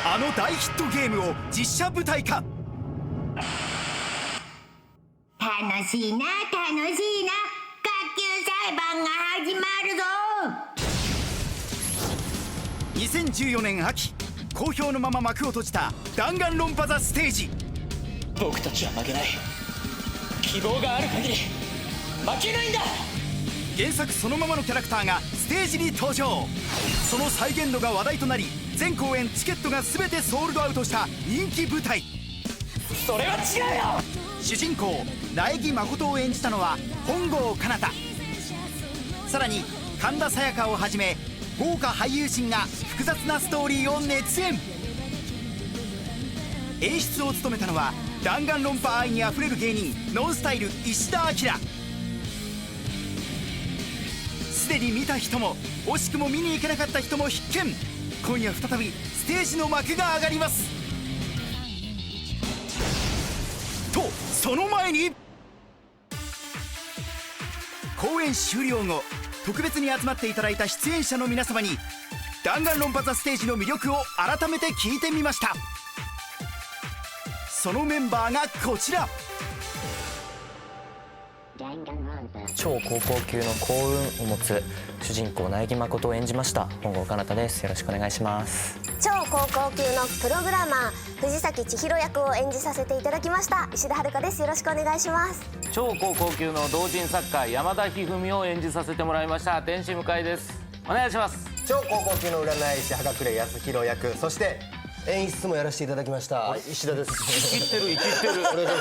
あの大ヒットゲームを実写舞台化。楽しいな楽しいな、学級裁判が始まるぞ。2014年秋、好評のまま幕を閉じた弾丸論破ザステージ。僕たちは負けない。希望がある限り負けないんだ。原作そのままのキャラクターがステージに登場。その再現度が話題となり、全公演チケットが全てソールドアウトした人気舞台。それは違うよ。主人公苗木誠を演じたのは本郷奏多。さらに神田沙也加をはじめ豪華俳優陣が複雑なストーリーを熱演。演出を務めたのは弾丸論破愛にあふれる芸人ノンスタイル石田明。すでに見た人も惜しくも見に行けなかった人も必見。今夜再びステージの幕が上がります。とその前に、公演終了後特別に集まっていただいた出演者の皆様に弾丸論破ザステージの魅力を改めて聞いてみました。そのメンバーがこちら。超高校級の幸運を持つ主人公苗木誠を演じました本郷奏多です。よろしくお願いします。超高校級のプログラマー藤崎千尋役を演じさせていただきました石田遥です。よろしくお願いします。超高校級の同人作家山田一二三を演じさせてもらいました天使向井です。お願いします。超高校級の占い師葉隠康弘役、そして演出もやらせていただきました石田です。生きってる生きってる。俺です。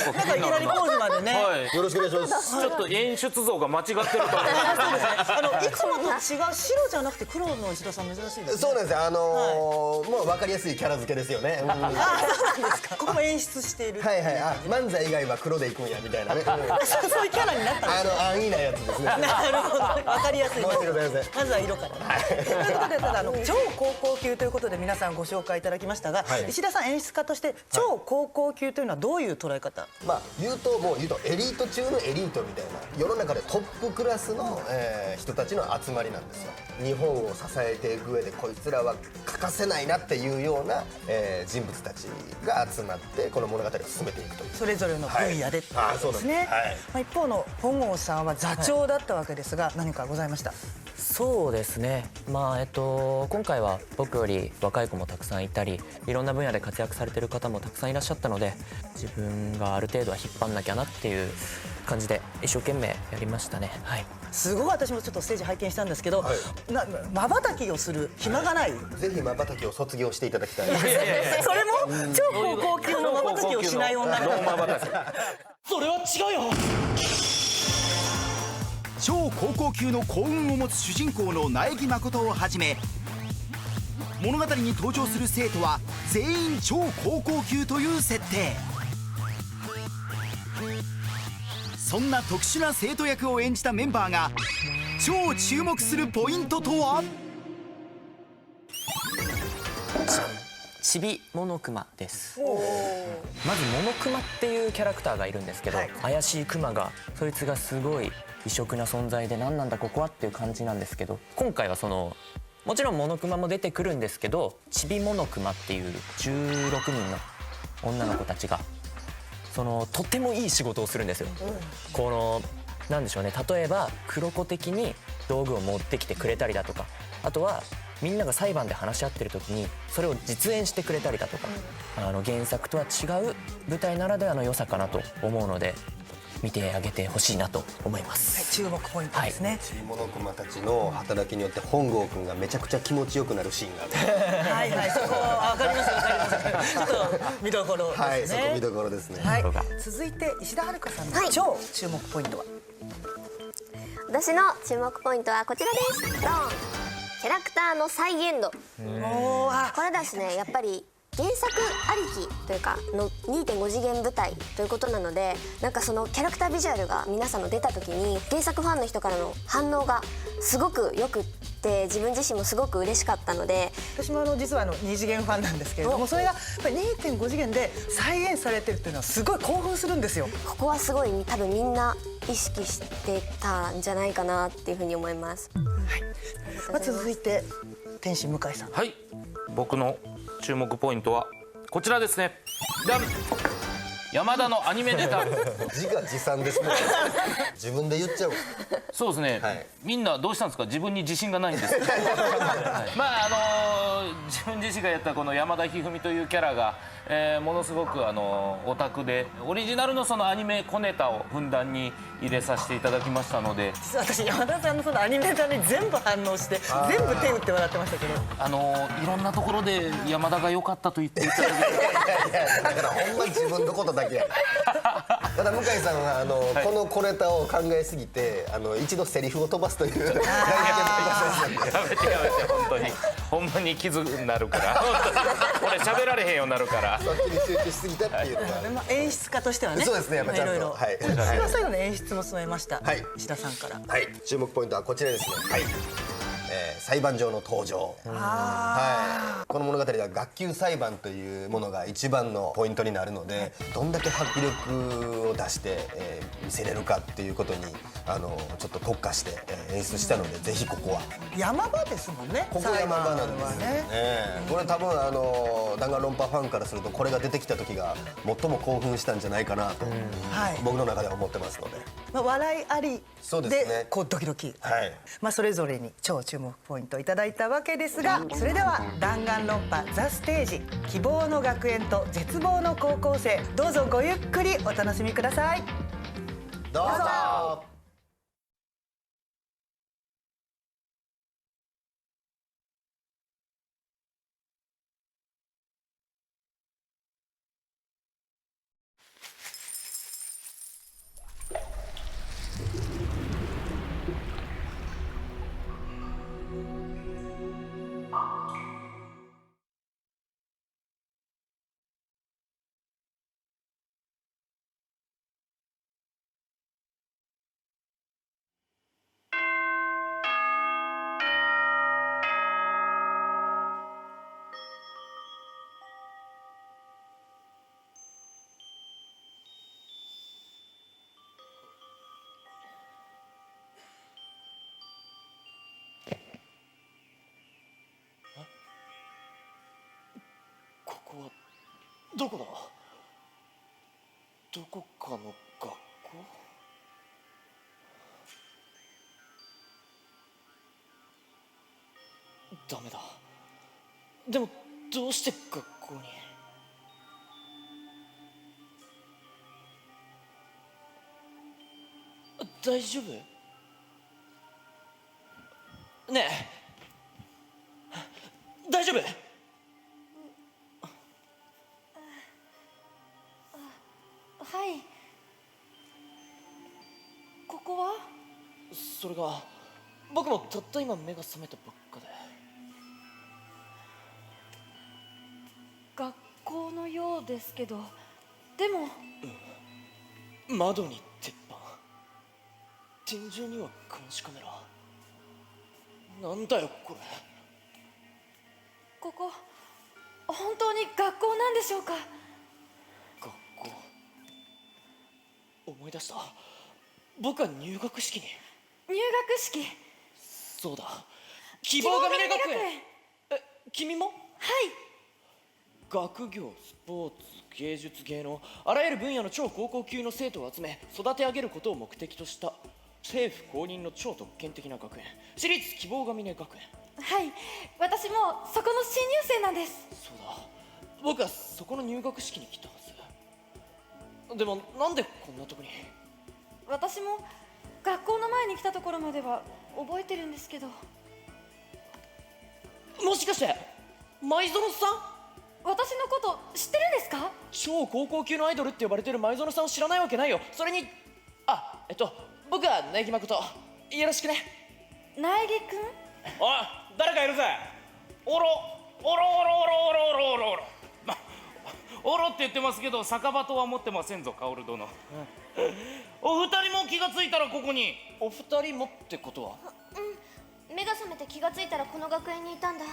なんか気になるな。ポーズまでね。はい。よろしくお願いします。ちょっと演出像が間違ってると思う。いつもと違う白じゃなくて黒の石田さん珍しいですね。そうなんですよ。もう分かりやすいキャラ付けですよね。そうなんですか。ここも演出している。はいはい。漫才以外は黒でいくんやみたいなね。そういうキャラになったんですね。安易なやつですね。なるほど。分かりやすい。申し訳ございません。まずは色からね。ということで、ただ超高校級ということで皆さんご紹介いただきましたが、石田さん演出家として超高校級というのはどういう捉え方？言うとエリート中のエリートみたいな、世の中でトップクラスの人たちの集まりなんですよ。日本を支えていく上でこいつらは欠かせないなっていうような人物たちが集まってこの物語を進めていくという、それぞれの分野でってことですね。一方の本郷さんは座長だったわけですが、何かございました？そうですね、今回は僕より若い子もたくさんいたり、いろんな分野で活躍されてる方もたくさんいらっしゃったので、自分がある程度は引っ張んなきゃなっていう感じで一生懸命やりましたね。はい、すごい私もちょっとステージ拝見したんですけど、瞬きをする暇がない。ぜひ瞬きを卒業していただきたい。それも超高校級の瞬きをしない女の子。それは違うよ。超高校級の幸運を持つ主人公の苗木誠をはじめ、物語に登場する生徒は全員超高校級という設定。そんな特殊な生徒役を演じたメンバーが超注目するポイントとは？ちびモノクマです。まずモノクマっていうキャラクターがいるんですけど、怪しいクマが、そいつがすごい異色な存在で、何なんだここはっていう感じなんですけど、今回はもちろんモノクマも出てくるんですけど、ちびモノクマっていう16人の女の子たちがとってもいい仕事をするんですよ。なんでしょうね、例えば黒子的に道具を持ってきてくれたりだとか、あとはみんなが裁判で話し合ってる時にそれを実演してくれたりだとか、原作とは違う舞台ならではの良さかなと思うので、見てあげてほしいなと思います。注目ポイントですね。ちびものくまたちの働きによって本郷くんがめちゃくちゃ気持ちよくなるシーンがある。はい、そこわかりますわかります。ちょっと見どころですね。はい、そこ見どころですね。はい、続いて石田遥さんの超注目ポイントは？私の注目ポイントはこちらです。ドン。キャラクターの再現度。これですね、やっぱり原作ありきというかの 2.5 次元舞台ということなので、なんかそのキャラクタービジュアルが皆さんの出た時に原作ファンの人からの反応がすごくよくって、自分自身もすごく嬉しかったので、私も実は2次元ファンなんですけれども、それがやっぱり 2.5 次元で再現されてるっていうのはすごい興奮するんですよ。ここはすごい多分みんな意識してたんじゃないかなっていうふうに思います。続いて天使向井さん。はい、僕の注目ポイントはこちらですね。ダン山田のアニメネタ。自画自賛ですね。自分で言っちゃう。そうですね、はいみんなどうしたんですか。自分に自信がないんです、はいまあ自分自身がやったこの山田一二三というキャラが、ものすごくオタクでオリジナルのそのアニメ小ネタをふんだんに入れさせていただきましたので、実は私山田さんのそのアニメーターに全部反応して全部手打って笑ってましたけど、いろんなところで山田が良かったと言っていただけてだからほんま自分のことだけや。ただ向井さんはこの小ネタを考えすぎて一度セリフを飛ばすという大事なやめてやめて本当にほんまに傷になるから俺喋られへんようになるからそっちに集中しすぎたっていうのが、まあ演出家としてはね、そうですね、やっぱちゃんといろいろ、はいそれは最後の演出も務めました、はい石田さんから。はい、注目ポイントはこちらですね。はい、裁判上の登場。はい、この物語では学級裁判というものが一番のポイントになるので、どんだけ迫力を出して、見せれるかっていうことにちょっと特化して、演出したので、ぜひここは。山場ですもんね。ここ山場なんですよ裁判はね。ね。これ多分弾丸論破ファンからするとこれが出てきた時が最も興奮したんじゃないかなと、はい僕の中では思ってますので。まあ笑いありそうですねでこうドキドキ、はい。まあそれぞれに超注目ポイントをいただいたわけですが、それでは弾丸論破ザステージ希望の学園と絶望の高校生、どうぞごゆっくりお楽しみください。どうぞ。ここはどこだ。どこかの学校。ダメだ。でもどうして学校に。大丈夫？ねえ、大丈夫？はい。ここは？それが僕もたった今目が覚めたばっかで。学校のようですけど、でも窓に鉄板、天井には監視カメラ。なんだよこれ。ここ本当に学校なんでしょうか？学校。思い出した。僕は入学式に。入学式。そうだ、希望が峰学園。君も？はい。学業、スポーツ、芸術、芸能、あらゆる分野の超高校級の生徒を集め育て上げることを目的とした政府公認の超特権的な学園、私立希望が峰学園。はい、私もそこの新入生なんです。そうだ、僕はそこの入学式に来たはず。でもなんでこんなとこに。私も学校の前に来たところまでは覚えてるんですけど。もしかして前園さん？私のこと知ってるんですか？超高校級のアイドルって呼ばれてる前園さんを知らないわけないよ。それに僕は苗木誠、よろしくね。苗木くん？おい、誰かいるぜ。おろおろおろおろおろおろおろおろ、おろって言ってますけど酒場とは思ってませんぞ、薫殿。お二人も気がついたらここに。お二人もってことは？目が覚めて気がついたらこの学園にいたんだ。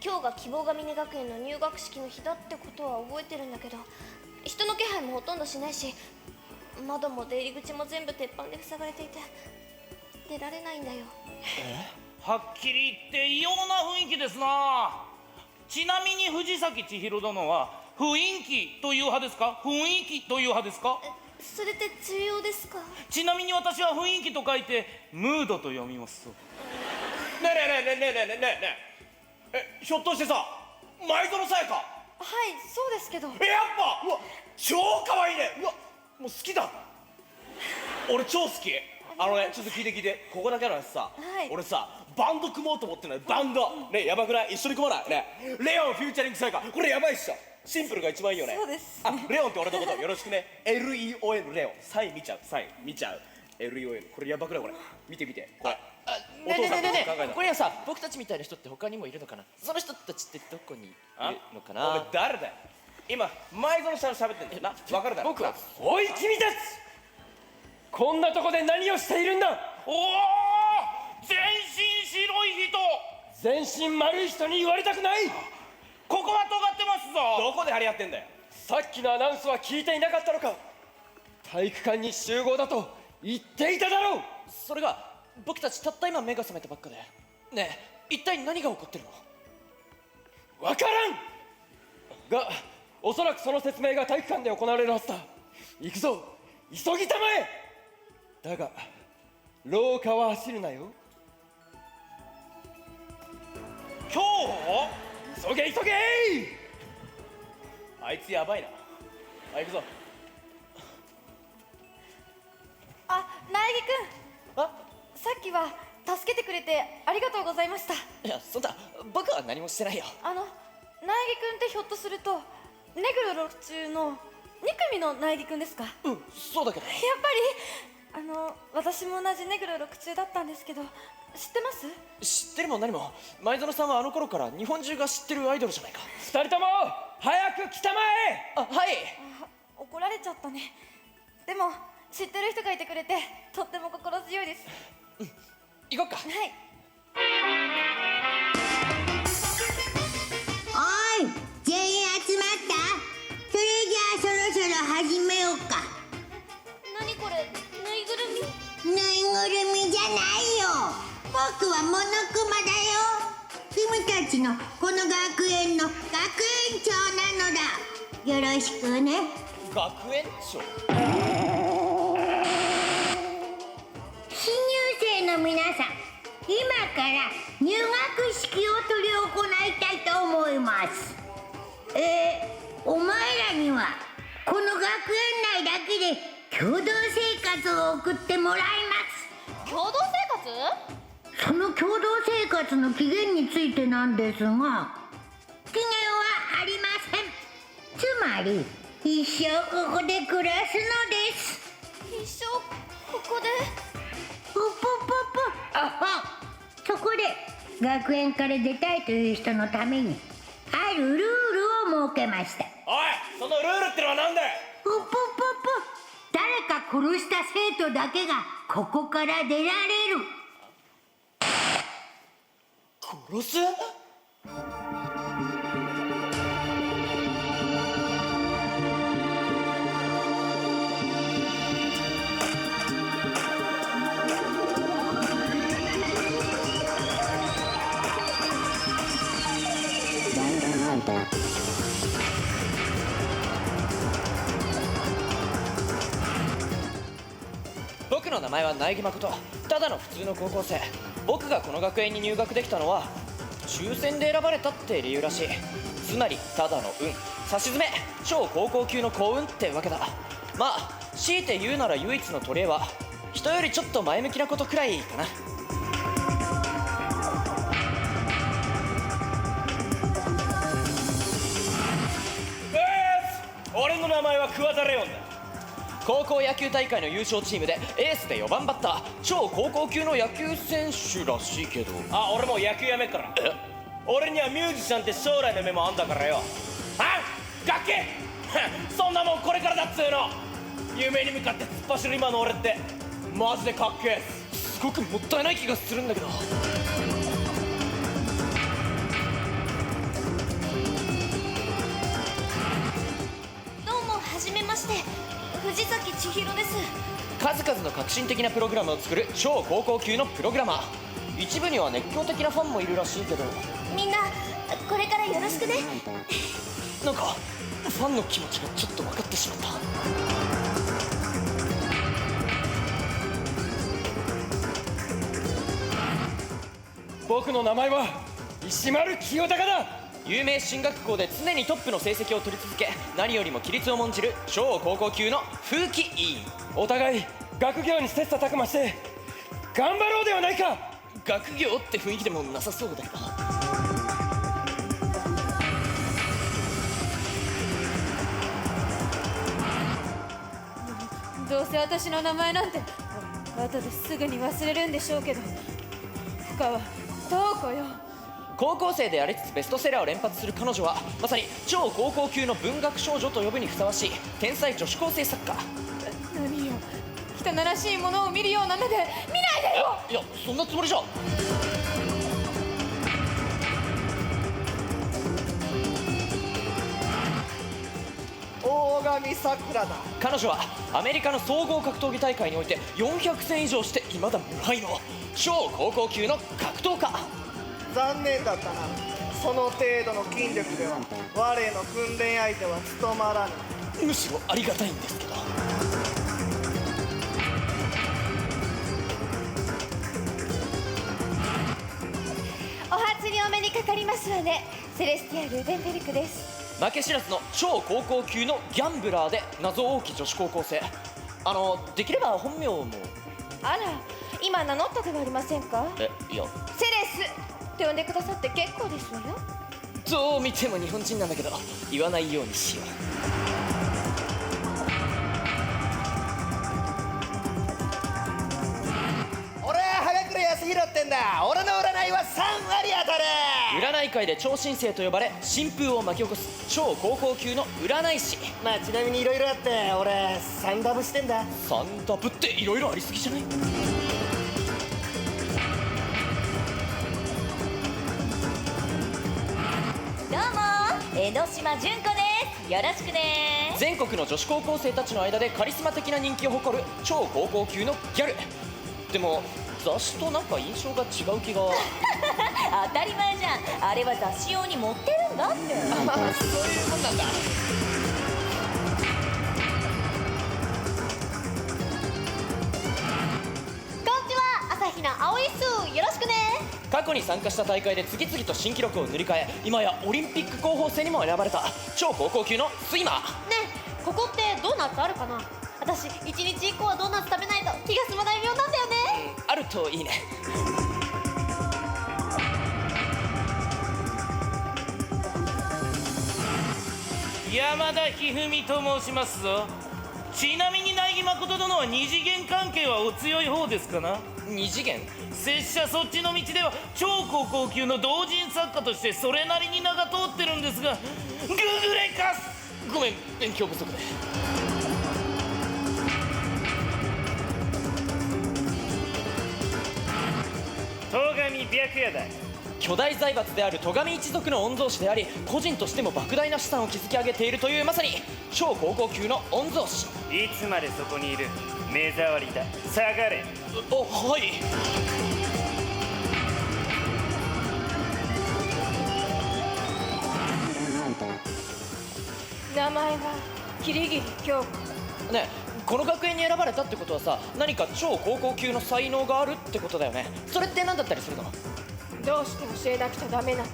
今日が希望が峰学園の入学式の日だってことは覚えてるんだけど、人の気配もほとんどしないし、窓も出入り口も全部鉄板で塞がれていて出られないんだよ。はっきり言って異様な雰囲気ですな。ちなみに藤崎千尋殿は雰囲気という派ですか、雰囲気という派ですか？それって重要ですか？ちなみに私は雰囲気と書いてムードと読みます。ねえねえねえねえねえねえねえ、ひょっとしてさ前園さやか？はいそうですけど。やっぱうわ超可愛いね。うわもう好きだ。俺超好き。あのねちょっと聞いてここだけの話さ、俺さバンド組もうと思ってんのよ。バンドね、やばくない？一緒に組まないね。レオンフューチャリングさやか、これやばいっしょ。シンプルが一番いいよね。そうです。あ、レオンって俺のことよろしくね。LEON レオン、サイン見ちゃう、サイン見ちゃう。LEON これやばくない？これ見てこれ。ねえねえねえねえ、これはさ、僕たちみたいな人って他にもいるのかな？その人たちってどこにいるのかな？お前誰だよ。今前園さん喋ってんだよな。分かるだろ。僕はおい君たち、こんなとこで何をしているんだ。おお、全身白い人。全身丸い人に言われたくない。ここは尖ってますぞ。どこで張り合ってんだよ。さっきのアナウンスは聞いていなかったのか。体育館に集合だと言っていただろう。それが僕たちたった今目が覚めたばっかで。ねえ、一体何が起こってるの？わからんが、おそらくその説明が体育館で行われるはずだ。行くぞ、急ぎたまえ。だが廊下は走るなよ。今日急げ急げ。あいつやばいな。行くぞ。あ、苗木くん。さっきは助けてくれてありがとうございました。いや、そんな、僕は何もしてないよ。苗木くんってひょっとするとネグロ6中の2組の苗木くんですか？うん、そうだけど。やっぱり私も同じネグロ6中だったんですけど、知ってます？知ってるも何も、前園さんはあの頃から日本中が知ってるアイドルじゃないか。二人とも早く来たまえ。あ、はい。怒られちゃったね。でも知ってる人がいてくれてとっても心強いです。行こっか。はい。おい、全員集まった？それじゃあそろそろ始めようか。何これ、ぬいぐるみ？ぬいぐるみじゃないよ。僕はモノクマだよ。君たちのこの学園の学園長なのだ。よろしくね。学園長？新入生の皆さん、今から入学式を執り行いたいと思います。お前らにはこの学園内だけで共同生活を送ってもらいます。共同生活？その共同生活の期限についてなんですが、期限はありません。つまり一生ここで暮らすのです。一生ここで？そこで学園から出たいという人のためにあるルールを設けました。おい、そのルールってのは何だよ。誰か殺した生徒だけがここから出られる。殺す？僕の名前は苗木誠。ただの普通の高校生。僕がこの学園に入学できたのは抽選で選ばれたって理由らしい。つまりただの運、差し詰め超高校級の幸運ってわけだ。まあ強いて言うなら唯一の取り柄は人よりちょっと前向きなことくらいかな。俺の名前は桑田レオンだ。高校野球大会の優勝チームでエースで4番バッター、超高校級の野球選手らしいけど。あ、俺もう野球やめっから。俺にはミュージシャンって将来の夢もあんだからよ。あ、楽器そんなもんこれからだっつうの。夢に向かって突っ走る今の俺ってマジでかっけえ。すごくもったいない気がするんだけど。どうもはじめまして、藤崎千尋です。数々の革新的なプログラムを作る超高校級のプログラマー。一部には熱狂的なファンもいるらしいけど、みんなこれからよろしくね。なんかファンの気持ちがちょっと分かってしまった。僕の名前は石丸清隆だ。有名進学校で常にトップの成績を取り続け、何よりも規律を重んじる超高校級の風紀委員。お互い学業に切磋琢磨して頑張ろうではないか。学業って雰囲気でもなさそうだけど。どうせ私の名前なんて後ですぐに忘れるんでしょうけど、深は東子よ。高校生でありつつベストセラーを連発する彼女はまさに超高校級の文学少女と呼ぶにふさわしい天才女子高生作家。何よ、汚らしいものを見るような目で見ないでよ。いや、そんなつもりじゃ。大神さくらだ。彼女はアメリカの総合格闘技大会において400戦以上して未だ無敗の超高校級の格闘家。残念だったな。その程度の筋力では我の訓練相手は務まらぬ。むしろありがたいんですけど。お初にお目にかかりますわね。セレスティア・ルーデンベルクです。負け知らずの超高校級のギャンブラーで謎多き女子高校生。できれば本名も。あら、今名乗ったではありませんか。いや、セレスって呼んでくださって結構ですわよ。どう見ても日本人なんだけど言わないようにしよう。俺は早倉康弘ってんだ。俺の占いは3割当たる。占い界で超新星と呼ばれ新風を巻き起こす超高校級の占い師。まあちなみにいろいろあって俺3ダブしてんだ。サンダブっていろいろありすぎじゃない？どうも、江ノ島純子です。よろしくね。全国の女子高校生たちの間でカリスマ的な人気を誇る超高校級のギャル。でも雑誌となんか印象が違う気が。当たり前じゃん。あれは雑誌用に持ってるんだって。そういうもんなんだ。こんにちは、朝日奈葵っす。よろしくね。過去に参加した大会で次々と新記録を塗り替え、今やオリンピック候補生にも選ばれた超高校級のスイマー。ねえ、ここってドーナツあるかな。私1日1個はドーナツ食べないと気が済まない病なんだよね。あるといいね。山田一二三と申しますぞ。ちなみに苗木誠殿は二次元関係はお強い方ですかな。二次元？拙者そっちの道では超高校級の同人作家としてそれなりに名が通ってるんですが、グーグレカス。ごめん、勉強不足で。戸上白夜だ。巨大財閥である戸上一族の御曹司であり、個人としても莫大な資産を築き上げているというまさに超高校級の御曹司。いつまでそこにいる。目障りだ。下がれ。はい。名前は桐桐京子。ねえ、この学園に選ばれたってことはさ、何か超高校級の才能があるってことだよね。それって何だったりするの？どうして教えなくちゃダメなの。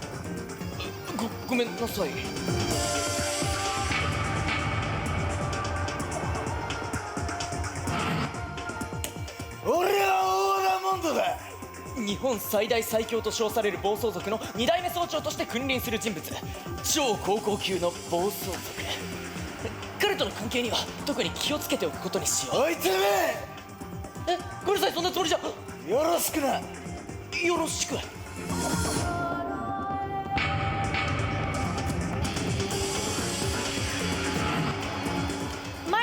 ごめんなさい。俺はオーダーモンドだ。日本最大最強と称される暴走族の2代目総長として君臨する人物、超高校級の暴走族。彼との関係には特に気をつけておくことにしよう。おいてめえ、ごめんなさい、そんなつもりじゃ。え、よろしくな。よろしく。前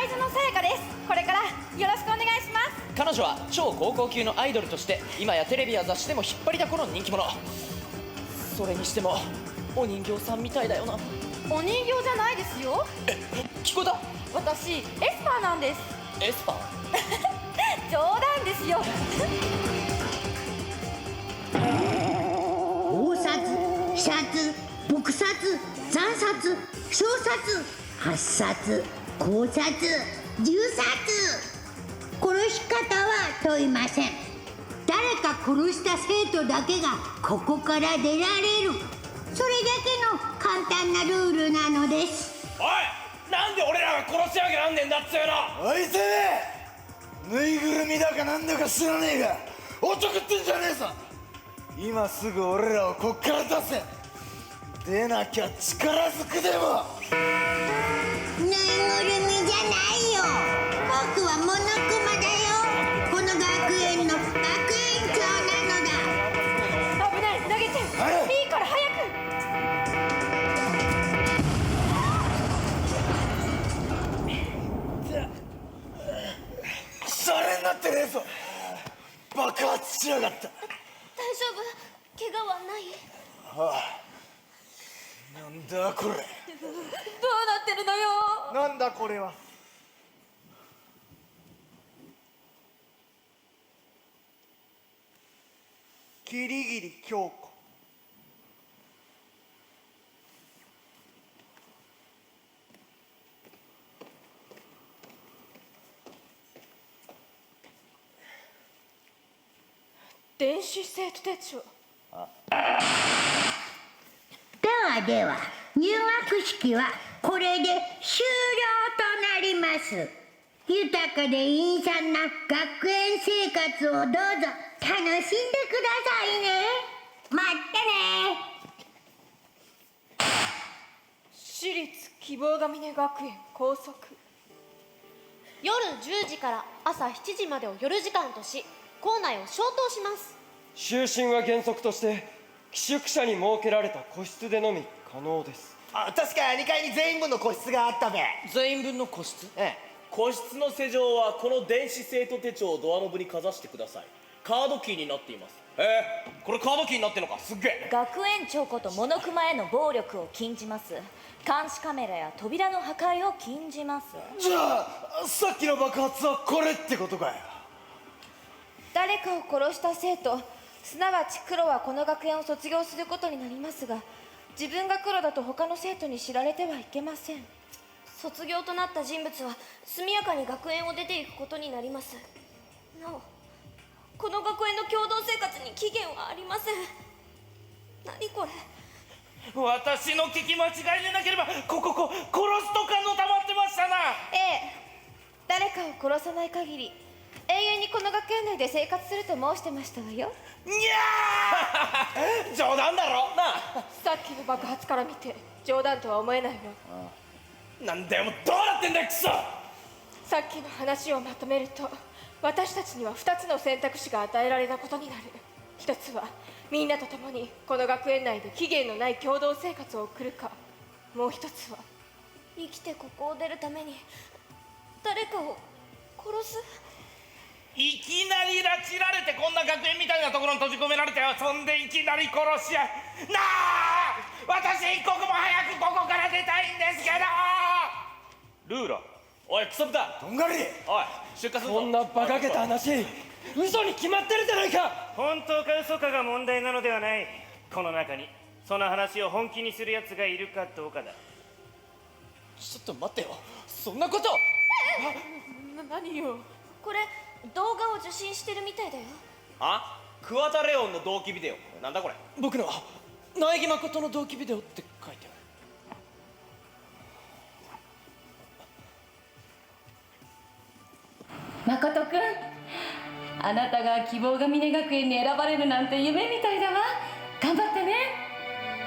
園さやかです。これからよろしくお願いします。彼女は超高校級のアイドルとして今やテレビや雑誌でも引っ張りだこの人気者。それにしてもお人形さんみたいだよな。お人形じゃないですよ。聞こえた？私エスパーなんです。エスパー？冗談ですよ。盗撮、刺殺、撲殺、惨殺、傷殺、発殺、絞殺、銃殺。殺し方は問いません。誰か殺した生徒だけがここから出られる、それだけの簡単なルールなのです。おい、なんで俺らが殺しなきゃなんねえんだっつうの。おいてめえ、ぬいぐるみだかなんだか知らねえがおちょくってんじゃねえぞ。今すぐ俺らをこっから出せ。出なきゃ力ずくでも。ぬいぐるみじゃないよ、僕はモノクマだよ。この学園の学園長なのだ。危ない、投げて。いいから早く。シャレになってねえぞ。爆発しやがった。大丈夫？怪我はない？ああ、なんだこれ。どうなってるのよ。なんだこれは。キリギリ京子。電子生徒手帳。では入学式はこれで終了となります。豊かで陰惨な学園生活をどうぞ楽しんでくださいね。待ってね。私立希望が峰学園校則。夜10時から朝7時までを夜時間とし、校内を消灯します。就寝は原則として寄宿舎に設けられた個室でのみ可能です。あ、確か2階に全員分の個室があったべ。全員分の個室。ええ、個室の施錠はこの電子生徒手帳をドアノブにかざしてください。カードキーになっています。これカードキーになってるのか、すっげえ。学園長ことモノクマへの暴力を禁じます。監視カメラや扉の破壊を禁じます。じゃあさっきの爆発はこれってことかよ。誰かを殺した生徒、すなわち黒はこの学園を卒業することになりますが、自分が黒だと他の生徒に知られてはいけません。卒業となった人物は速やかに学園を出ていくことになります。なお、この学園の共同生活に期限はありません。何これ。私の聞き間違いでなければ殺すとかのたまってましたな。ええ、誰かを殺さない限り永遠にこの学園内で生活すると申してましたわよ。にゃー冗談だろな。さっきの爆発から見て冗談とは思えないわ。なんだよ、もうどうなってんだよ、クソ。さっきの話をまとめると、私たちには2つの選択肢が与えられたことになる。一つはみんなと共にこの学園内で期限のない共同生活を送るか、もう一つは生きてここを出るために誰かを殺す。いきなり拉致られてこんな学園みたいなところに閉じ込められて、そんでいきなり殺し合いなあ。私一刻も早くここから出たいんですけど。ルーラ、おいクソ豚、とんがり。おい出荷するぞ。こんな馬鹿げた話嘘に決まってるじゃないか。本当か嘘かが問題なのではない。この中にその話を本気にするやつがいるかどうかだ。ちょっと待ってよ、そんなこと。何よ。これ動画を受信してるみたいだよ。あ、桑田レオンの同期ビデオ。なんだこれ。僕の苗木誠の同期ビデオって書いて誠くん、あなたが希望が峰学園に選ばれるなんて夢みたいだわ。頑張ってね。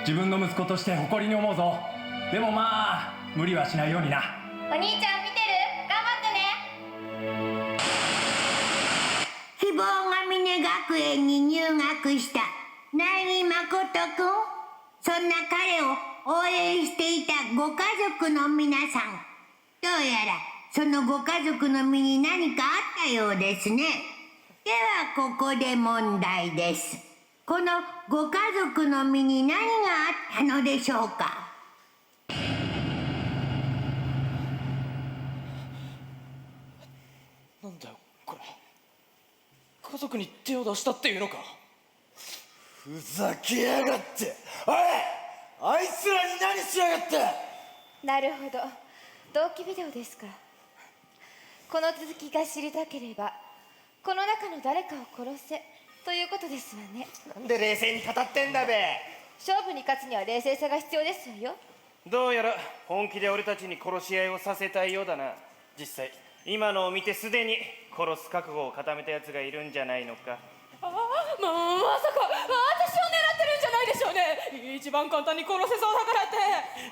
自分の息子として誇りに思うぞ。でもまあ無理はしないようにな。お兄ちゃん見てる？頑張ってね。希望が峰学園に入学した苗木誠くん、そんな彼を応援していたご家族の皆さん、どうやらそのご家族の身に何かあったようですね。ではここで問題です。このご家族の身に何があったのでしょうか。なんだよこれ。家族に手を出したっていうのか。ふざけやがっておいあいつらに何しやがってなるほど、同期ビデオですか。この続きが知りたければこの中の誰かを殺せということですわね。なんで冷静に語ってんだべ。勝負に勝つには冷静さが必要ですわよ。どうやら本気で俺たちに殺し合いをさせたいようだな。実際今のを見てすでに殺す覚悟を固めたやつがいるんじゃないのか。まさか私を狙ってるんじゃないでしょうね。一番簡単に殺せそうだからって。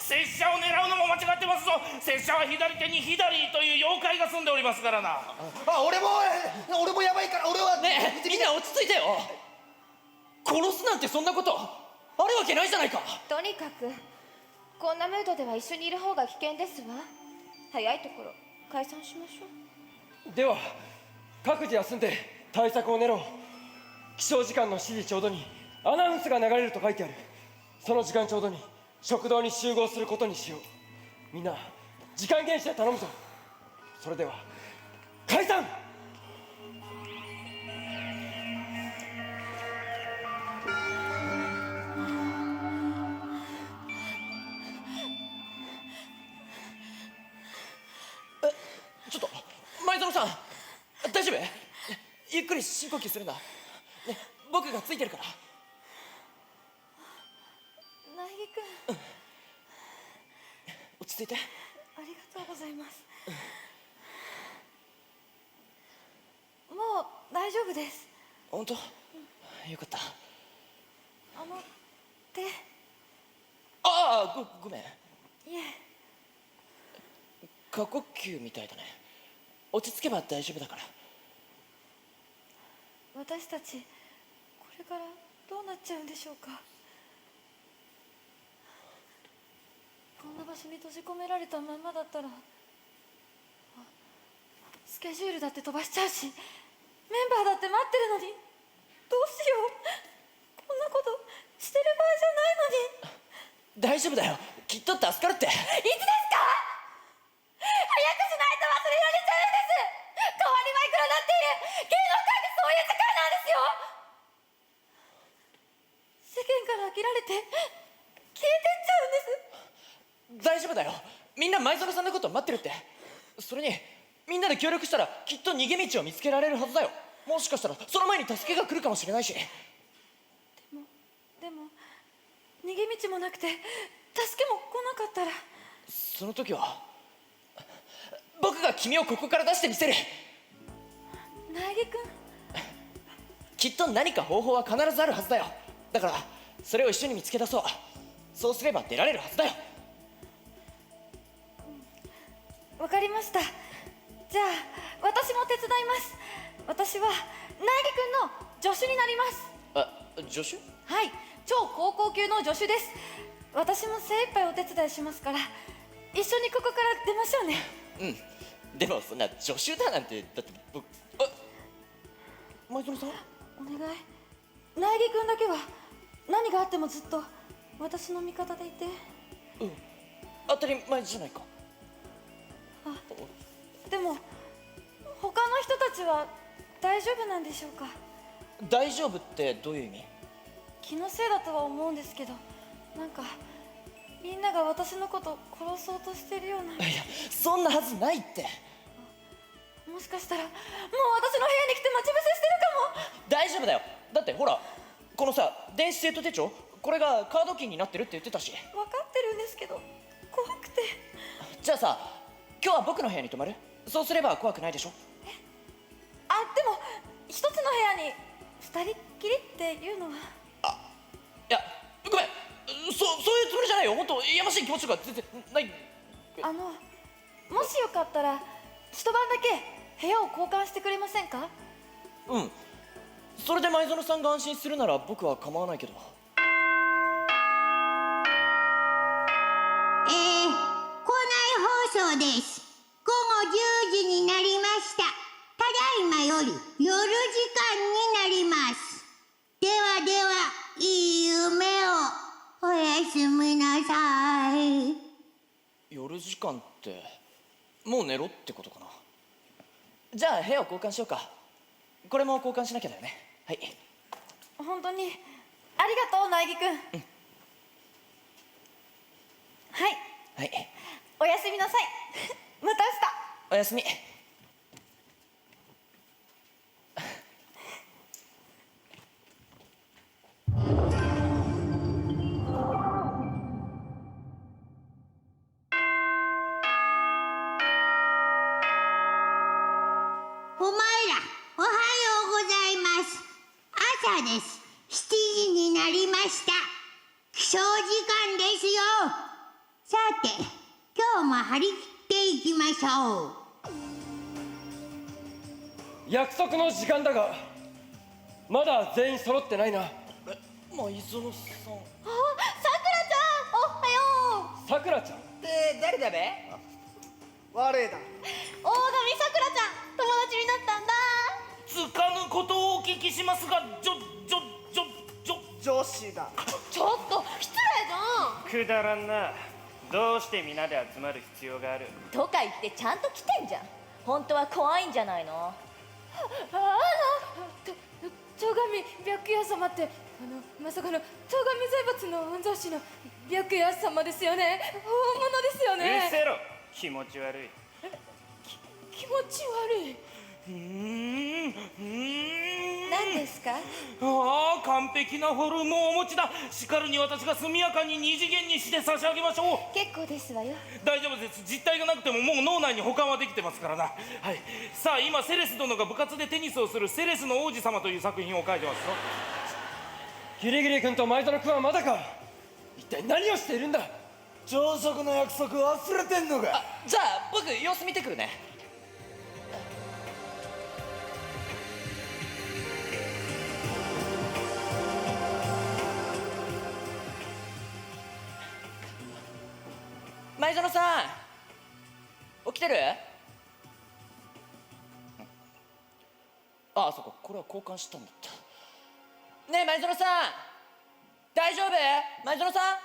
拙者を狙うのも間違ってますぞ。拙者は左手にヒダリーという妖怪が住んでおりますからな。俺もやばいから俺はねえみんな落ち着いてよ。殺すなんてそんなことあるわけないじゃないか。とにかくこんなムードでは一緒にいる方が危険ですわ。早いところ解散しましょう。では各自休んで対策を練ろう。起床時間の7時ちょうどにアナウンスが流れると書いてある。その時間ちょうどに食堂に集合することにしよう。みんな時間厳守で頼むぞ。それでは解散。ちょっと前園さん大丈夫？ゆっくり深呼吸するんだ、ね、僕がついてるから。苗木君、落ち着いて。ありがとうございます。もう大丈夫です。本当？よかった。手。ああ、ごめん。いえ。過呼吸みたいだね。落ち着けば大丈夫だから。私たちこれからどうなっちゃうんでしょうか。こんな場所に閉じ込められたまんまだったらスケジュールだって飛ばしちゃうし、メンバーだって待ってるのにどうしよう。こんなことしてる場合じゃないのに。大丈夫だよ、きっと助かるって。いつですか？早くしないと忘れられちゃうんです。代わりマイクロなっている。芸能界ってそういう世界なんですよ。世間から飽きられて消えてっちゃうんです。大丈夫だよ、みんな前園さんのこと待ってるって。それにみんなで協力したらきっと逃げ道を見つけられるはずだよ。もしかしたらその前に助けが来るかもしれないし。でも逃げ道もなくて助けも来なかったら。その時は僕が君をここから出してみせる。苗木君、きっと何か方法は必ずあるはずだよ。だからそれを一緒に見つけ出そう。そうすれば出られるはずだよ。わかりました。じゃあ私も手伝います。私は苗木君の助手になります。あ、助手？はい、超高校級の助手です。私も精一杯お手伝いしますから、一緒にここから出ましょうね。うん、でもそんな助手だなんて、だって僕、前園さん？お願い、苗木君だけは何があってもずっと私の味方でいて。うん、当たり前じゃないか。でも他の人たちは大丈夫なんでしょうか？大丈夫ってどういう意味？気のせいだとは思うんですけど、なんかみんなが私のこと殺そうとしてるような。いや、そんなはずないって。もしかしたらもう私の部屋に来て待ち伏せしてるかも。大丈夫だよ、だってほらこのさ電子生徒手帳、これがカードキーになってるって言ってたし。分かってるんですけど怖くて。じゃあさ、今日は僕の部屋に泊まる？そうすれば怖くないでしょ。でも一つの部屋に二人っきりっていうのは。いや、ごめん、そういうつもりじゃないよ。本当やましい気持ちが全然ない。もしよかったら一晩だけ部屋を交換してくれませんか？うん、それで前園さんが安心するなら僕は構わないけど。校内放送です。午後10時になりました。ただいまより夜時間になります。ではでは、いい夢をおやすみなさい。夜時間ってもう寝ろってことかな。じゃあ部屋を交換しようか。これも交換しなきゃだよね。はい。本当にありがとう苗木くん、はいはい、おやすみなさいまたおやすみ。お前らおはようございます。朝です。7時になりました。起床時間ですよ。さて今日も張り切っていきましょう。約束の時間だがまだ全員揃ってないな。舞園さん。さくらちゃん、おはよう。さくらちゃんって誰だべ？我だ。大神さくらちゃん、友達になったんだ。つかぬことをお聞きしますが、女子だ。ちょっと失礼じゃん。くだらんな。どうして皆で集まる必要がある？とか言ってちゃんと来てんじゃん。本当は怖いんじゃないの？戸上白夜様ってまさかの戸上財閥の御曹司の白夜様ですよね。本物ですよね。うせろ。気持ち悪い。気持ち悪い。何ですか？ああ、完璧なフォルムをお持ちだ。しかるに私が速やかに二次元にして差し上げましょう。結構ですわよ。大丈夫です。実体がなくてももう脳内に保管はできてますからな。はい。さあ今セレス殿が部活でテニスをするセレスの王子様という作品を書いてますよ。ギリギリ君と前園君はまだか。一体何をしているんだ。朝食の約束忘れてんのか。じゃあ僕様子見てくるね。前園さん起きてる？ああ、そっか、これは交換したんだった。ねえ前園さん大丈夫？前園さん。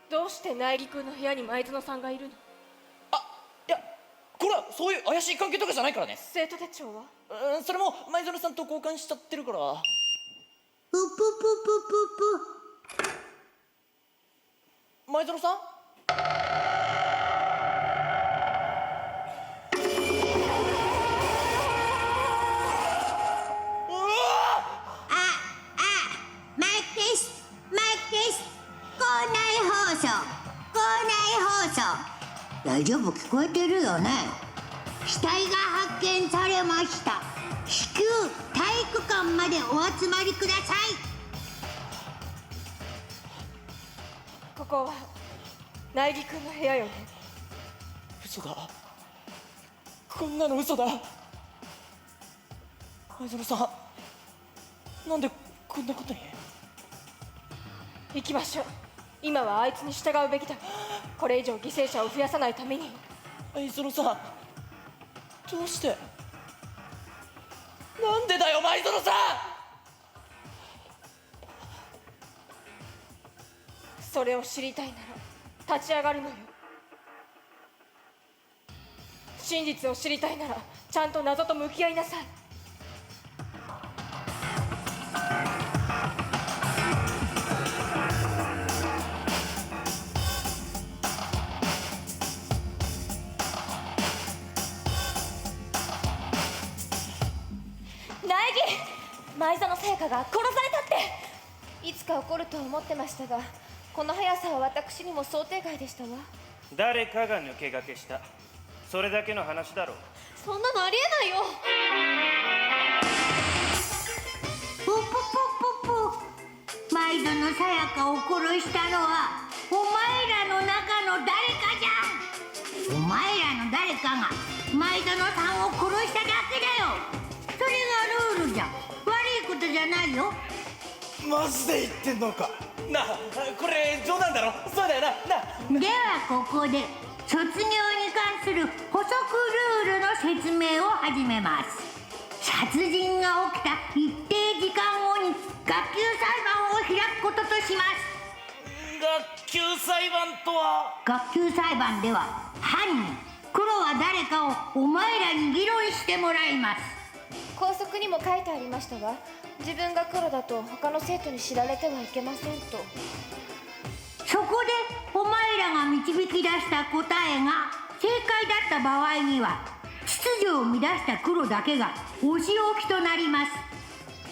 どうして苗木君の部屋に前園さんがいるの？いや、これはそういう怪しい関係とかじゃないからね。生徒手帳は？それも前園さんと交換しちゃってるから。ぷぷぷぷぷぷ。前園さん？大丈夫？聞こえてるよね？死体が発見されました。至急体育館までお集まりください。ここは苗木君の部屋よね？嘘だ。こんなの嘘だ。前園さん、なんでこんなことに。行きましょう。今はあいつに従うべきだ。これ以上犠牲者を増やさないために。前園さん、どうして？なんでだよ前園さん。それを知りたいなら立ち上がるのよ。真実を知りたいならちゃんと謎と向き合いなさい。前園さやかが殺されたって。いつか起こると思ってましたが、この速さは私にも想定外でしたわ。誰かが抜け駆けした。それだけの話だろう。そんなのありえないよ。ぷぷぷぷぷ。前園さやかを殺したのはお前らの中の誰かじゃん。お前らの誰かが前園さんを殺しただけだよ。それがルールじゃ。悪いことじゃないよ。マジで言ってんのか。なあ、これ冗談だろ。そうだよな。ではここで卒業に関する補足ルールの説明を始めます。殺人が起きた一定時間後に学級裁判を開くこととします。学級裁判とは？学級裁判では犯人、黒は誰かをお前らに議論してもらいます。校則にも書いてありましたが、自分が黒だと他の生徒に知られてはいけませんと。そこでお前らが導き出した答えが正解だった場合には、秩序を乱した黒だけがお仕置きとなります。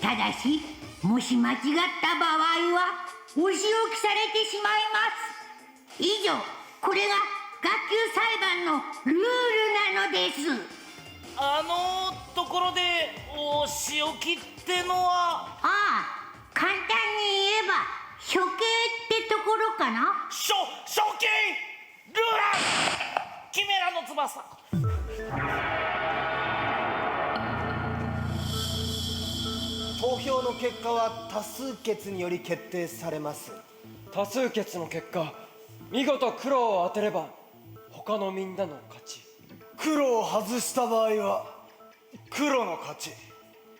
ただしもし間違った場合はお仕置きされてしまいます。以上、これが学級裁判のルールなのです。ところでお仕置きってのは？ああ、簡単に言えば処刑ってところかな。処刑ルーラーキメラの翼。投票の結果は多数決により決定されます。多数決の結果、見事黒を当てれば他のみんなの勝ち。黒を外した場合は黒の勝ち。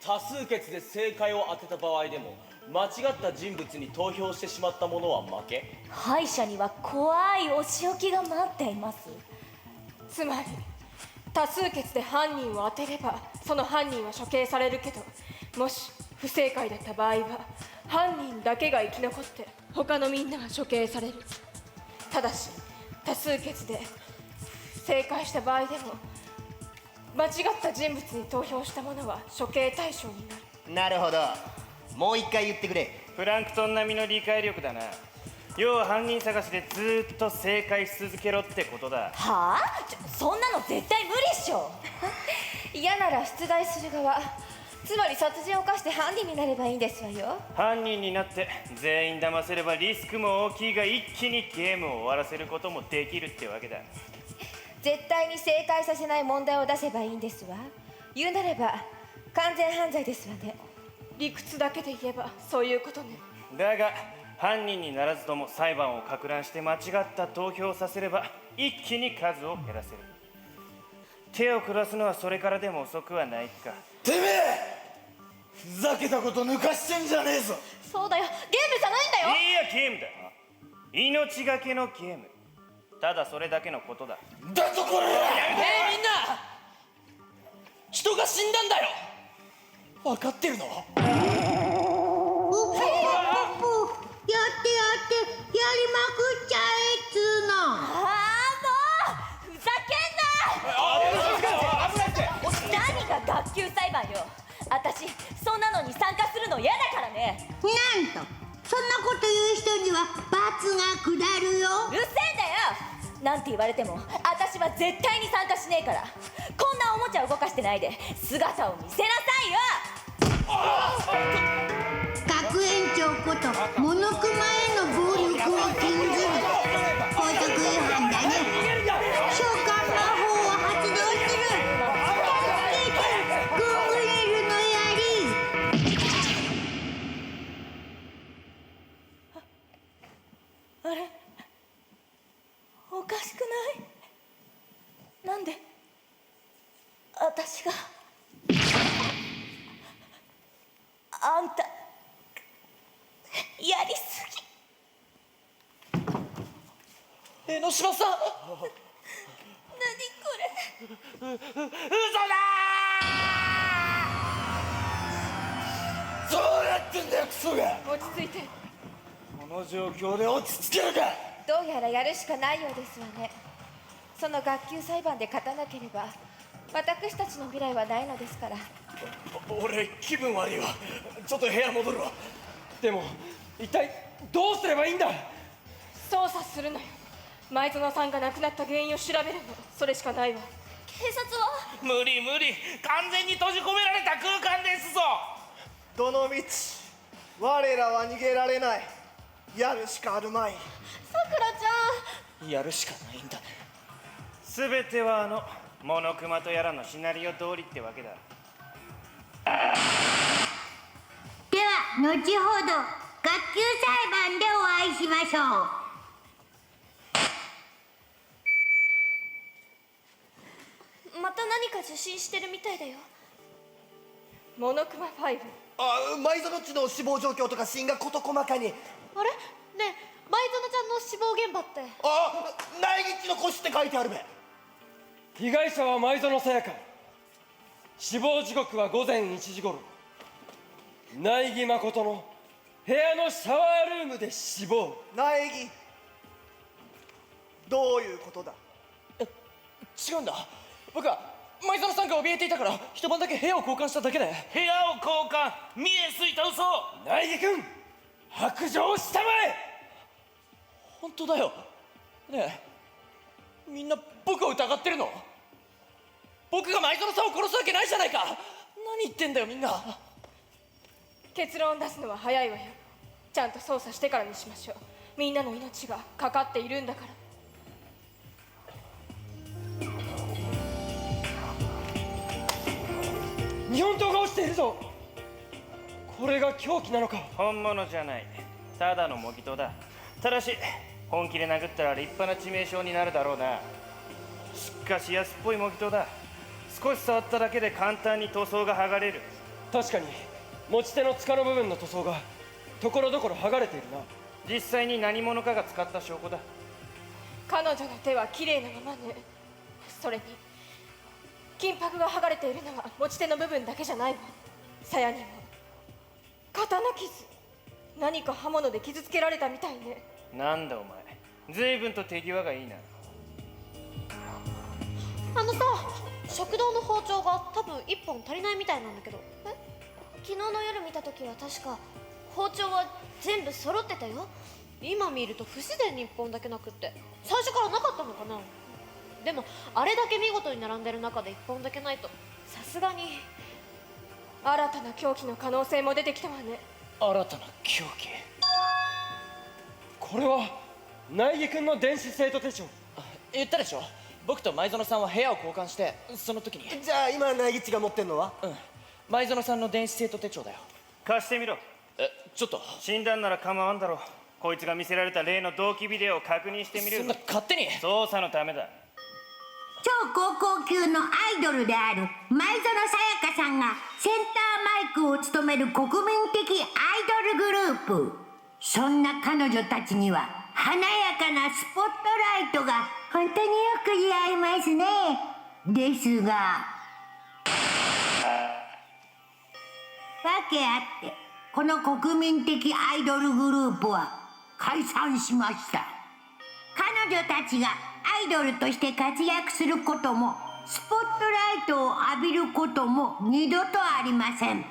多数決で正解を当てた場合でも間違った人物に投票してしまった者は負け。敗者には怖いお仕置きが待っています。つまり多数決で犯人を当てればその犯人は処刑されるけど、もし不正解だった場合は犯人だけが生き残って他のみんなは処刑される。ただし多数決で正解した場合でも間違った人物に投票した者は処刑対象になる。なるほど、もう一回言ってくれ。プランクトン並みの理解力だな。要は犯人探しでずーっと正解し続けろってことだ。はあ？そんなの絶対無理っしょ。嫌なら出題する側、つまり殺人を犯して犯人になればいいんですわよ。犯人になって全員騙せればリスクも大きいが一気にゲームを終わらせることもできるってわけだ。絶対に正解させない問題を出せばいいんですわ。言うなれば完全犯罪ですわね。理屈だけで言えばそういうことね。だが犯人にならずとも裁判をか乱して間違った投票をさせれば一気に数を減らせる。手を下すのはそれからでも遅くはないか。てめえふざけたこと抜かしてんじゃねえぞ。そうだよ、ゲームじゃないんだよ。いいやゲームだ。命がけのゲーム。ただそれだけのことだ。だとこれ。みんな、人が死んだんだよ。分かってるの？やってやりまくっちゃえっつーの。もうふざけんな。何が学級裁判よ。私そんなのに参加するの嫌だからね。なんとそんなこと言う人には罰が下るよ。うるせえんだよ。なんて言われても私は絶対に参加しねえから。こんなおもちゃ動かしてないで姿を見せなさいよ。学園長ことモノクマへの暴力を禁ずる校則違反だね。召喚魔法を発動する。ゴングレルの槍。あれ、おかしくない？なんで私があんたやりすぎ。江ノ島さん、何これ。嘘だー。そうやってんだよクソが。落ち着いて。この状況で落ち着けるか。どうやらやるしかないようですわね。その学級裁判で勝たなければ私たちの未来はないのですから。俺気分悪いわ。ちょっと部屋戻るわ。でも一体どうすればいいんだ。捜査するのよ。前園さんが亡くなった原因を調べるの。それしかないわ。警察は？無理無理、完全に閉じ込められた空間ですぞ。どのみち我らは逃げられない。やるしかあるまい。さくらちゃん、やるしかないんだね。全てはモノクマとやらのシナリオ通りってわけだ。では後ほど学級裁判でお会いしましょう。また何か受信してるみたいだよ。モノクマ5。舞園地の死亡状況とか死因が事細かに。あれねえ、舞園ちゃんの死亡現場って。苗木地の腰って書いてあるべ。被害者は前園さやか。死亡時刻は午前1時頃。苗木誠の部屋のシャワールームで死亡。苗木、どういうことだ？違うんだ。僕は前園さんが怯えていたから一晩だけ部屋を交換しただけで。部屋を交換、見えすいた嘘。苗木君、白状したまえ。本当だよ。ねえ、みんな僕を疑ってるの？僕が前園さんを殺すわけないじゃないか。何言ってんだよみんな。結論を出すのは早いわよ。ちゃんと捜査してからにしましょう。みんなの命がかかっているんだから。日本刀が落ちているぞ。これが凶器なのか？本物じゃない、ただの模擬刀だ。ただし本気で殴ったら立派な致命傷になるだろうな。しかし安っぽい模擬刀だ。少し触っただけで簡単に塗装が剥がれる。確かに持ち手の柄の部分の塗装がところどころ剥がれているな。実際に何者かが使った証拠だ。彼女の手は綺麗なままね。それに金箔が剥がれているのは持ち手の部分だけじゃないわ。鞘にも刀傷、何か刃物で傷つけられたみたいね。なんだお前、随分と手際がいいな。あのさ、食堂の包丁が多分1本足りないみたいなんだけど。昨日の夜見た時は確か包丁は全部揃ってたよ。今見ると不自然に1本だけなくって、最初からなかったのかな。でもあれだけ見事に並んでる中で1本だけないとさすがに。新たな凶器の可能性も出てきたわね。新たな凶器。これは苗木君の電子生徒手帳。言ったでしょ、僕と前園さんは部屋を交換して、その時に。じゃあ今苗木が持ってんのは？前園さんの電子生徒手帳だよ。貸してみろ。ちょっと。死んだんなら構わんだろう。こいつが見せられた例の動機ビデオを確認してみる。そんな勝手に。捜査のためだ。超高校級のアイドルである前園さやかさんがセンターマイクを務める国民的アイドルグループ。そんな彼女たちには華やかなスポットライトが本当によく似合いますね。ですがわけあってこの国民的アイドルグループは解散しました。彼女たちがアイドルとして活躍することもスポットライトを浴びることも二度とありません。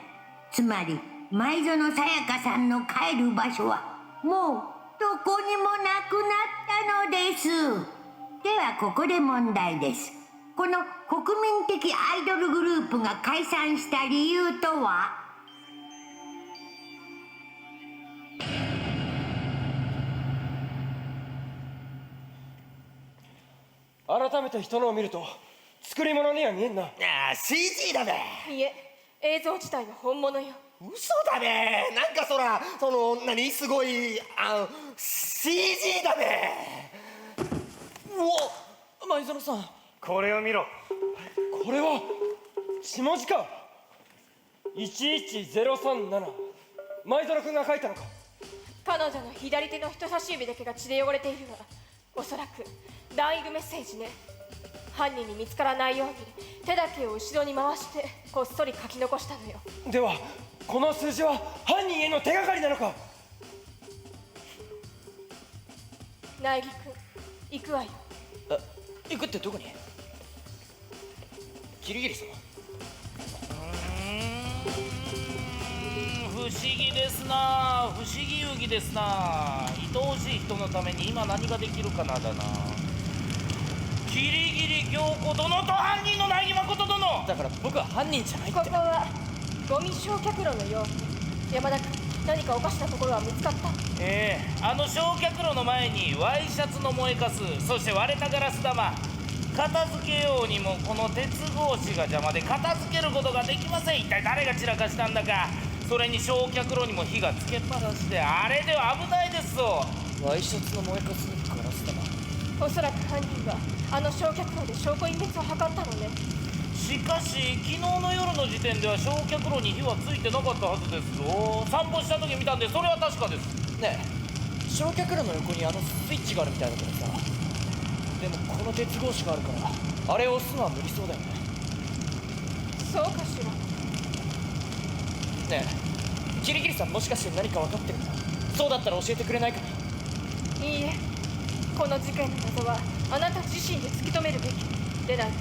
つまり前園さやかさんの帰る場所はもうどこにもなくなったのです。ではここで問題です。この国民的アイドルグループが解散した理由とは？改めて人のを見ると作り物には見えんな。CG だべ。いえ、映像自体は本物よ。嘘だべ。なんかすごいCG だべ。うわ、前園さん、これを見ろ。これは血文字か。11037。前園君が書いたのか。彼女の左手の人差し指だけが血で汚れているわ。おそらくダイイングメッセージね。犯人に見つからないように手だけを後ろに回してこっそり書き残したのよ。ではこの数字は犯人への手がかりなのか。苗木君、行くわよ。行くってどこに？キリギリ様。不思議ですな。不思議遊戯ですな。愛おしい人のために今何ができるかなだな。ギリギリ京子殿と犯人の苗木誠殿。だから僕は犯人じゃないって。ここはゴミ焼却炉のよう。山田君、何かおかしなところは見つかった？あの焼却炉の前にワイシャツの燃えかす、そして割れたガラス玉。片付けようにもこの鉄格子が邪魔で片付けることができません。一体誰が散らかしたんだか。それに焼却炉にも火がつけっぱなしで、あれでは危ないですぞ。ワイシャツの燃えかすにガラス玉。おそらく犯人はあの焼却炉で証拠隠滅を図ったのね。しかし昨日の夜の時点では焼却炉に火はついてなかったはずですぞ。散歩した時見たんでそれは確かです。ねえ、焼却炉の横にスイッチがあるみたいだけどさ。でもこの鉄格子があるからあれを押すのは無理そうだよね。そうかしら。ねえ、キリギリさんもしかして何か分かってるんだ。そうだったら教えてくれないかな。いいえ、この事件の謎はあなた自身で突き止めるべきでないと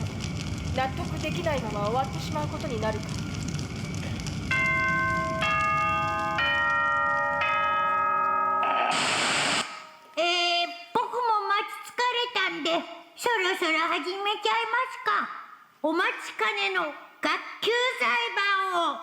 納得できないまま終わってしまうことになるから。僕も待ち疲れたんでそろそろ始めちゃいますか。お待ちかねの学級裁判を。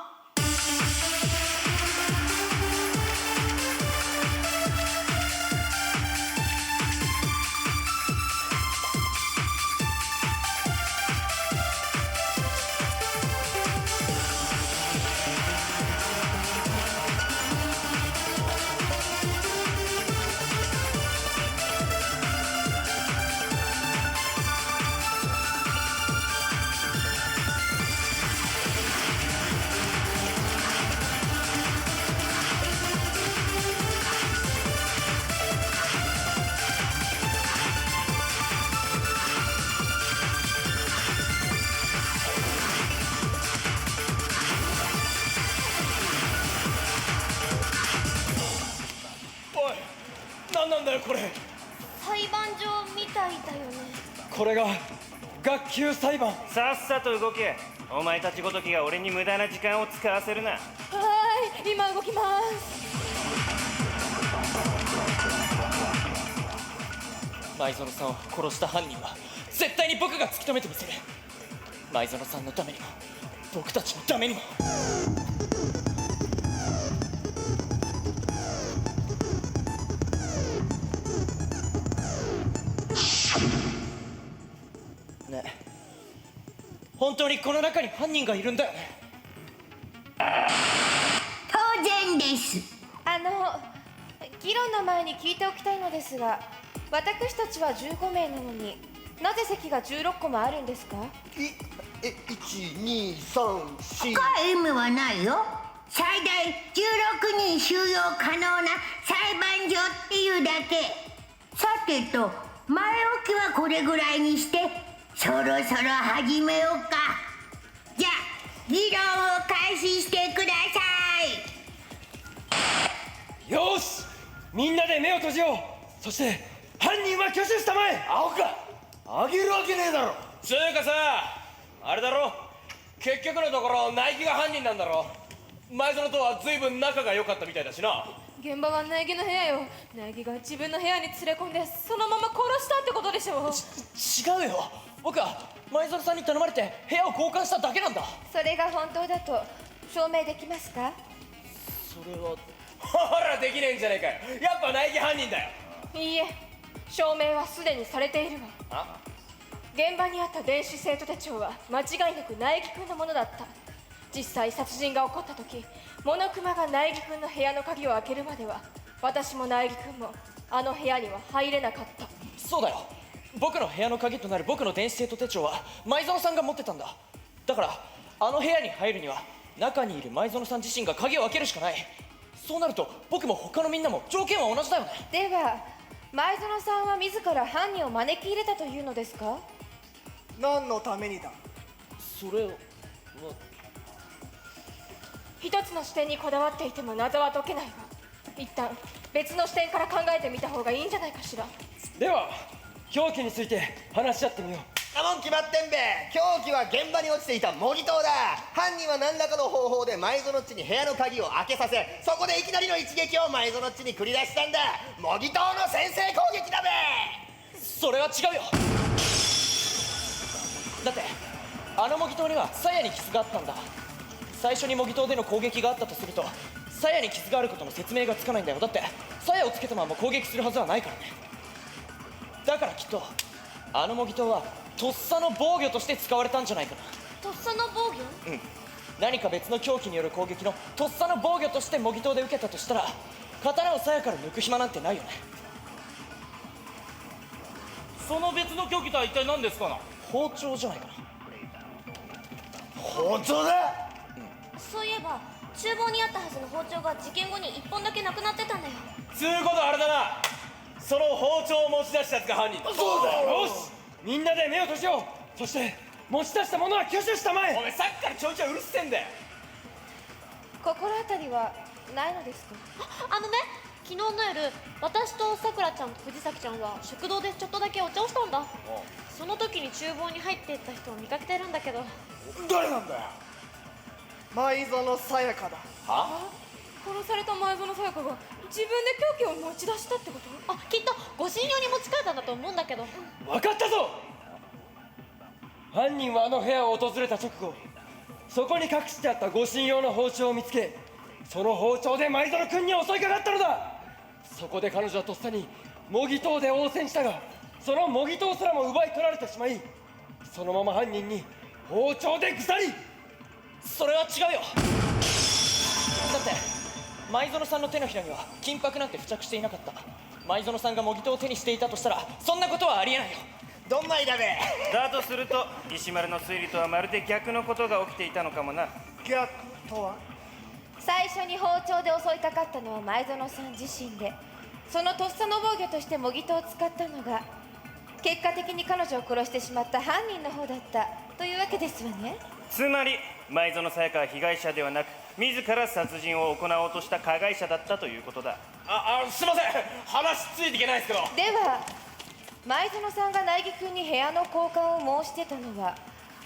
おい、何なんだよこれ。裁判所みたいだよね。これが学級裁判。さっさと動け。お前たちごときが俺に無駄な時間を使わせるな。はーい、今動きます。前園さんを殺した犯人は絶対に僕が突き止めてみせる。前園さんのためにも僕たちのためにも。ねえ、本当にこの中に犯人がいるんだよね。当然です。議論の前に聞いておきたいのですが、私たちは15名なのになぜ席が16個もあるんですか1,2,3,4赤 M はないよ。最大16人収容可能な裁判所っていうだけ。さてと前置きはこれぐらいにしてそろそろ始めようか。じゃあ議論を開始してください。よし、みんなで目を閉じよう。そして犯人は挙手したまえ。青かあげるわけねえだろ。つうかさ、あれだろ、結局のところナイキが犯人なんだろ。前園とは随分仲が良かったみたいだしな。現場は苗木の部屋よ。苗木が自分の部屋に連れ込んでそのまま殺したってことでしょ。違うよ、僕は前園さんに頼まれて部屋を交換しただけなんだ。それが本当だと証明できますか？それはほらできねえんじゃねえかよ。やっぱナイキ犯人だよ。いいえ、証明はすでにされているわ。現場にあった電子生徒手帳は間違いなく苗木くんのものだった。実際殺人が起こった時、モノクマが苗木くんの部屋の鍵を開けるまでは私も苗木くんもあの部屋には入れなかった。そうだよ、僕の部屋の鍵となる僕の電子生徒手帳は前園さんが持ってたんだ。だからあの部屋に入るには中にいる前園さん自身が鍵を開けるしかない。そうなると僕も他のみんなも条件は同じだよね。では前園さんは自ら犯人を招き入れたというのですか？何のためにだ？それは一つの視点にこだわっていても謎は解けないわ。一旦別の視点から考えてみた方がいいんじゃないかしら。では凶器について話し合ってみよう。もん決まってんべ。凶器は現場に落ちていた模擬刀だ。犯人は何らかの方法で前園っちに部屋の鍵を開けさせ、そこでいきなりの一撃を前園っちに繰り出したんだ。模擬刀の先制攻撃だべ。それは違うよ。だってあの模擬刀には鞘に傷があったんだ。最初に模擬刀での攻撃があったとすると鞘に傷があることの説明がつかないんだよ。だって鞘をつけたまま攻撃するはずはないからね。だからきっとあの模擬刀はとっさの防御として使われたんじゃないかな。とっさの防御？うん、何か別の凶器による攻撃のとっさの防御として模擬刀で受けたとしたら刀を鞘から抜く暇なんてないよね。その別の凶器とは一体何ですかな？包丁じゃないかな。包丁だ。そういえば厨房にあったはずの包丁が事件後に1本だけなくなってたんだよ。つうことあれだな、その包丁を持ち出したやつが犯人だ。そうだよ。よし、みんなで目を閉じよう。そして持ち出したものは挙手したまえ。お前さっきからちょいちょいうるせえんだよ。心当たりはないのですか？昨日の夜、私とさくらちゃんと藤崎ちゃんは食堂でちょっとだけお茶をしたんだ。その時に厨房に入っていった人を見かけてるんだけど。誰なんだよ。前園さやかだ。は？殺された前園さやかが自分で凶器を持ち出したってこと？きっと護身用に持ち帰ったんだと思うんだけど。分かったぞ。犯人はあの部屋を訪れた直後、そこに隠してあった護身用の包丁を見つけ、その包丁で前園君に襲いかかったのだ。そこで彼女はとっさに模擬刀で応戦したが、その模擬刀すらも奪い取られてしまい、そのまま犯人に包丁で腐り。それは違うよ。だって前園さんの手のひらには金箔なんて付着していなかった。前園さんが模擬刀を手にしていたとしたら、そんなことはありえないよ。どんまいだべ。だとすると石丸の推理とはまるで逆のことが起きていたのかもな。逆とは？最初に包丁で襲いかかったのは前園さん自身で、そのとっさの防御として模擬刀を使ったのが結果的に彼女を殺してしまった犯人の方だったというわけですわね。つまり前園さやかは被害者ではなく、自ら殺人を行おうとした加害者だったということだ。すいません、話ついていけないですけど。では前園さんが苗木君に部屋の交換を申してたのは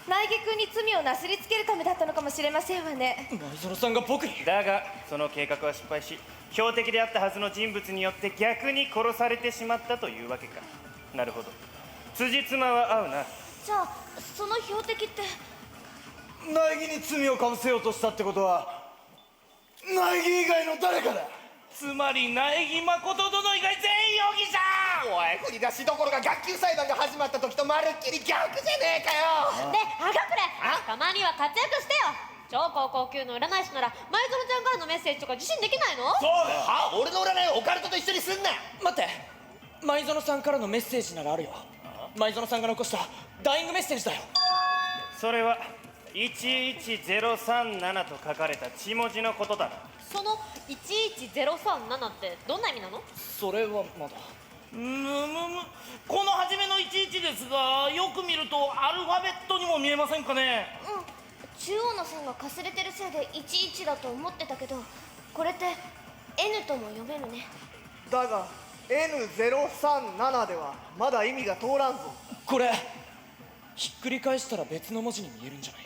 苗木君に罪をなすりつけるためだったのかもしれませんわね。前園さんが僕に。だがその計画は失敗し、標的であったはずの人物によって逆に殺されてしまったというわけか。なるほど、辻褄は合うな。じゃあその標的って苗木に罪をかぶせようとしたってことは苗木以外の誰かだ。つまり苗木誠殿以外全員容疑者。おい、振り出しどころか学級裁判が始まった時とまるっきり逆じゃねえかよ。ねえ、はがくれ。たまには活躍してよ。超高校級の占い師なら前園ちゃんからのメッセージとか受信できないの？そうだよ。は？俺の占いをオカルトと一緒にすんな。待って、前園さんからのメッセージならあるよ。前園さんが残したダイイングメッセージだよ。それは11037と書かれた血文字のことだな。その11037ってどんな意味なの？それはまだ。この初めの11ですが、よく見るとアルファベットにも見えませんかね？中央の線がかすれてるせいで11だと思ってたけど、これって N とも読めるね。だが N037 ではまだ意味が通らんぞ。これひっくり返したら別の文字に見えるんじゃない？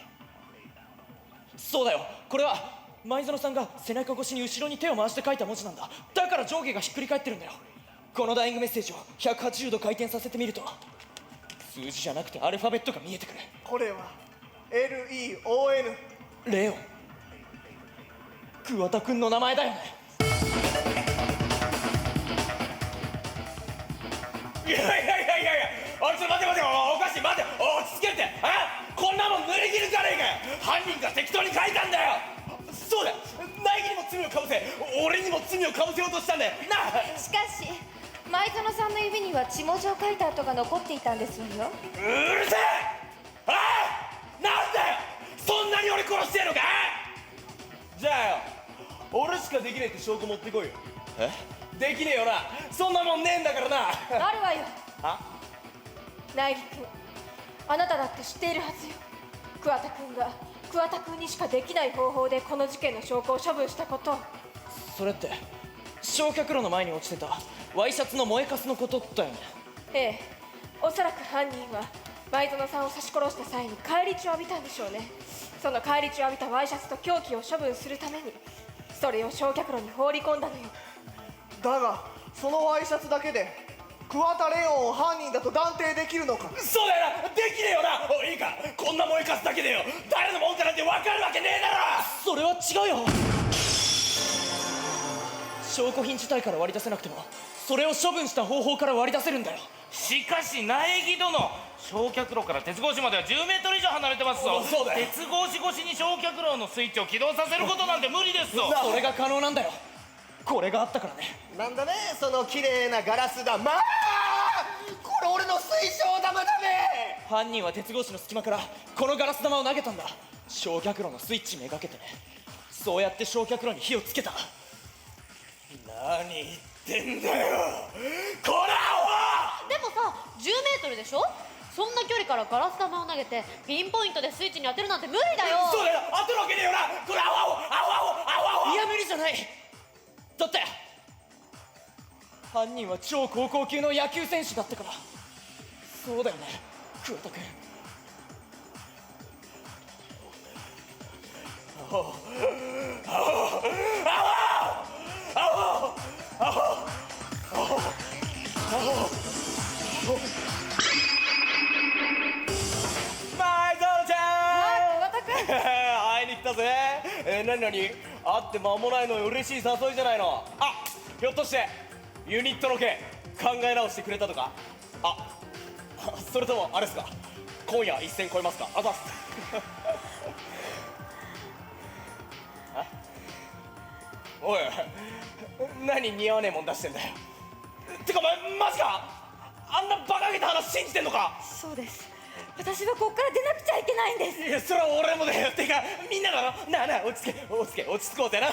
そうだよ、これは前園さんが背中越しに後ろに手を回して書いた文字なんだ。だから上下がひっくり返ってるんだよ。このダイイングメッセージを180度回転させてみると、数字じゃなくてアルファベットが見えてくる。これは LEON。 レオン、桑田くんの名前だよね。いや、ちょっと待て、おかしい、待て、落ち着けって。こんなもん塗り切るじゃねえかよ。犯人が適当に書いたんだよ。そうだ、苗木にも罪をかぶせ、俺にも罪をかぶせようとしたんだよな。しかし前園さんの指には血文字を書いた跡が残っていたんですわよ。うるせえ。なんだよ、そんなに俺殺してやるのか。じゃあよ、俺しかできねえって証拠持ってこいよ。できねえよな、そんなもんねえんだからな。あるわよ。苗木君、あなただって知っているはずよ。桑田君が桑田君にしかできない方法でこの事件の証拠を処分したこと。それって焼却炉の前に落ちてたワイシャツの燃えかすのことだよね。ええ、おそらく犯人は前園さんを刺し殺した際に返り血を浴びたんでしょうね。その返り血を浴びたワイシャツと凶器を処分するためにそれを焼却炉に放り込んだのよ。だがそのワイシャツだけで桑田レオンを犯人だと断定できるのか。そうだよな、できねえよな。いいか、こんな燃えかすだけでよ誰のもんかなんて分かるわけねえだろ。それは違うよ。証拠品自体から割り出せなくても、それを処分した方法から割り出せるんだよ。しかし苗木殿、焼却炉から鉄格子までは10メートル以上離れてますぞ。そうだよ。鉄格子越しに焼却炉のスイッチを起動させることなんて無理ですぞ。それが可能なんだよ。これがあったからね。なんだねその綺麗なガラス玉。これ俺の水晶玉だべ。犯人は鉄格子の隙間からこのガラス玉を投げたんだ。焼却炉のスイッチめがけてね。そうやって焼却炉に火をつけた。何言ってんだよこらアホ。でもさ、10メートルでしょ。そんな距離からガラス玉を投げてピンポイントでスイッチに当てるなんて無理だよ。そうだよ、当てるわけねえよな。これアホ。いや無理じゃない。だって犯人は超高校級の野球選手だったから。そうだよね桑田君。マイゾロちゃん、会いに来たぜ。何々、会って間もないのに嬉しい誘いじゃないの。あ、ひょっとしてユニットの件考え直してくれたとか。あ、それともあれですか、今夜一戦超えますか。あざっすあ、おい、何似合わねえもん出してんだよ。てかお前マジか、あんなバカげた話信じてんのか。そうです、私はこっから出なくちゃいけないんです。いや、それは俺もだよ。てかみんなだろ。なあなあ、落ち着け落ち着け、落ち着こうぜな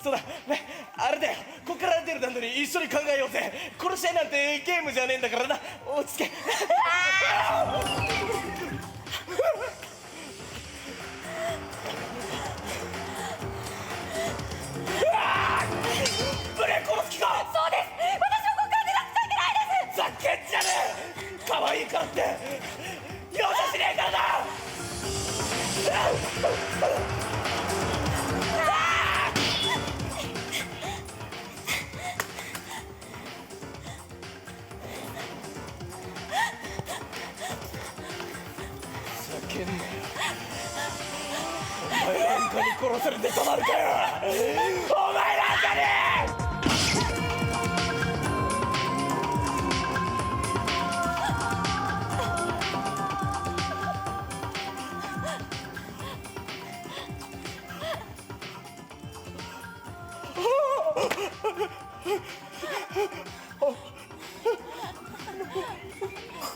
そうだね、あれだよ、こっから出る段取り一緒に考えようぜ。殺し合いなんてゲームじゃねえんだからな。落ち着けブレー殺す気か。そうです、私はこっから出なくちゃいけないです。ざけんじゃねえ、可愛いからって容赦しねえからな。ざけんなよ、お前なんかに殺されてたまるかよ。お前なんかに。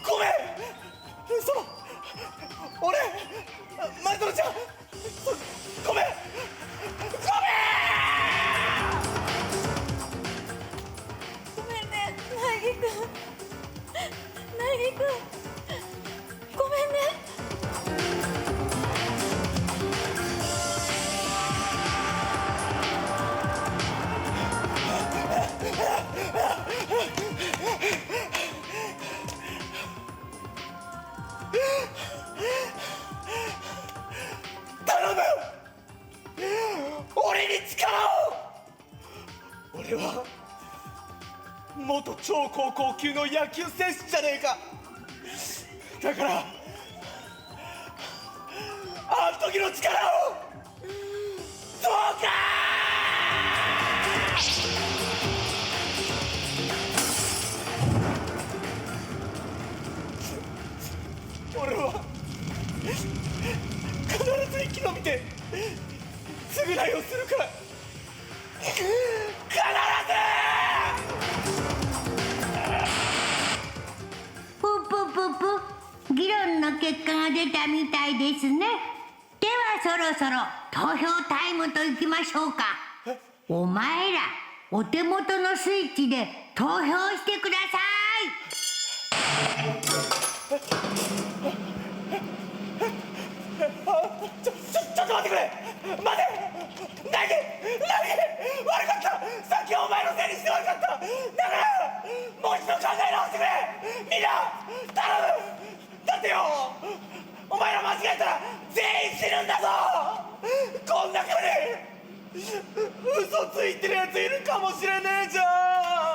ごめん、俺マイトロちゃん、ごめんごめんね、苗木くん、苗木くん、ごめんね。頼む、俺に力を。俺は元超高校級の野球選手じゃねえか。だからあの時の力をどうか。俺は必ず生き延びて償いをするから。必ず。ぷぷぷぷ、議論の結果が出たみたいですね。ではそろそろ投票タイムといきましょうか。お前らお手元のスイッチで投票してくださちょっと待ってくれ。待て、ナギ悪かった。さっきお前のせいにして悪かった。だからもう一度考え直してくれ。みんな頼む。だってよ、お前ら間違えたら全員死ぬんだぞ。こんな風に嘘ついてるやついるかもしれねえじゃ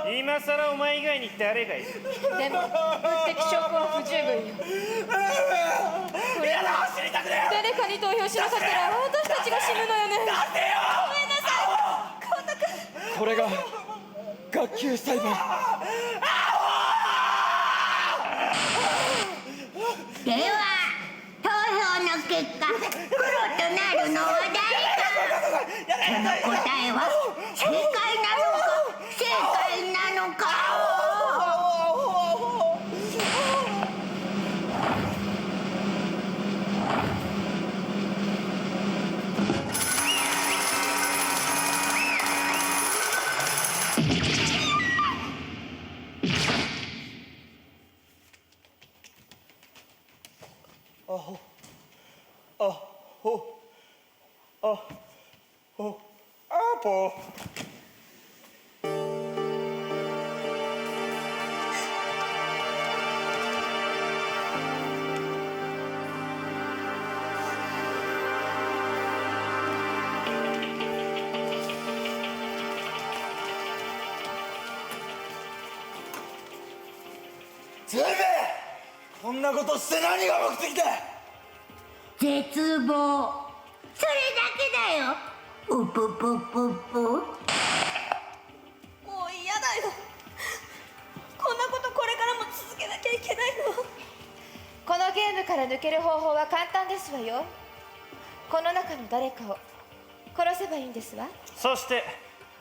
ん。今さらお前以外に誰がいる。でも物的証拠は不十分よ。これ走りたくねえ。誰かに投票しなかったら私たちが死ぬのよね。なんでよ。ごめんなさい、コウタ君。これが学級裁判。い。では投票の結果、プロとなるのは誰か。その答えは正解なのか不正解なのか。てめえこんなことして何が目的だ。絶望、それだけだよ。うぷぷぷぷ。もう嫌だよ。こんなことこれからも続けなきゃいけないの。このゲームから抜ける方法は簡単ですわよ。この中の誰かを殺せばいいんですわ。そして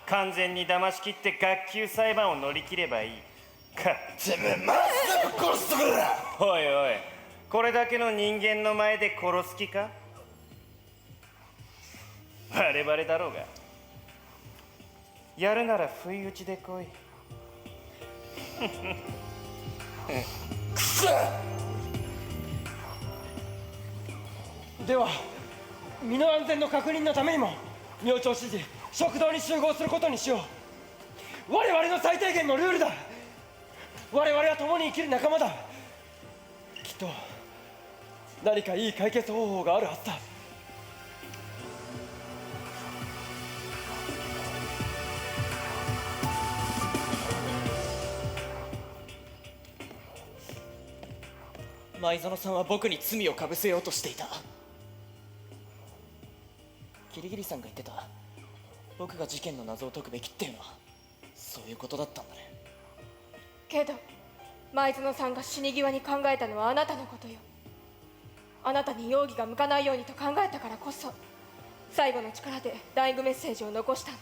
完全に騙し切って学級裁判を乗り切ればいいか。てめえマジで殺してくれ。おいおい、これだけの人間の前で殺す気か。バレバレだろうが。やるなら不意打ちで来い。くそ。では身の安全の確認のためにも明朝7時食堂に集合することにしよう。我々の最低限のルールだ。我々は共に生きる仲間だ。きっと何かいい解決方法があるはずだ。前園さんは僕に罪をかぶせようとしていた。ギリギリさんが言ってた僕が事件の謎を解くべきっていうのはそういうことだったんだね。けど前園さんが死に際に考えたのはあなたのことよ。あなたに容疑が向かないようにと考えたからこそ最後の力でダイイングメッセージを残したの。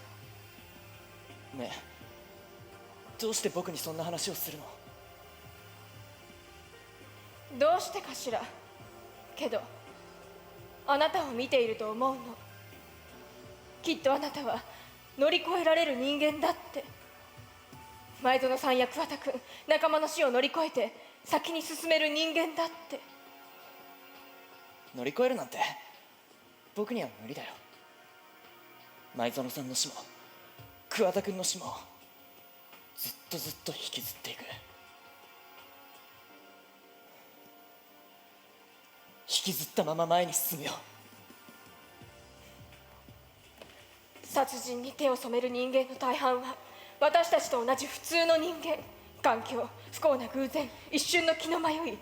ねえ、どうして僕にそんな話をするの？どうしてかしら。けどあなたを見ていると思うの。きっとあなたは乗り越えられる人間だって。前園さんや桑田君、仲間の死を乗り越えて先に進める人間だって。乗り越えるなんて僕には無理だよ。前園さんの死も桑田君の死もずっと引きずっていく。引きずったまま前に進むよ。殺人に手を染める人間の大半は私たちと同じ普通の人間。環境、不幸な偶然、一瞬の気の迷い、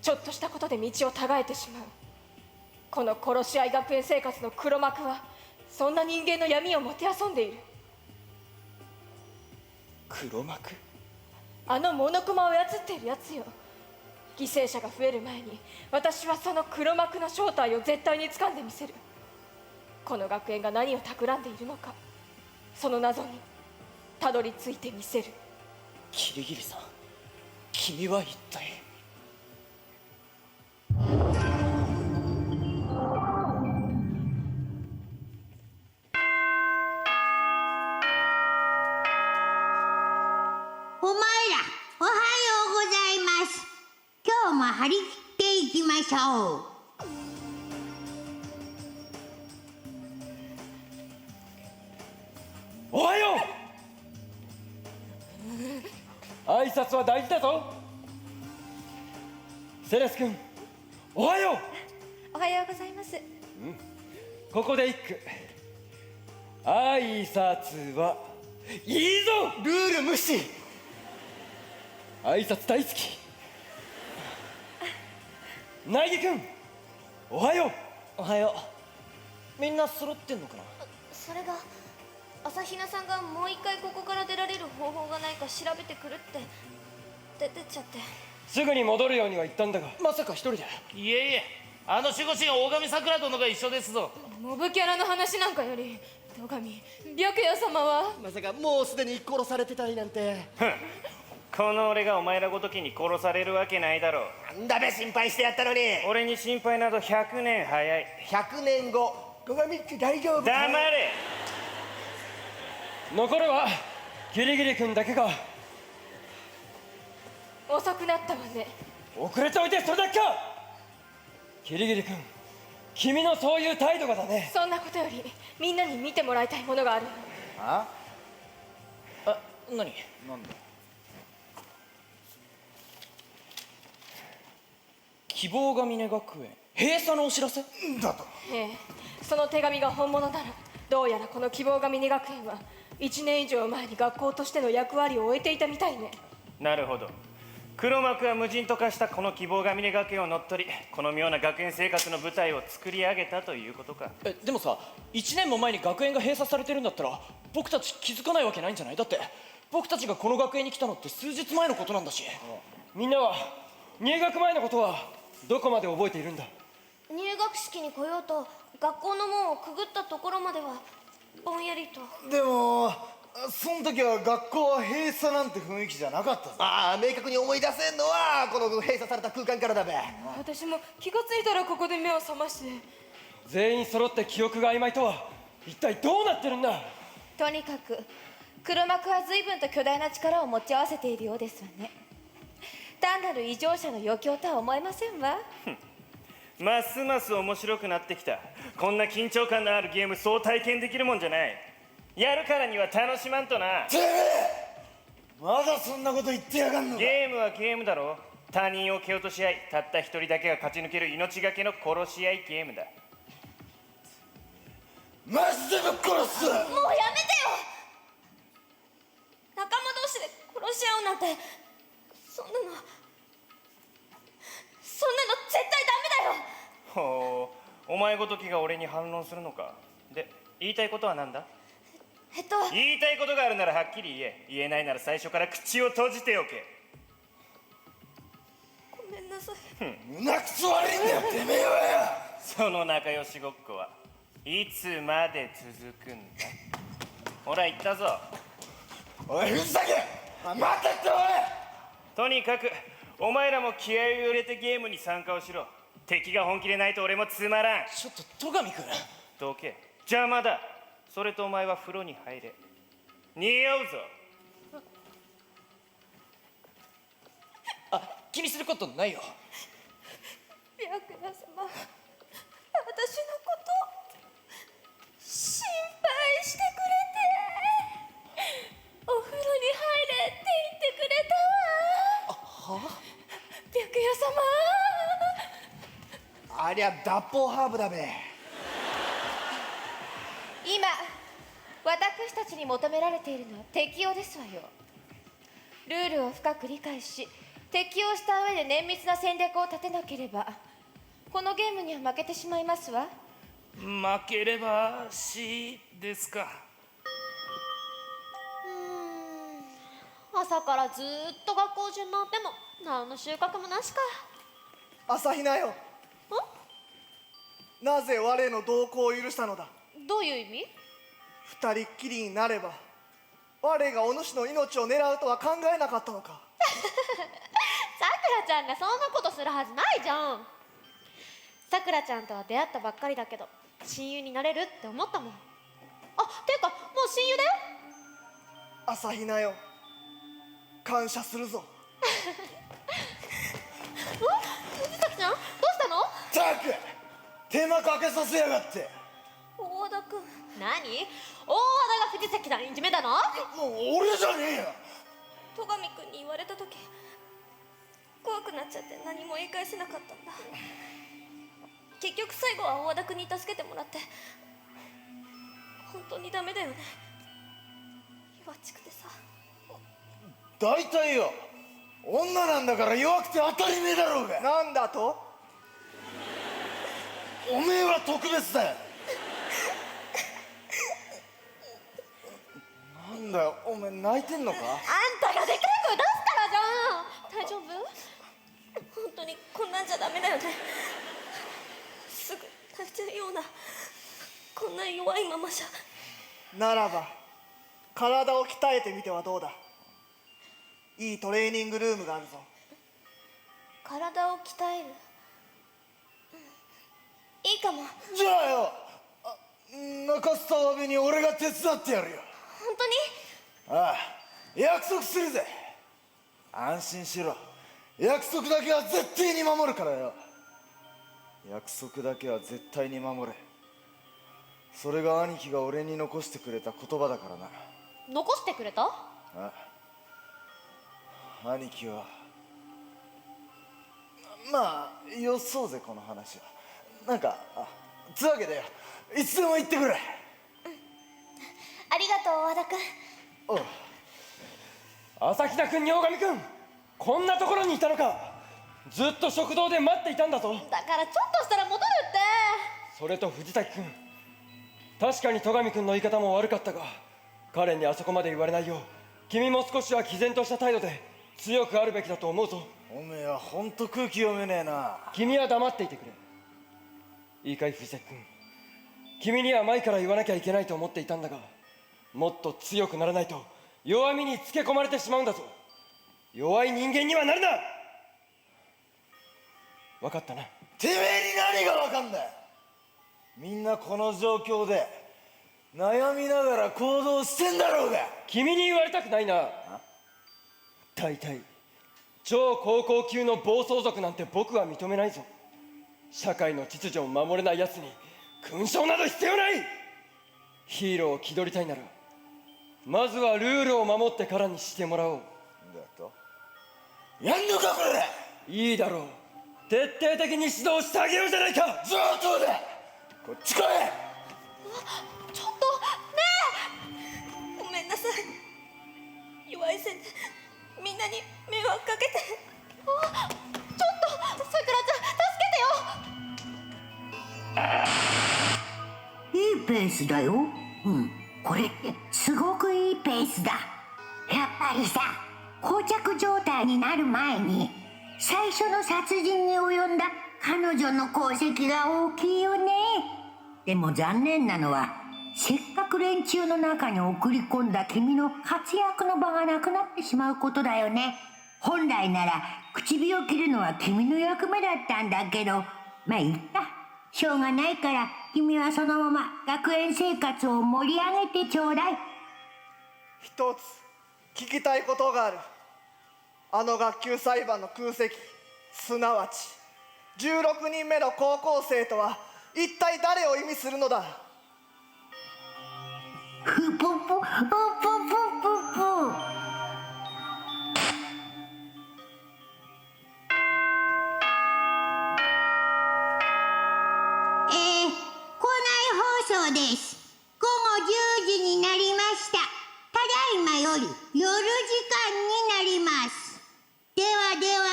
ちょっとしたことで道をたがえてしまう。この殺し合い学園生活の黒幕はそんな人間の闇をもてあそんでいる。黒幕？あのモノクマを操っているやつよ。犠牲者が増える前に私はその黒幕の正体を絶対に掴んでみせる。この学園が何を企んでいるのか、その謎にたどり着いてみせる。キリギリさん、君は一体？お前らおはようございます。今日も張り切っていきましょう。おはよう。挨拶は大事だぞ。セレス君、おはよう。おはようございます。ここで一句。挨拶はいいぞ。ルール無視。挨拶大好き。苗木君、おはよう。おはよう。みんな揃ってんのかな？それが朝比奈さんがもう一回ここから出られる方法がないか調べてくるって出てっちゃって。すぐに戻るようには言ったんだが、まさか一人で？いえいえ、あの守護神大神桜殿が一緒ですぞ。モブキャラの話なんかより戸上白夜様はまさかもうすでに殺されてたりなんて。この俺がお前らごときに殺されるわけないだろう。なんだべ、心配してやったのに。俺に心配など100年早い。100年後戸上って大丈夫か？黙れ。残るはギリギリ君だけか。遅くなったわね。遅れておいてそれだけか。ギリギリ君、君のそういう態度がだね。そんなことよりみんなに見てもらいたいものがあるの。あ、何？なんだ？希望が峰学園閉鎖のお知らせだと。ええ、その手紙が本物ならどうやらこの希望が峰学園は1年以上前に学校としての役割を終えていたみたいね。なるほど。黒幕は無人と化したこの希望が峰学園を乗っ取り、この妙な学園生活の舞台を作り上げたということか。でもさ、1年も前に学園が閉鎖されてるんだったら僕たち気づかないわけないんじゃない？だって僕たちがこの学園に来たのって数日前のことなんだし。みんなは入学前のことはどこまで覚えているんだ？入学式に来ようと学校の門をくぐったところまではぼんやりと。でもその時は学校は閉鎖なんて雰囲気じゃなかったぞ。ああ、明確に思い出せんのはこの閉鎖された空間からだべ。私も気がついたらここで目を覚まして。全員揃って記憶が曖昧とは一体どうなってるんだ？とにかく黒幕は随分と巨大な力を持ち合わせているようですわね。単なる異常者の余興とは思えませんわ。ますます面白くなってきた。こんな緊張感のあるゲームそう体験できるもんじゃない。やるからには楽しまんとな。てめえまだそんなこと言ってやがんのか。ゲームはゲームだろ。他人を蹴落とし合い、たった一人だけが勝ち抜ける命がけの殺し合いゲームだ。マジでぶっ殺す。もうやめてよ。仲間同士で殺し合うなんて、そんなの絶対ダメだよ。ほう、お前ごときが俺に反論するのか。で、言いたいことは何だ？言いたいことがあるならはっきり言え。言えないなら最初から口を閉じておけ。ごめんなさい。胸くそ悪いんだよてめえはよ。その仲良しごっこはいつまで続くんだ。ほら言ったぞ。おいふざけ。待てっておい。とにかくお前らも気合を入れてゲームに参加をしろ。敵が本気でないと俺もつまらん。ちょっと戸上君。どけ、邪魔だ。それとお前は風呂に入れ。匂うぞ。あ、気にすることないよ。白夜様、私のこと心配してくれて、お風呂に入れって言ってくれたわ。は？白夜様。ありゃ脱法ハーブだべ。今私たちに求められているのは適応ですわよ。ルールを深く理解し適応した上で綿密な戦略を立てなければこのゲームには負けてしまいますわ。負ければ死ですか。朝からずーっと学校中回っても何の収穫もなしか。朝比奈よ、なぜ我の同行を許したのだ。どういう意味？二人っきりになれば我がお主の命を狙うとは考えなかったのか。さくらちゃんがそんなことするはずないじゃん。さくらちゃんとは出会ったばっかりだけど親友になれるって思ったもん。あ、ていうかもう親友だよ。朝比奈よ、感謝するぞ。藤崎ちゃんどうしたの？たく手間かけさせやがって。大和田くん。何？大和田が藤崎さんにいじめたの？もう俺じゃねえよ。戸上くんに言われた時怖くなっちゃって何も言い返せなかったんだ。結局最後は大和田くんに助けてもらって。本当にダメだよね、弱っちくてさ。大体よ、女なんだから弱くて当たり前だろうが。なんだと？おめえは特別だよ。なんだよ、おめえ泣いてんのか？あんたがでかい声出すからじゃん。大丈夫？本当にこんなんじゃダメだよね。すぐ泣いちゃうようなこんな弱いままじゃ。ならば体を鍛えてみてはどうだ。いいトレーニングルームがあるぞ。体を鍛える？いいかも。じゃあよ、中須と阿部に俺が手伝ってやるよ。本当に？ああ、約束するぜ。安心しろ。約束だけは絶対に守るからよ。約束だけは絶対に守れ。それが兄貴が俺に残してくれた言葉だからな。残してくれた？ああ、兄貴はまあよそうぜこの話は。なんかつうわけでよ、いつでも言ってくれ。ありがとう大和田くん。おう。朝比奈君に大神君こんなところにいたのか。ずっと食堂で待っていたんだぞ。だからちょっとしたら戻るって。それと藤崎君、確かに戸上君の言い方も悪かったが、彼にあそこまで言われないよう君も少しは毅然とした態度で強くあるべきだと思うぞ。おめえはほんと空気読めねえな。君は黙っていてくれ。いいかい藤崎君、君には前から言わなきゃいけないと思っていたんだが、もっと強くならないと弱みにつけ込まれてしまうんだぞ。弱い人間にはなるな。分かったな。てめえに何が分かんだよ。みんなこの状況で悩みながら行動してんだろうが。君に言われたくないな。大体超高校級の暴走族なんて僕は認めないぞ。社会の秩序を守れない奴に勲章など必要ない。ヒーローを気取りたいならまずはルールを守ってからにしてもらおう。だとやんのかこれ。いいだろう、徹底的に指導してあげようじゃないか。上等だ。こっち来い。ちょっとねえ、ごめんなさい。弱いせいでみんなに迷惑かけて。ちょっとさくらちゃん助けてよ。いいペースだよ。これってすごくいいペースだ。やっぱりさ、膠着状態になる前に最初の殺人に及んだ彼女の功績が大きいよね。でも残念なのは、せっかく連中の中に送り込んだ君の活躍の場がなくなってしまうことだよね。本来なら唇を切るのは君の役目だったんだけど、まあいいか、しょうがないから、君はそのまま学園生活を盛り上げてちょうだい。一つ聞きたいことがある。あの学級裁判の空席、すなわち16人目の高校生とは一体誰を意味するのだ。ふぷぷふぷぷぷぷ。校内放送です。午後10時になりました。ただいまより夜時間になります。ではでは、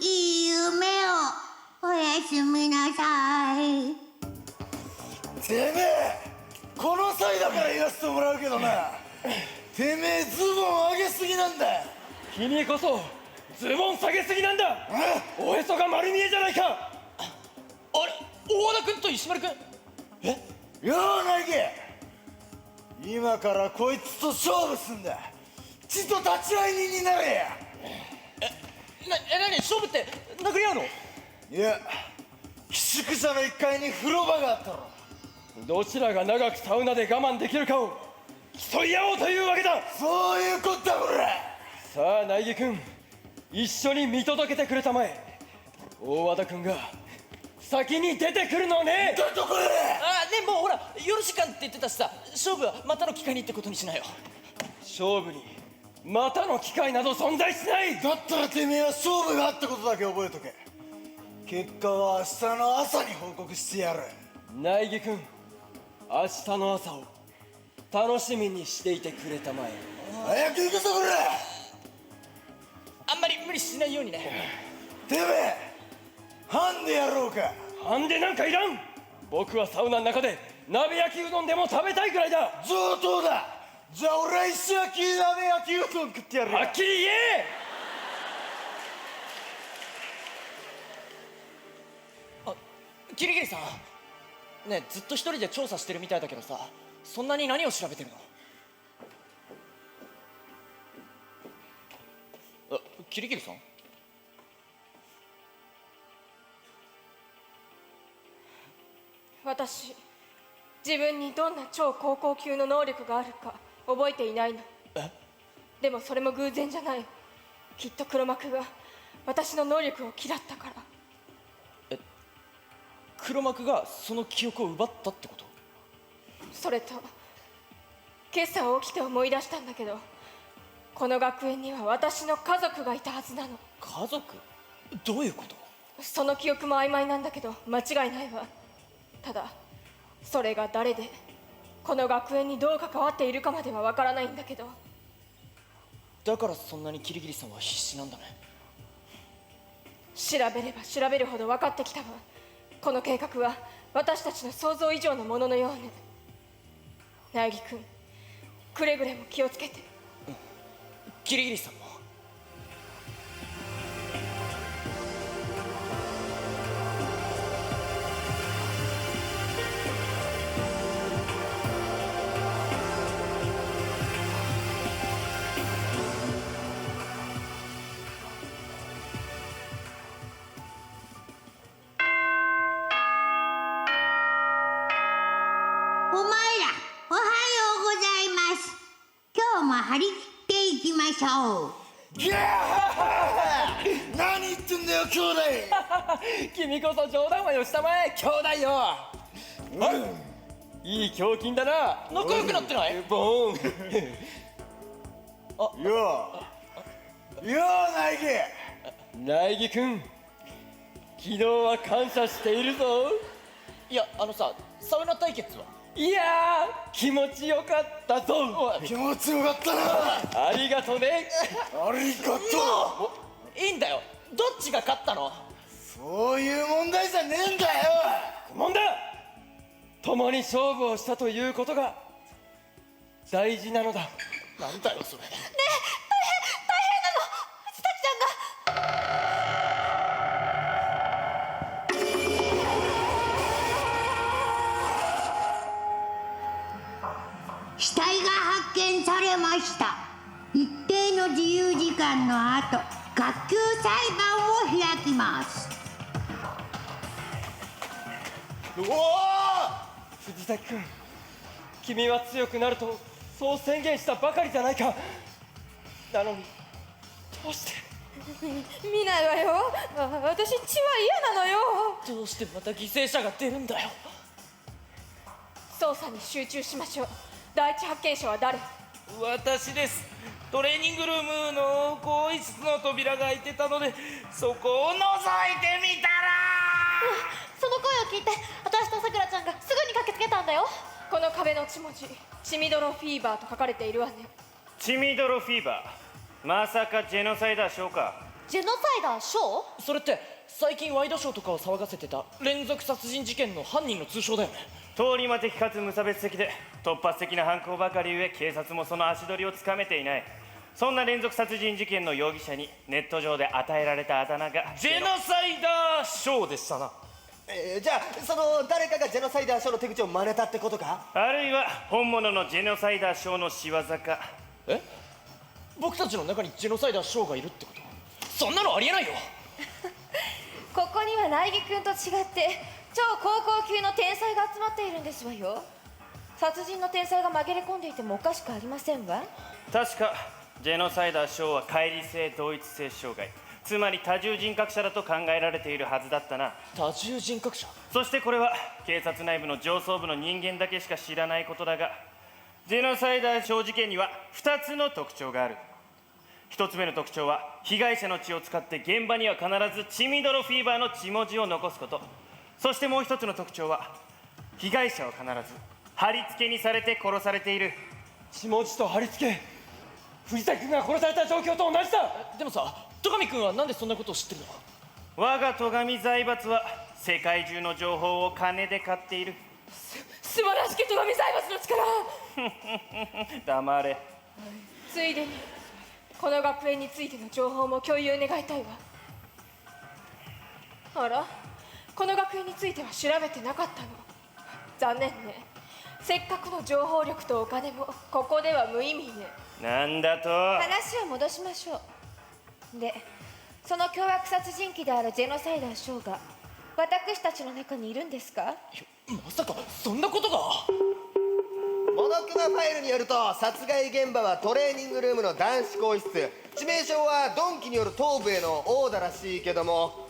いい夢をおやすみなさい。てめえ、この際だから言わせてもらうけどな、てめえズボン上げすぎなんだ。君こそズボン下げすぎなんだ。おへそが丸見えじゃないか。あれ、大和田君と石丸君。ようナイキ、今からこいつと勝負すんだ。ちと立ち会い人になれや。何勝負って殴り合うの？いや、寄宿舎の1階に風呂場があったろ。どちらが長くサウナで我慢できるかを競い合おうというわけだ。そういうことだ、これ。さあ苗木君、一緒に見届けてくれたまえ。大和田君が先に出てくるのね。だとこれ。ね、もうほら夜時間って言ってたしさ、勝負はまたの機会にってことにしなよ。勝負にまたの機会など存在しない。だったらてめえは勝負があったことだけ覚えとけ。結果は明日の朝に報告してやる。苗木君、明日の朝を楽しみにしていてくれたまえ。早く行くぞこれ。あんまり無理しないようにね。てめえ、ハンデやろうか。ハンデなんかいらん。僕はサウナの中で鍋焼きうどんでも食べたいくらいだ。上等だ。じゃあ俺は石焼き鍋焼きうどん食ってやるよ。はっきり言え。キリギリさんね、ずっと一人で調査してるみたいだけどさ、そんなに何を調べてるの？キリギリさん？私、自分にどんな超高校級の能力があるか覚えていないの。でもそれも偶然じゃない。きっと黒幕が私の能力を嫌ったから。黒幕がその記憶を奪ったってこと？それと今朝起きて思い出したんだけど、この学園には私の家族がいたはずなの。家族？どういうこと？その記憶も曖昧なんだけど間違いないわ。ただそれが誰でこの学園にどう関わっているかまではわからないんだけど。だからそんなにキリギリさんは必死なんだね。調べれば調べるほど分かってきたわ。この計画は私たちの想像以上のもののようね。苗木君、くれぐれも気をつけて。キリギリスさんも。お前ら、おはようございます。今日も張り切っていきましょう。ギャー何言ってんだよ兄弟君こそ冗談はよしたまえ兄弟よ。いい胸筋だな。仲良くなってない？ボーン。よう苗木。苗木くん、昨日は感謝しているぞ。いや、さ、サウナ対決は？いやー、気持ちよかったぞ。気持ちよかったな。ありがとね。ありがとう。いいんだよ、どっちが勝ったの？そういう問題じゃねえんだよ。問題。共に勝負をしたということが大事なのだ。なんだよそれ。ねえ、大変なの、藤崎ちゃんが。死体が発見されました。一定の自由時間の後、学級裁判を開きます。おお、藤崎君、君は強くなるとそう宣言したばかりじゃないか。なのにどうして？見ないわよ。私血は嫌なのよ。どうしてまた犠牲者が出るんだよ。捜査に集中しましょう。第一発見者は誰？私です。トレーニングルームの更衣室の扉が開いてたので、そこを覗いてみたら、その声を聞いて、私とさくらちゃんがすぐに駆けつけたんだよ。この壁の血文字、血みどろフィーバーと書かれているわね。血みどろフィーバー、まさかジェノサイダーショーか。ジェノサイダーショー？それって最近ワイドショーとかを騒がせてた連続殺人事件の犯人の通称だよね。通り魔的かつ無差別的で突発的な犯行ばかりゆえ、警察もその足取りをつかめていない。そんな連続殺人事件の容疑者にネット上で与えられたあだ名がジェノサイダーショーでしたな。じゃあその誰かがジェノサイダーショーの手口を真似たってことか？あるいは本物のジェノサイダーショーの仕業か。え？僕たちの中にジェノサイダーショーがいるってこと？そんなのありえないよ。ここには苗木君と違って超高校級の天才が集まっているんですわよ。殺人の天才が紛れ込んでいてもおかしくありませんわ。確かジェノサイダーショーは乖離性同一性障害、つまり多重人格者だと考えられているはずだったな。多重人格者？そしてこれは警察内部の上層部の人間だけしか知らないことだが、ジェノサイダーショー事件には2つの特徴がある。1つ目の特徴は被害者の血を使って現場には必ず血みどろフィーバーの血文字を残すこと。そしてもう1つの特徴は被害者は必ず貼り付けにされて殺されている。血文字と貼り付け、藤崎君が殺された状況と同じだ。でもさ、戸上君はなんでそんなことを知ってるの？我が戸上財閥は世界中の情報を金で買っている。素晴らしき戸上財閥の力。黙れ。ついでにこの学園についての情報も共有願いたいわ。あら、この学園については調べてなかったの。残念ね。せっかくの情報力とお金もここでは無意味ね。なんだと？話を戻しましょう。で、その凶悪殺人鬼であるジェノサイダーショーが私たちの中にいるんですか？まさかそんなことが？モノクマファイルによると、殺害現場はトレーニングルームの男子更衣室、致命傷は鈍器による頭部への殴打らしいけども、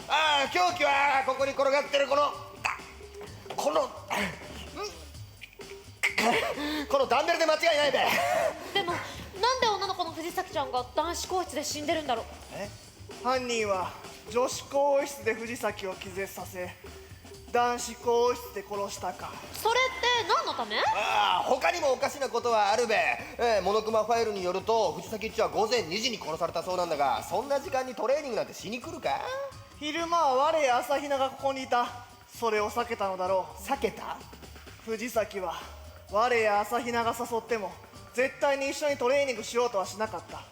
凶器はここに転がってるこのダンベルで間違いないべ。でもなんで女の子の藤崎ちゃんが男子更衣室で死んでるんだろう？犯人は女子更衣室で藤崎を気絶させ、男子更衣室で殺したか。それって何のため？他にもおかしなことはあるべ。モノクマファイルによると、藤崎っちは午前2時に殺されたそうなんだが、そんな時間にトレーニングなんてしに来るか？昼間は我朝比奈がここにいた。それを避けたのだろう。避けた？藤崎は我や朝比奈が誘っても絶対に一緒にトレーニングしようとはしなかった。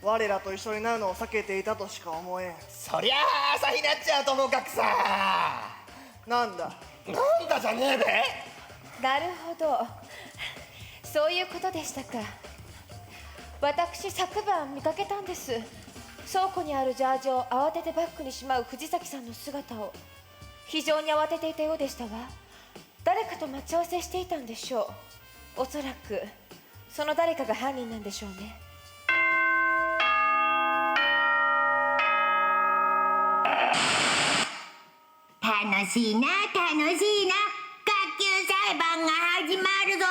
我らと一緒になるのを避けていたとしか思えん。そりゃあ朝比奈っちゃうともかくさ。なんだなんだじゃねえべ。なるほど、そういうことでしたか。私昨晩見かけたんです。倉庫にあるジャージを慌ててバッグにしまう藤崎さんの姿を。非常に慌てていたようでしたわ。誰かと待ち合わせしていたんでしょう。おそらくその誰かが犯人なんでしょうね。楽しいな楽しいな、学級裁判が始まるぞ。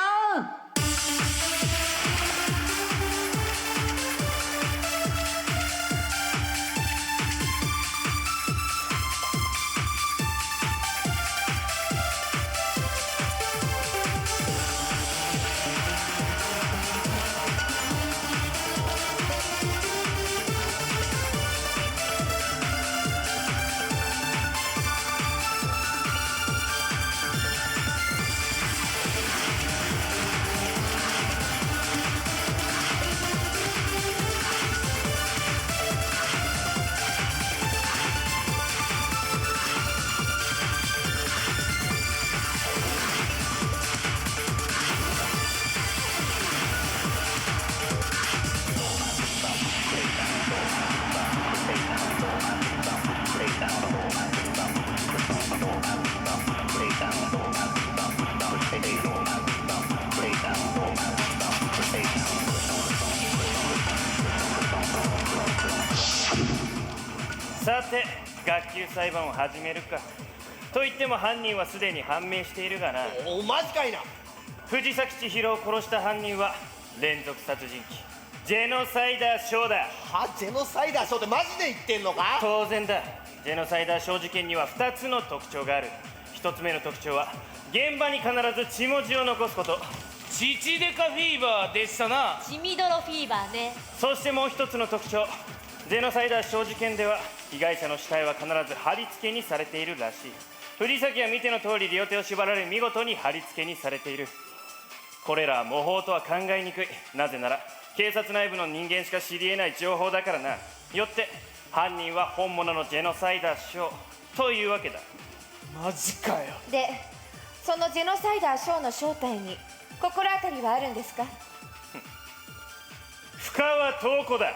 さて学級裁判を始めるか。と言っても犯人はすでに判明しているがな。おマジかいな。藤崎千尋を殺した犯人は連続殺人鬼ジェノサイダー翔だ。は？ジェノサイダー翔ってマジで言ってんのか？当然だ。ジェノサイダー翔事件には2つの特徴がある。1つ目の特徴は現場に必ず血文字を残すこと。チチデカフィーバーでしたな。血みどろフィーバーね。そしてもう1つの特徴、ジェノサイダー翔事件では被害者の死体は必ず貼り付けにされているらしい。藤崎は見ての通り両手を縛られ見事に貼り付けにされている。これらは模倣とは考えにくい。なぜなら警察内部の人間しか知り得ない情報だからな。よって犯人は本物のジェノサイダー翔というわけだ。マジかよ。で、そのジェノサイダー翔の正体に心当たりはあるんですか？深川塔子だ。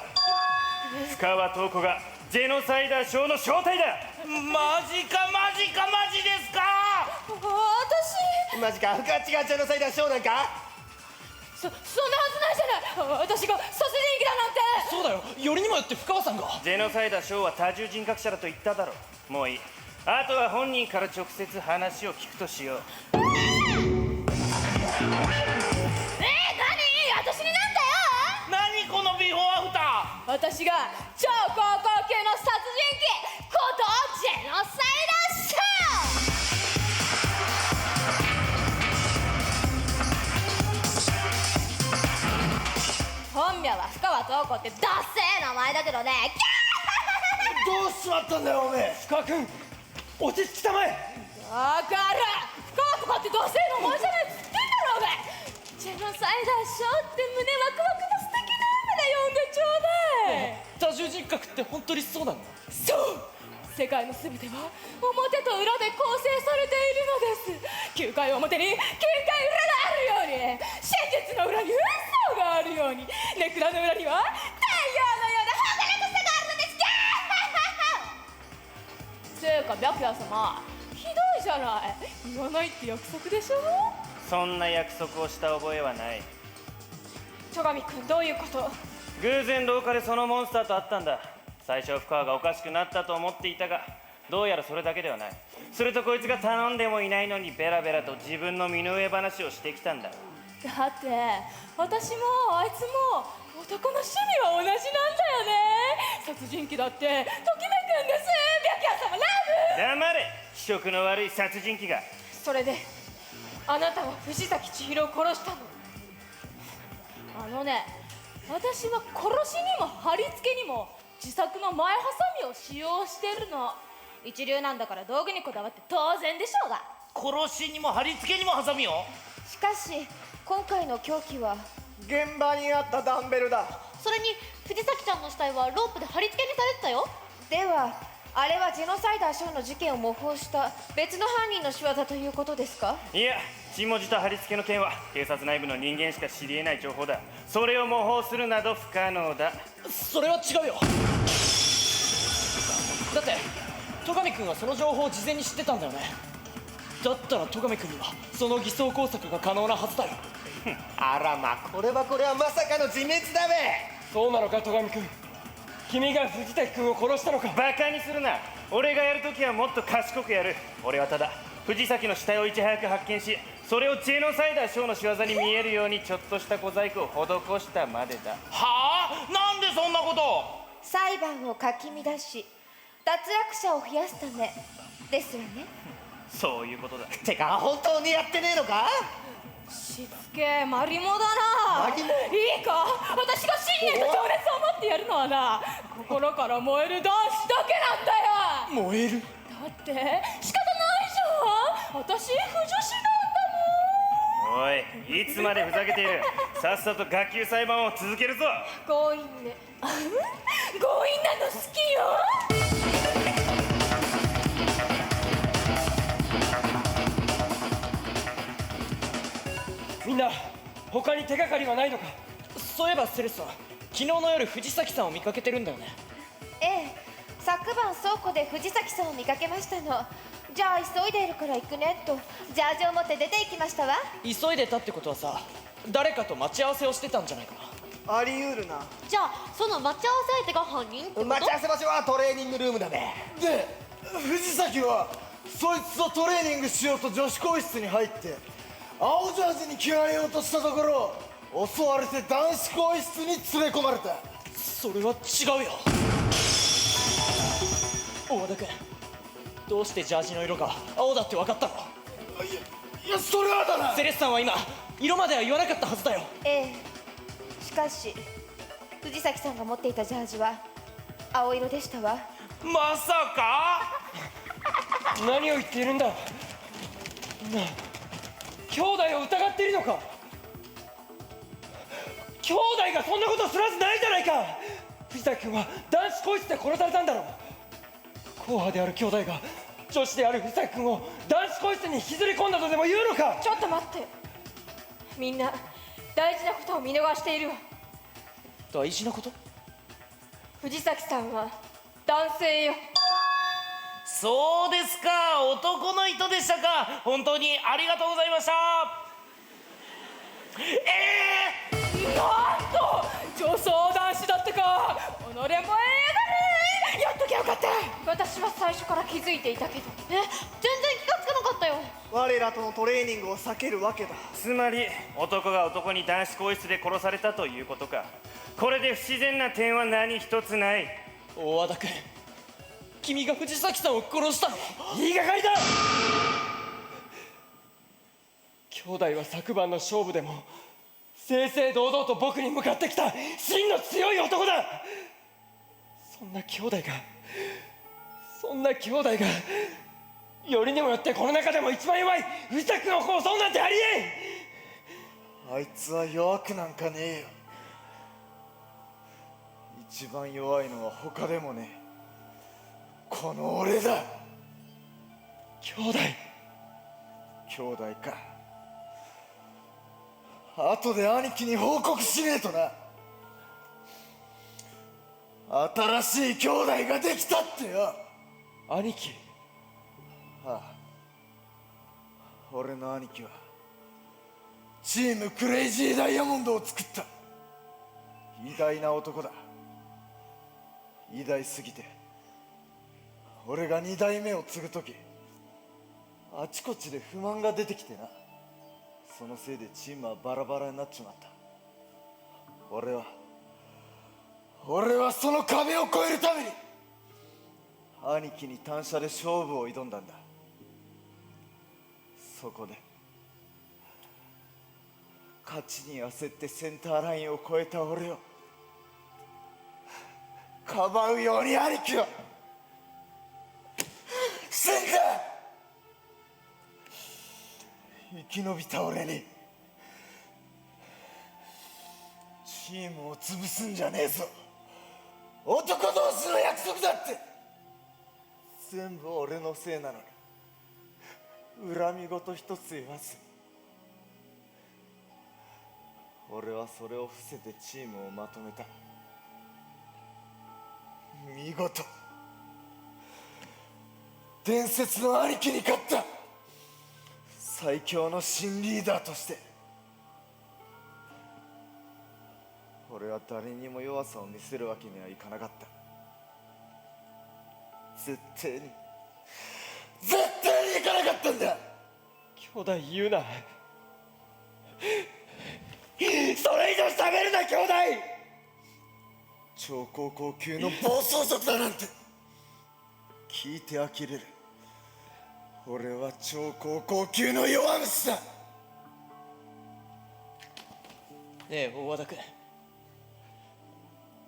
深川塔子がジェノサイダー翔の正体だ。マジかマジかマジですか？私マジか。深地がジェノサイダー翔なんか？そんなはずないじゃない。私が殺人鬼だなんて。そうだよ、よりにもよって深川さんが。ジェノサイダー翔は多重人格者だと言っただろう。もういい。あとは本人から直接話を聞くとしよう。何？私になんだよ。何このビフォーアフター。私が超高校級の殺人鬼ことジェノサイダー翔。本名は深川塔子ってダッセー名前だけどね。どうしちまったんだよおめえ。深川君落ち着きたまえ。だから深川とかってダッセー名前じゃないっつってんだろうが。ジェノサイダー翔って胸ワクワクの素敵な名前で呼んでちょうだい。多重人格って本当にそうなの？そう、世界の全ては表と裏で構成されているのです。9回表に9回裏があるように、真実の裏に嘘があるように、ネクラの裏には太陽のような儚さがあるのです。つうか白夜様、ひどいじゃない。言わないって約束でしょ。そんな約束をした覚えはない。戸上君、どういうこと？偶然廊下でそのモンスターと会ったんだ。最初は深川がおかしくなったと思っていたが、どうやらそれだけではない。するとこいつが頼んでもいないのにベラベラと自分の身の上話をしてきたんだ。だって私もあいつも男の趣味は同じなんだよね。殺人鬼だってときめくんです。白夜様ラブ。黙れ、気色の悪い殺人鬼が。それであなたは藤崎千尋を殺したの。私は殺しにも貼り付けにも自作の前ハサミを使用してるの。一流なんだから道具にこだわって当然でしょうが。殺しにも貼り付けにもハサミよ。しかし今回の凶器は現場にあったダンベルだ。それに藤崎ちゃんの死体はロープで貼り付けにされてたよ。ではあれはジェノサイダーショーの事件を模倣した別の犯人の仕業ということですか？いや、血文字と貼り付けの件は警察内部の人間しか知り得ない情報だ。それを模倣するなど不可能だ。それは違うよ。だって戸上君はその情報を事前に知ってたんだよね。だったら戸上君にはその偽装工作が可能なはずだよ。あらま、これはまさかの自滅だべ。そうなのか戸上君、君が藤崎君を殺したのか。バカにするな。俺がやるときはもっと賢くやる。俺はただ藤崎の死体をいち早く発見し、それをジェノサイダーショーの仕業に見えるようにちょっとした小細工を施したまでだ。はあ、なんでそんなこと。裁判をかき乱し脱落者を増やすためですよね。そういうことだ。てか本当にやってねえのか。しつけマリモだな。いいか、私が信念と情熱を持ってやるのはな、心から燃える男子だけなんだよ。燃える。だって仕方ないじゃん、私不女子なんだもん。おい、いつまでふざけている。さっさと学級裁判を続けるぞ。強引ね。強引なの好きよ。みんな他に手がかりはないのか。そういえばセレスさん、昨日の夜藤崎さんを見かけてるんだよね。ええ、昨晩倉庫で藤崎さんを見かけましたの。じゃあ急いでいるから行くねとジャージを持って出て行きましたわ。急いでたってことはさ、誰かと待ち合わせをしてたんじゃないかな。あり得るな。じゃあその待ち合わせ相手が犯人ってこと？待ち合わせ場所はトレーニングルームだね。で藤崎はそいつとトレーニングしようと女子更衣室に入って青ジャージに着替えようとしたところ襲われて男子更衣室に連れ込まれた。それは違うよ。大和田君、どうしてジャージの色が青だって分かったの？いやそれはだな。セレスさんは今色までは言わなかったはずだよ。ええ、しかし藤崎さんが持っていたジャージは青色でしたわ。まさか。何を言っているんだ。なあ、兄弟を疑っているのか。兄弟がそんなことするはずないじゃないか。藤崎君は男子更衣室で殺されたんだろう。硬派である兄弟が女子である藤崎君を男子更衣室に引きずり込んだとでも言うのか。ちょっと待って、みんな大事なことを見逃しているわ。大事なこと？藤崎さんは男性よ。そうですか、男の人でしたか。本当にありがとうございました。なんと女装男子だったか。己もえやがれ。やっときゃよかった。私は最初から気づいていたけど。全然気がつかなかったよ。我らとのトレーニングを避けるわけだ。つまり男が男に男子更衣室で殺されたということか。これで不自然な点は何一つない。大和田君、君が藤崎さんを殺したの？言いがかりだ。兄弟は昨晩の勝負でも正々堂々と僕に向かってきた真の強い男だ。そんな兄弟がよりにもよってこの中でも一番弱い藤崎君を襲うなんてありえん。あいつは弱くなんかねえよ。一番弱いのは他でもねえ、この俺だ。兄弟か。後で兄貴に報告しねえとな。新しい兄弟ができたってよ。兄貴？ああ、俺の兄貴はチームクレイジーダイヤモンドを作った。偉大な男だ。偉大すぎて俺が2代目を継ぐ時あちこちで不満が出てきてな。そのせいでチームはバラバラになっちまった。俺はその壁を越えるために兄貴に単車で勝負を挑んだんだ。そこで勝ちに焦ってセンターラインを越えた俺をかばうように兄貴はせんか。生き延びた俺にチームを潰すんじゃねえぞ。男同士の約束だって。全部俺のせいなのに恨み事一つ言わず、俺はそれを伏せてチームをまとめた。見事伝説の兄貴に勝った。最強の新リーダーとして俺は誰にも弱さを見せるわけにはいかなかった。絶対にいかなかったんだ。兄弟言うな。それ以上喋るな兄弟。超高校級の暴走族だなんて聞いて呆れる。俺は超高校級の弱虫だ。ねえ大和田君、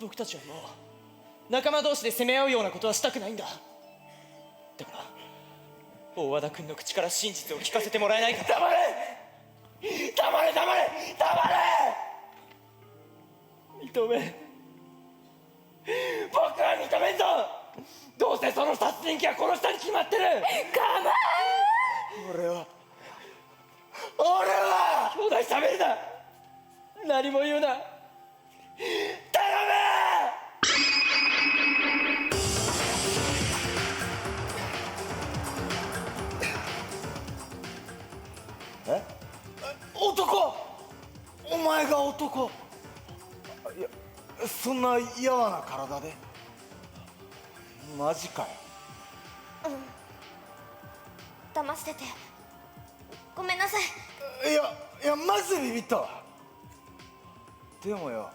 僕たちはもう仲間同士で攻め合うようなことはしたくないんだ。だから大和田君の口から真実を聞かせてもらえないか。黙れ黙れ黙れ黙れ。認め、僕は認めんぞ。どうせその殺人鬼は殺したに決まってる。構俺は兄弟喋るな。何も言うな。頼む。え？男？お前が男？いや、そんなやわな体で？マジかよ。騙しててごめんなさい。いやマジでビビったわ。でもよ、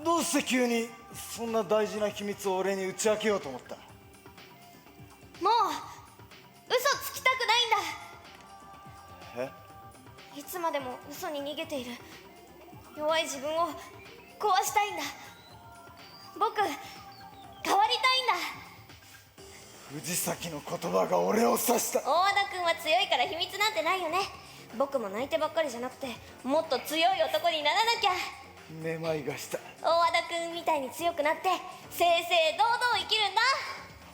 どうして急にそんな大事な秘密を俺に打ち明けようと思った？もう嘘つきたくないんだ。いつまでも嘘に逃げている弱い自分を壊したいんだ。僕変わりたいんだ。藤崎の言葉が俺を刺した。大和田君は強いから秘密なんてないよね。僕も泣いてばっかりじゃなくてもっと強い男にならなきゃ。めまいがした。大和田君みたいに強くなって正々堂々生きるんだ。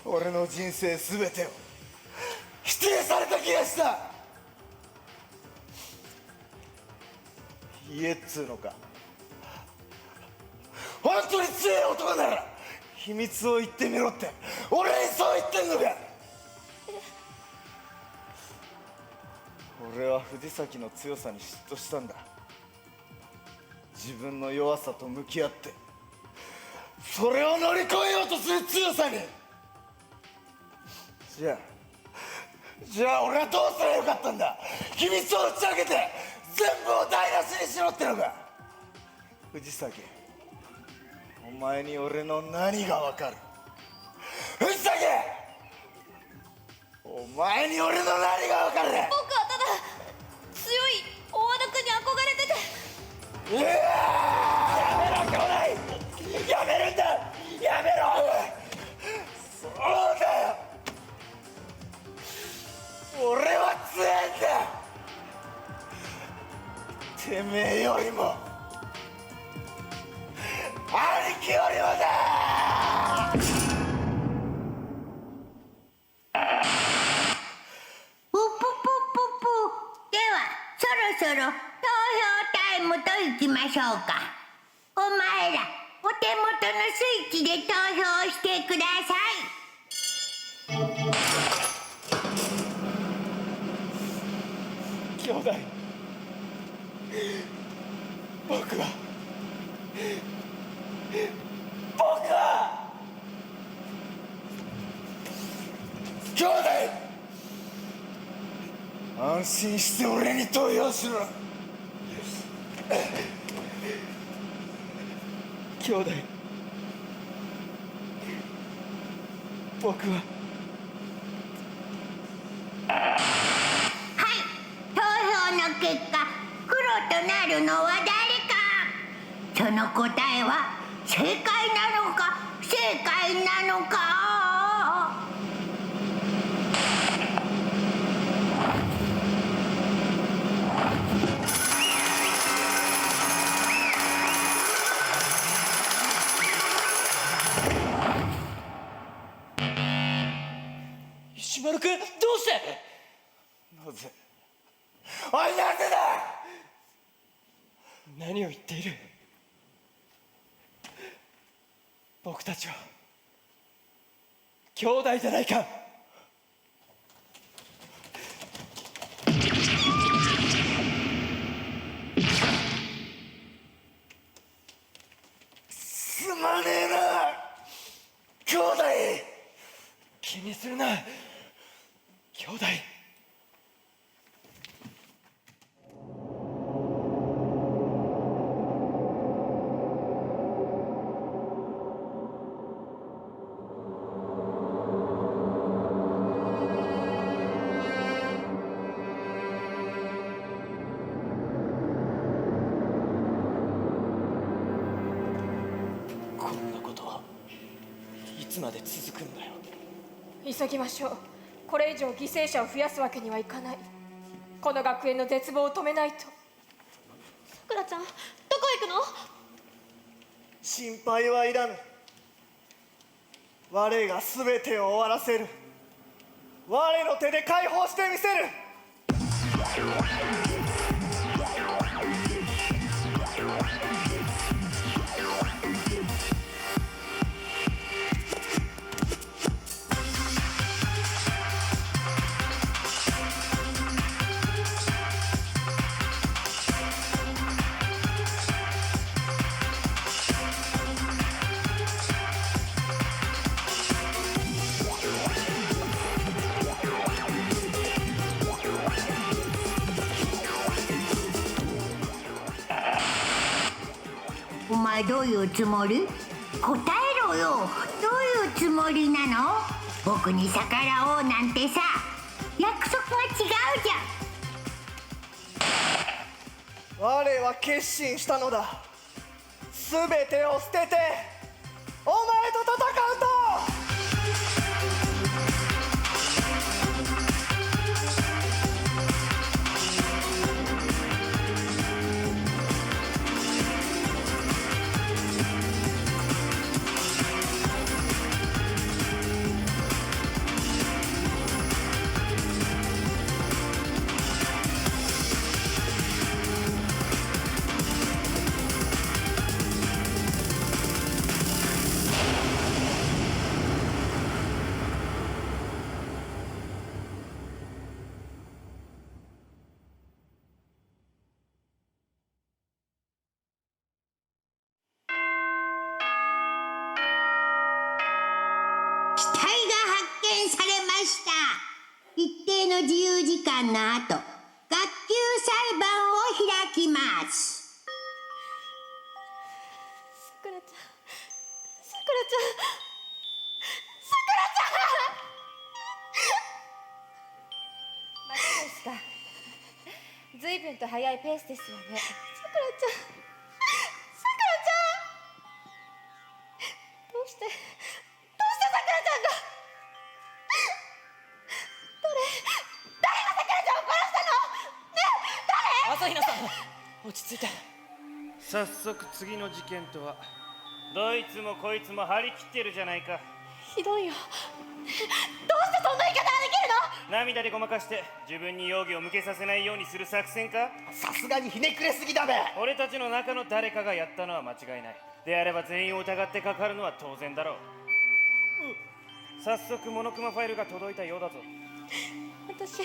俺の人生全てを否定された気がした。言えっつうのか。本当に強い男なら秘密を言ってみろって俺にそう言ってんのか。俺は藤崎の強さに嫉妬したんだ。自分の弱さと向き合ってそれを乗り越えようとする強さに。じゃあ俺はどうすればよかったんだ。秘密を打ち明けて全部を台無しにしろってのか。藤崎、お前に俺の何が分かる？藤崎、お前に俺の何が分かる？僕はただ強い大和田君に憧れてて。やめろ兄弟、やめるんだ、やめろ。そうだよ、俺は強いんだ。てめえよりも兄貴よりもだ。ぷぷぷぷぷ。ではそろそろ投票タイムといきましょうか。お前らお手元のスイッチで投票してください。兄弟、僕は兄弟、安心して俺に投票しろ。兄弟、僕は投票の結果、黒となるのは誰か。その答えは正解なのか不正解なのか。石丸くんどうしてなぜおいなぜだ。何を言っている。僕たちは兄弟じゃないか。すまねえな兄弟。気にするな兄弟。こんなことはいつまで続くんだよ。急ぎましょう。これ以上犠牲者を増やすわけにはいかない。この学園の絶望を止めないと。さくらちゃんどこ行くの。心配はいらぬ。我が全てを終わらせる。我の手で解放してみせる。お前どういうつもり？答えろよ。どういうつもりなの？僕に逆らおうなんてさ、約束が違うじゃん。我は決心したのだ。全てを捨ててお前と戦うと。死体が発見されました。一定の自由時間の後、学級裁判を開きます。さくらちゃんさくらちゃんさくらちゃん。またですか。随分と早いペースですわね。さくらちゃんさくらちゃんどうしてさくらちゃんが誰がさくらちゃんを殺したのねえ誰。朝比奈さん落ち着いて。早速次の事件とは。どいつもこいつも張り切ってるじゃないか。ひどいよ。どうしてそんな言い方ができるの。涙でごまかして自分に容疑を向けさせないようにする作戦か。さすがにひねくれすぎだべ。俺たちの中の誰かがやったのは間違いない。であれば全員を疑ってかかるのは当然だろう。早速モノクマファイルが届いたようだぞ。私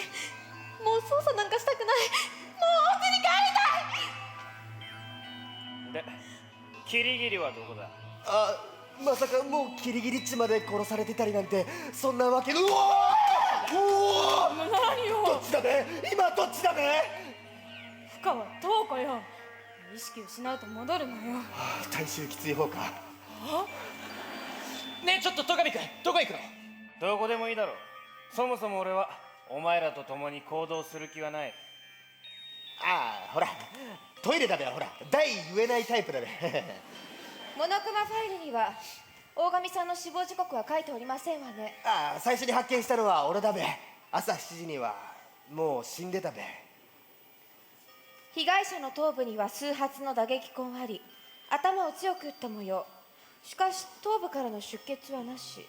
もう捜査なんかしたくない。もうお家に帰りたい。でキリギリはどこだ。あ、まさかもうキリギリッチまで殺されてたりなんてそんなわけ。うおー何よ。どっちだべ今どっちだべ。負荷はどうかよ。意識失うと戻るのよ。体臭きつい方か。ねえちょっと戸上君どこ行くの。どこでもいいだろう。そもそも俺はお前らと共に行動する気はない。ああほらトイレだべ。ほら大言えないタイプだべ。モノクマファイルには大神さんの死亡時刻は書いておりませんわね。ああ最初に発見したのは俺だべ。朝7時にはもう死んでたべ。被害者の頭部には数発の打撃痕あり、頭を強く打った模様。しかし頭部からの出血はなし。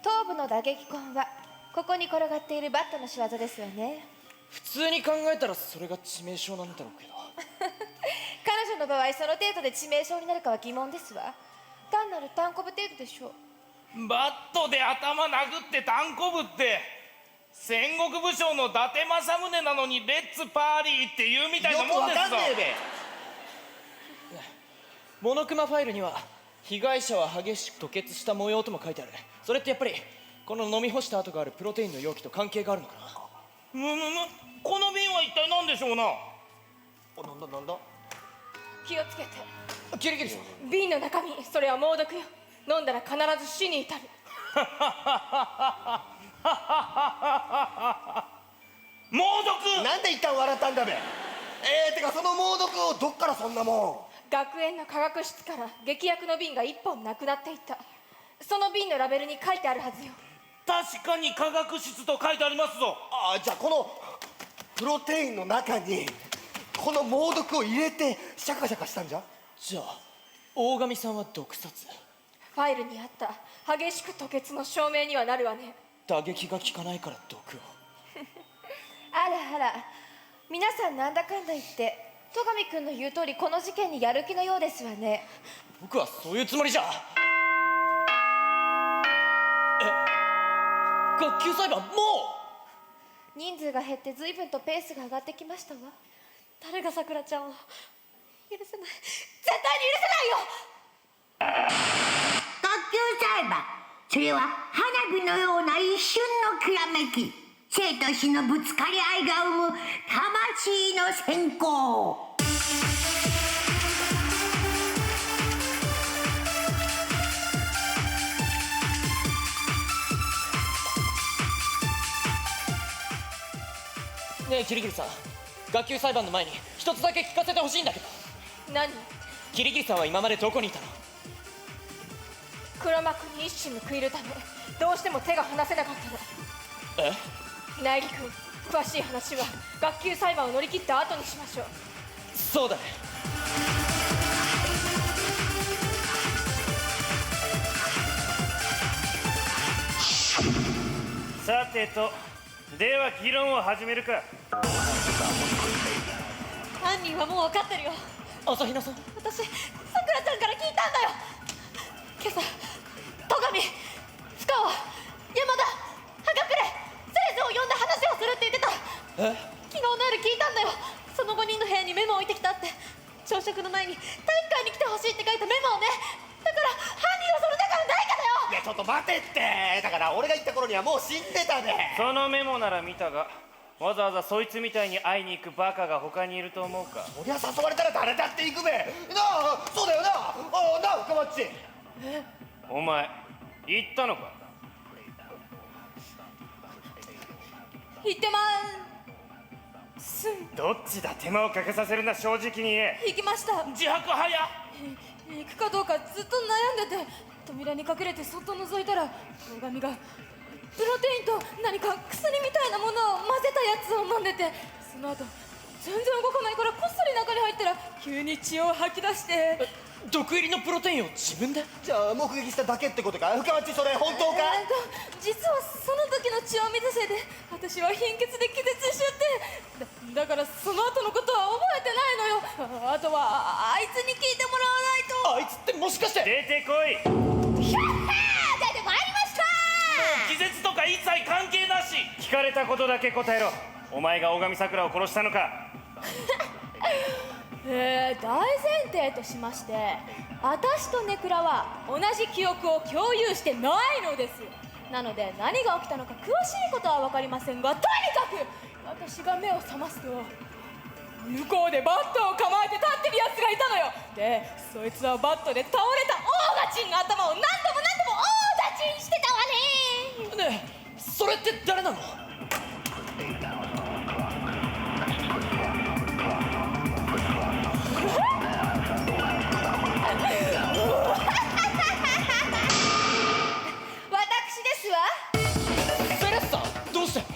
頭部の打撃痕はここに転がっているバットの仕業ですわね。普通に考えたらそれが致命傷なんだろうけど。彼女の場合その程度で致命傷になるかは疑問ですわ。単なる単コブ程度でしょう。バットで頭殴って単コブって戦国武将の伊達政宗なのにレッツパーリーって言うみたいなもんですぞ。よくわかんねえべ。モノクマファイルには被害者は激しく吐血した模様とも書いてある。それってやっぱりこの飲み干した跡があるプロテインの容器と関係があるのかな。この瓶は一体何でしょうな。なんだ気をつけて。キリギリさん、瓶の中身、それは猛毒よ。飲んだら必ず死に至る。猛毒なんで一旦笑ったんだべ。てかその猛毒をどっからそんなもん。学園の科学室から劇薬の瓶が1本なくなっていた。その瓶のラベルに書いてあるはずよ。確かに科学室と書いてありますぞ。じゃあこのプロテインの中にこの猛毒を入れてシャカシャカしたんじゃ。じゃあ大神さんは毒殺。ファイルにあった激しく吐血の証明にはなるわね。打撃が効かないから毒を。あらあら、皆さんなんだかんだ言って戸上君の言う通りこの事件にやる気のようですわね。僕はそういうつもりじゃ。学級裁判もう人数が減って随分とペースが上がってきましたわ。誰がさくらちゃんを許せない、絶対に許せないよ。学級裁判、それは花火のような一瞬のきらめき、生と死のぶつかり合いが生む魂の閃光。ねえキリギリさん、学級裁判の前に一つだけ聞かせてほしいんだけど。何？キリギリさんは今までどこにいたの？黒幕に一矢報いるためどうしても手が離せなかったの。苗木君、詳しい話は学級裁判を乗り切った後にしましょう。そうだね。さてと、では議論を始めるか。犯人はもう分かってるよ。朝比奈さん、私さくらちゃんから聞いたんだよ。今朝戸上、深川、山田、葉隠れ、セレスを呼んで話をするって言ってた。昨日の夜聞いたんだよ。その5人の部屋にメモを置いてきたって。朝食の前に体育館に来てほしいって書いたメモをね。だから犯人はその中の誰かだよ。いやちょっと待てって。だから俺が言った頃にはもう死んでたで。そのメモなら見たが、わざわざそいつみたいに会いに行くバカが他にいると思うか。そりゃ誘われたら誰だって行くべ。なあ、そうだよな。なあ深町。お前言ったのか？言ってます。どっちだ。手間をかけさせるな、正直に言え。行きました。自白早っ。行くかどうかずっと悩んでて、扉に隠れてそっと覗いたら大神がプロテインと何か薬みたいなものを混ぜたやつを飲んでて、その後全然動かないからこっそり中に入ったら急に血を吐き出して。毒入りのプロテインを自分で？じゃあ目撃しただけってことか？深町、それ本当か？実はその時の血を見たせいで私は貧血で気絶しちゃって、だからその後のことは覚えてないのよ。あとはあいつに聞いてもらわないと。あいつってもしかして？出てこい。ひゃっはー、出てまいりました。気絶とか一切関係なし。聞かれたことだけ答えろ。お前が大神さくらを殺したのか？大前提としまして、私とネクラは同じ記憶を共有してないのです。なので何が起きたのか詳しいことは分かりませんが、とにかく私が目を覚ますと向こうでバットを構えて立ってるやつがいたのよ。でそいつはバットで倒れたオーガチンの頭を何度もオーダチンしてたわね。ねえ、それって誰なの？私ですわ。セレスさん、どうして？チ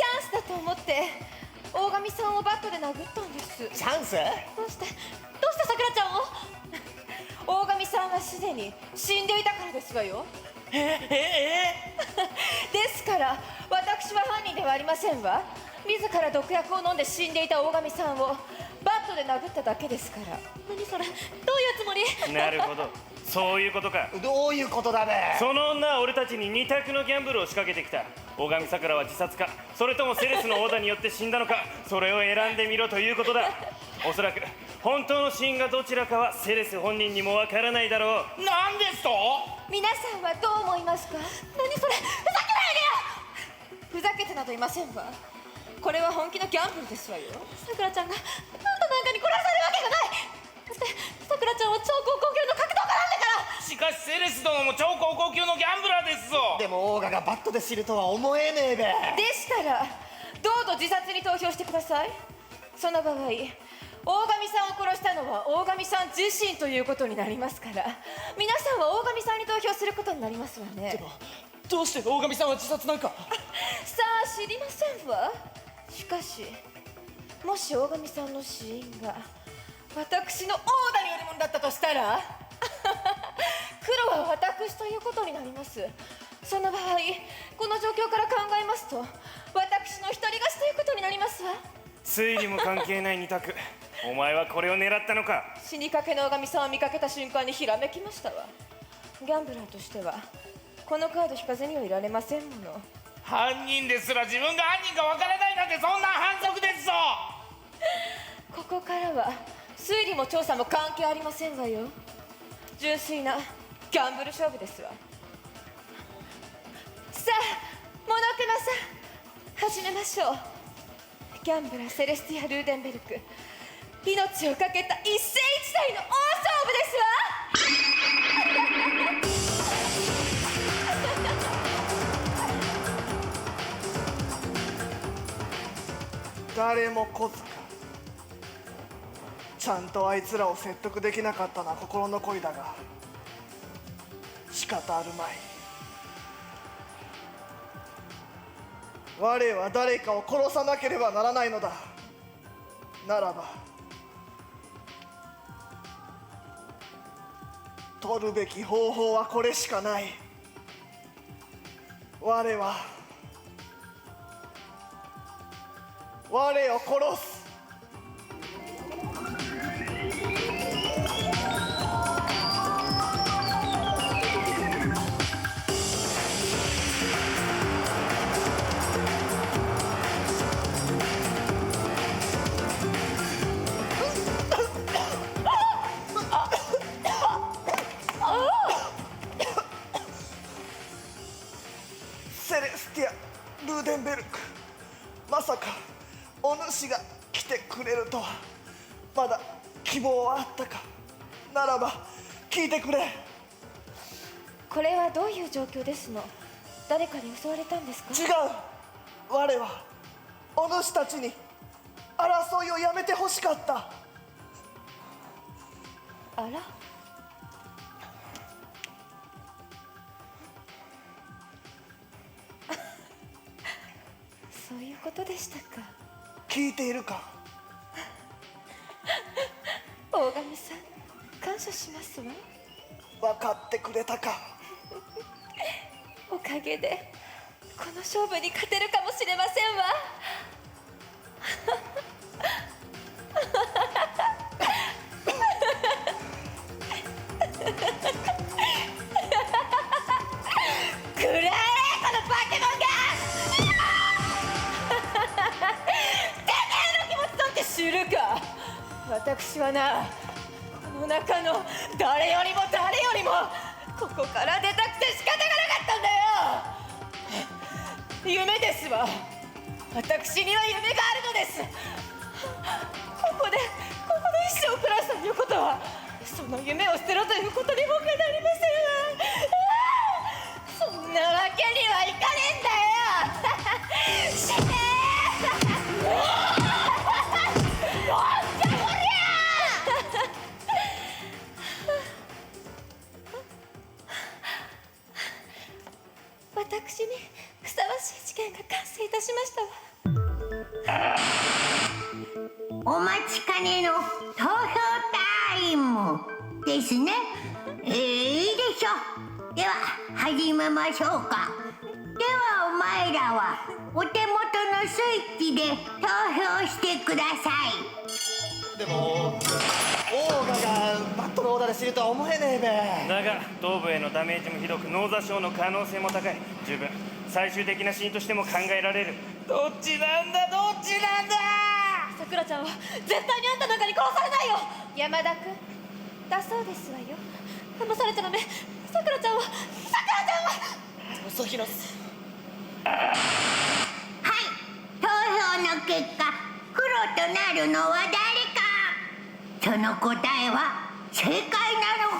ャンスだと思って大神さんをバットで殴ったんです。チャンス？どうしてさくらちゃんを？大神さんはすでに死んでいたからですわよ。ですから私は犯人ではありませんわ。自ら毒薬を飲んで死んでいた大神さんをバットで殴っただけですから。何それ、どういうつもり？なるほど、そういうことか。どういうことだね。その女は俺たちに二択のギャンブルを仕掛けてきた。大神さくらは自殺か、それともセレスのオーダーによって死んだのか、それを選んでみろということだ。おそらく本当の死因がどちらかはセレス本人にもわからないだろう。なんですと？皆さんはどう思いますか？何それ、ふざけないでよ。ふざけてなどいませんわ。これは本気のギャンブルですわよ。さくらちゃんがなんとなんかに殺されるわけがない。だってさくらちゃんは超高校級の格闘家なんだから。しかしセレス殿も超高校級のギャンブラーですぞ。でもオーガがバットで知るとは思えねえべ。でしたらどうぞ自殺に投票してください。その場合大神さんを殺したのは大神さん自身ということになりますから、皆さんは大神さんに投票することになりますわね。でもどうして大神さんは自殺なんか。さあ知りませんわ。しかしもし大神さんの死因が私のオーダーによるものだったとしたら黒は私ということになります。その場合この状況から考えますと私の一人勝ちということになりますわ。推理も関係ない二択。お前はこれを狙ったのか。死にかけの大神さんを見かけた瞬間にひらめきましたわ。ギャンブラーとしてはこのカード引かずにはいられませんもの。犯人ですら自分が犯人かわからないなんてそんな反則ですぞ。ここからは推理も調査も関係ありませんわよ。純粋なギャンブル勝負ですわ。さあモノクマさん始めましょう。ギャンブラーセレスティア・ルーデンベルク、命をかけた一世一代の大勝負ですわ誰も来ずか。ちゃんとあいつらを説得できなかったのは心の恋だが仕方あるまい。我は誰かを殺さなければならないのだ。ならば取るべき方法はこれしかない。我を殺す。セレスティア・ルーデンベルク、まさかお主が来てくれるとは。まだ希望はあったか。ならば聞いてくれ。これはどういう状況ですの？誰かに襲われたんですか？違う。我はお主たちに争いをやめてほしかった。あら、そういうことでしたか。聞いているか。大神さん、感謝しますわ。分かってくれたか。おかげでこの勝負に勝てるかもしれませんわ。くらえ、このバケモンがてめえの気持ちなんて知るか。私はな、この中の誰よりも誰よりもここから出たくて仕方がなかったんだよ。夢ですわ。私には夢があるのです。ここで一生暮らすということはその夢を捨てろということに僕はなりませんわ。そんなわけにはいかねえんだよ。死ね私にふさわしい事件が完成いたしましたわ。お待ちかねの投票タイムですね。いいでしょでは始めましょうか。ではお前らはお手元のスイッチで投票してください。でもオーガがバットのオーダーで知るとは思えねえべ。だが頭部へのダメージもひどく脳挫傷の可能性も高い。十分最終的な死因としても考えられる。どっちなんだどっちなんだ。さくらちゃんは絶対にあんたなんかに殺されないよ。山田君だそうですわよ。騙されちゃダメ。さくらちゃんは遅ひろす。投票の結果黒となるのは誰か。その答えは正解なの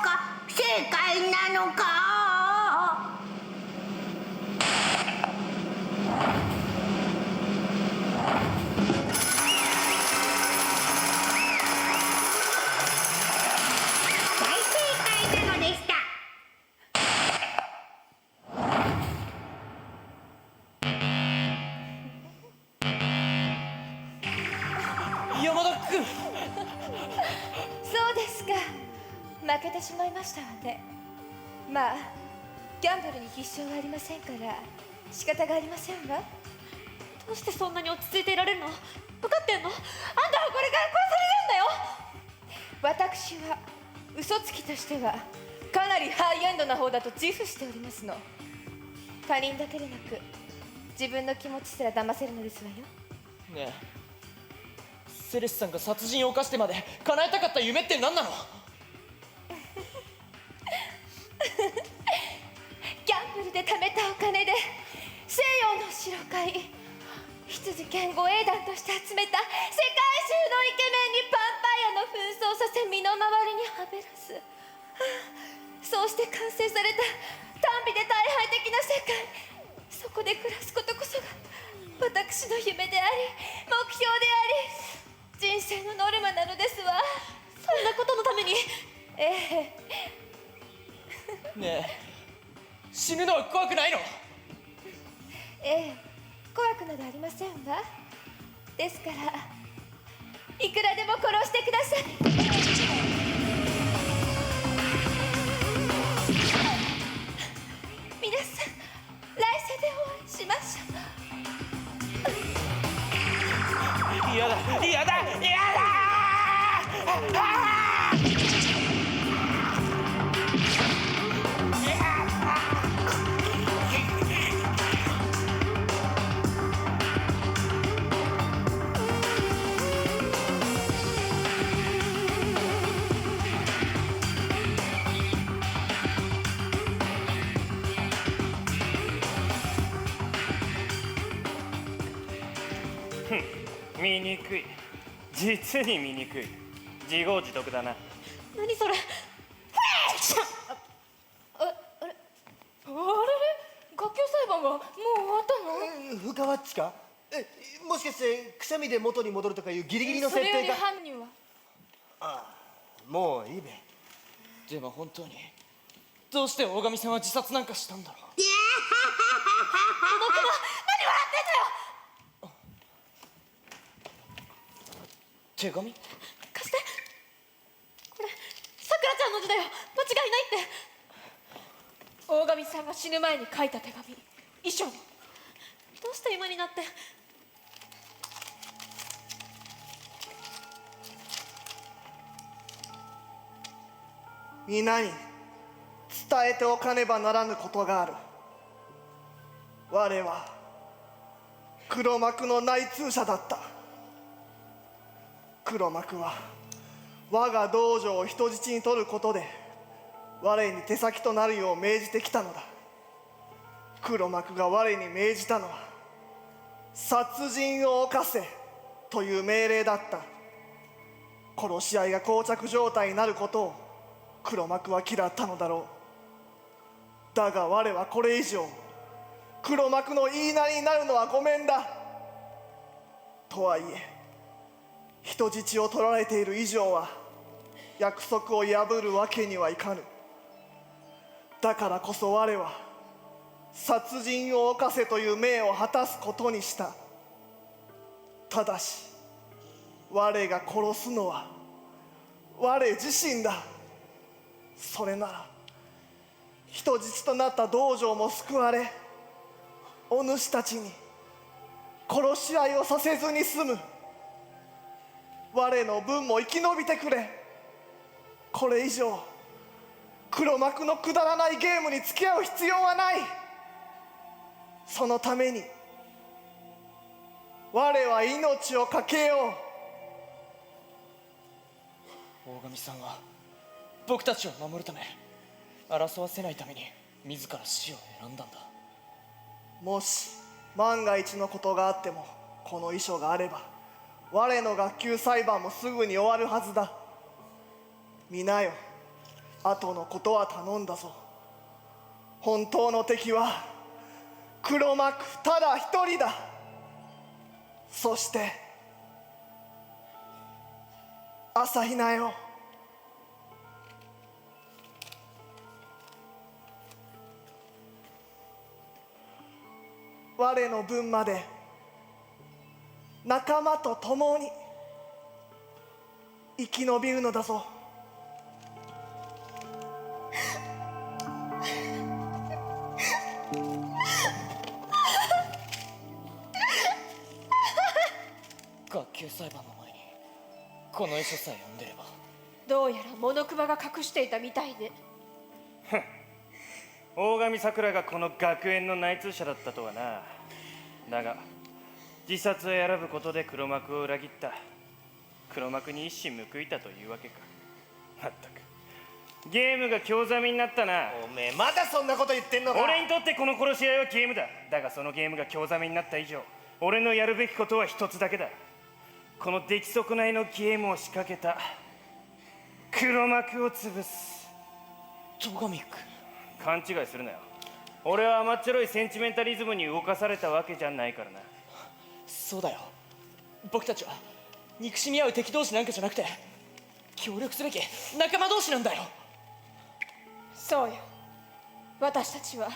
か不正解なのか。大正解なのでした。山田君。そうですか。負けてしまいましたわね。まあギャンブルに必勝はありませんから仕方がありませんわ。どうしてそんなに落ち着いていられるの？分かってんの？あんたはこれから殺されるんだよ。私は嘘つきとしてはかなりハイエンドな方だと自負しておりますの。他人だけでなく自分の気持ちすら騙せるのですわよ。ねえ、セレスさんが殺人を犯してまで叶えたかった夢って何なの？ギャンブルで貯めたお金で西洋の城買い羊剣護衛団として集めた世界中のイケメンにヴァンパイアの紛争させ身の回りにはべらす、そうして完成された短美で大敗的な世界、そこで暮らすことこそが私の夢であり目標であり人生のノルマなのですわ。そんなことのために。ええ。ねえ、死ぬのは怖くないの？ええ、怖くなどありませんわ。ですからいくらでも殺してください。皆さん来世でお会いしましょう。嫌だ嫌だ嫌だ。醜い、実に醜い、自業自得だな。何それ？あれ学級裁判はもう終わったの？深ワッチか？もしかしてくしゃみで元に戻るとかいうギリギリの設定か？それより犯人は？ああ、もういいべ。でも本当にどうして大神さんは自殺なんかしたんだろう？何笑ってんだよ。手紙？貸して。これさくらちゃんの字だよ。間違いないって。大神さんが死ぬ前に書いた手紙、遺書に。どうして今になって。皆に伝えておかねばならぬことがある。我は黒幕の内通者だった。黒幕は我が道場を人質に取ることで我に手先となるよう命じてきたのだ。黒幕が我に命じたのは殺人を犯せという命令だった。殺し合いが膠着状態になることを黒幕は嫌ったのだろう。だが我はこれ以上黒幕の言いなりになるのはごめんだ。とはいえ人質を取られている以上は約束を破るわけにはいかぬ。だからこそ我は殺人を犯せという命を果たすことにした。ただし我が殺すのは我自身だ。それなら人質となった道場も救われ、お主たちに殺し合いをさせずに済む。我の分も生き延びてくれ。これ以上黒幕のくだらないゲームに付き合う必要はない。そのために我は命を懸けよう。大神さんは僕たちを守るため、争わせないために自ら死を選んだんだ。もし万が一のことがあっても、この遺書があれば我の学級裁判もすぐに終わるはずだ。皆よ、後のことは頼んだぞ。本当の敵は黒幕ただ一人だ。そして朝比奈よ、我の分まで仲間と共に生き延びるのだぞ。学級裁判の前にこの遺書さえ読んでれば。どうやらモノクマが隠していたみたいで。大神桜がこの学園の内通者だったとはな。だが自殺を選ぶことで黒幕を裏切った。黒幕に一矢報いたというわけか。まったくゲームが興ざめになったな。おめえまだそんなこと言ってんのか。俺にとってこの殺し合いはゲームだ。だがそのゲームが興ざめになった以上、俺のやるべきことは一つだけだ。この出来損ないのゲームを仕掛けた黒幕を潰す。トガミック、勘違いするなよ。俺は甘っちょろいセンチメンタリズムに動かされたわけじゃないからな。そうだよ。僕たちは憎しみ合う敵同士なんかじゃなくて、協力すべき仲間同士なんだよ。そうよ。私たちは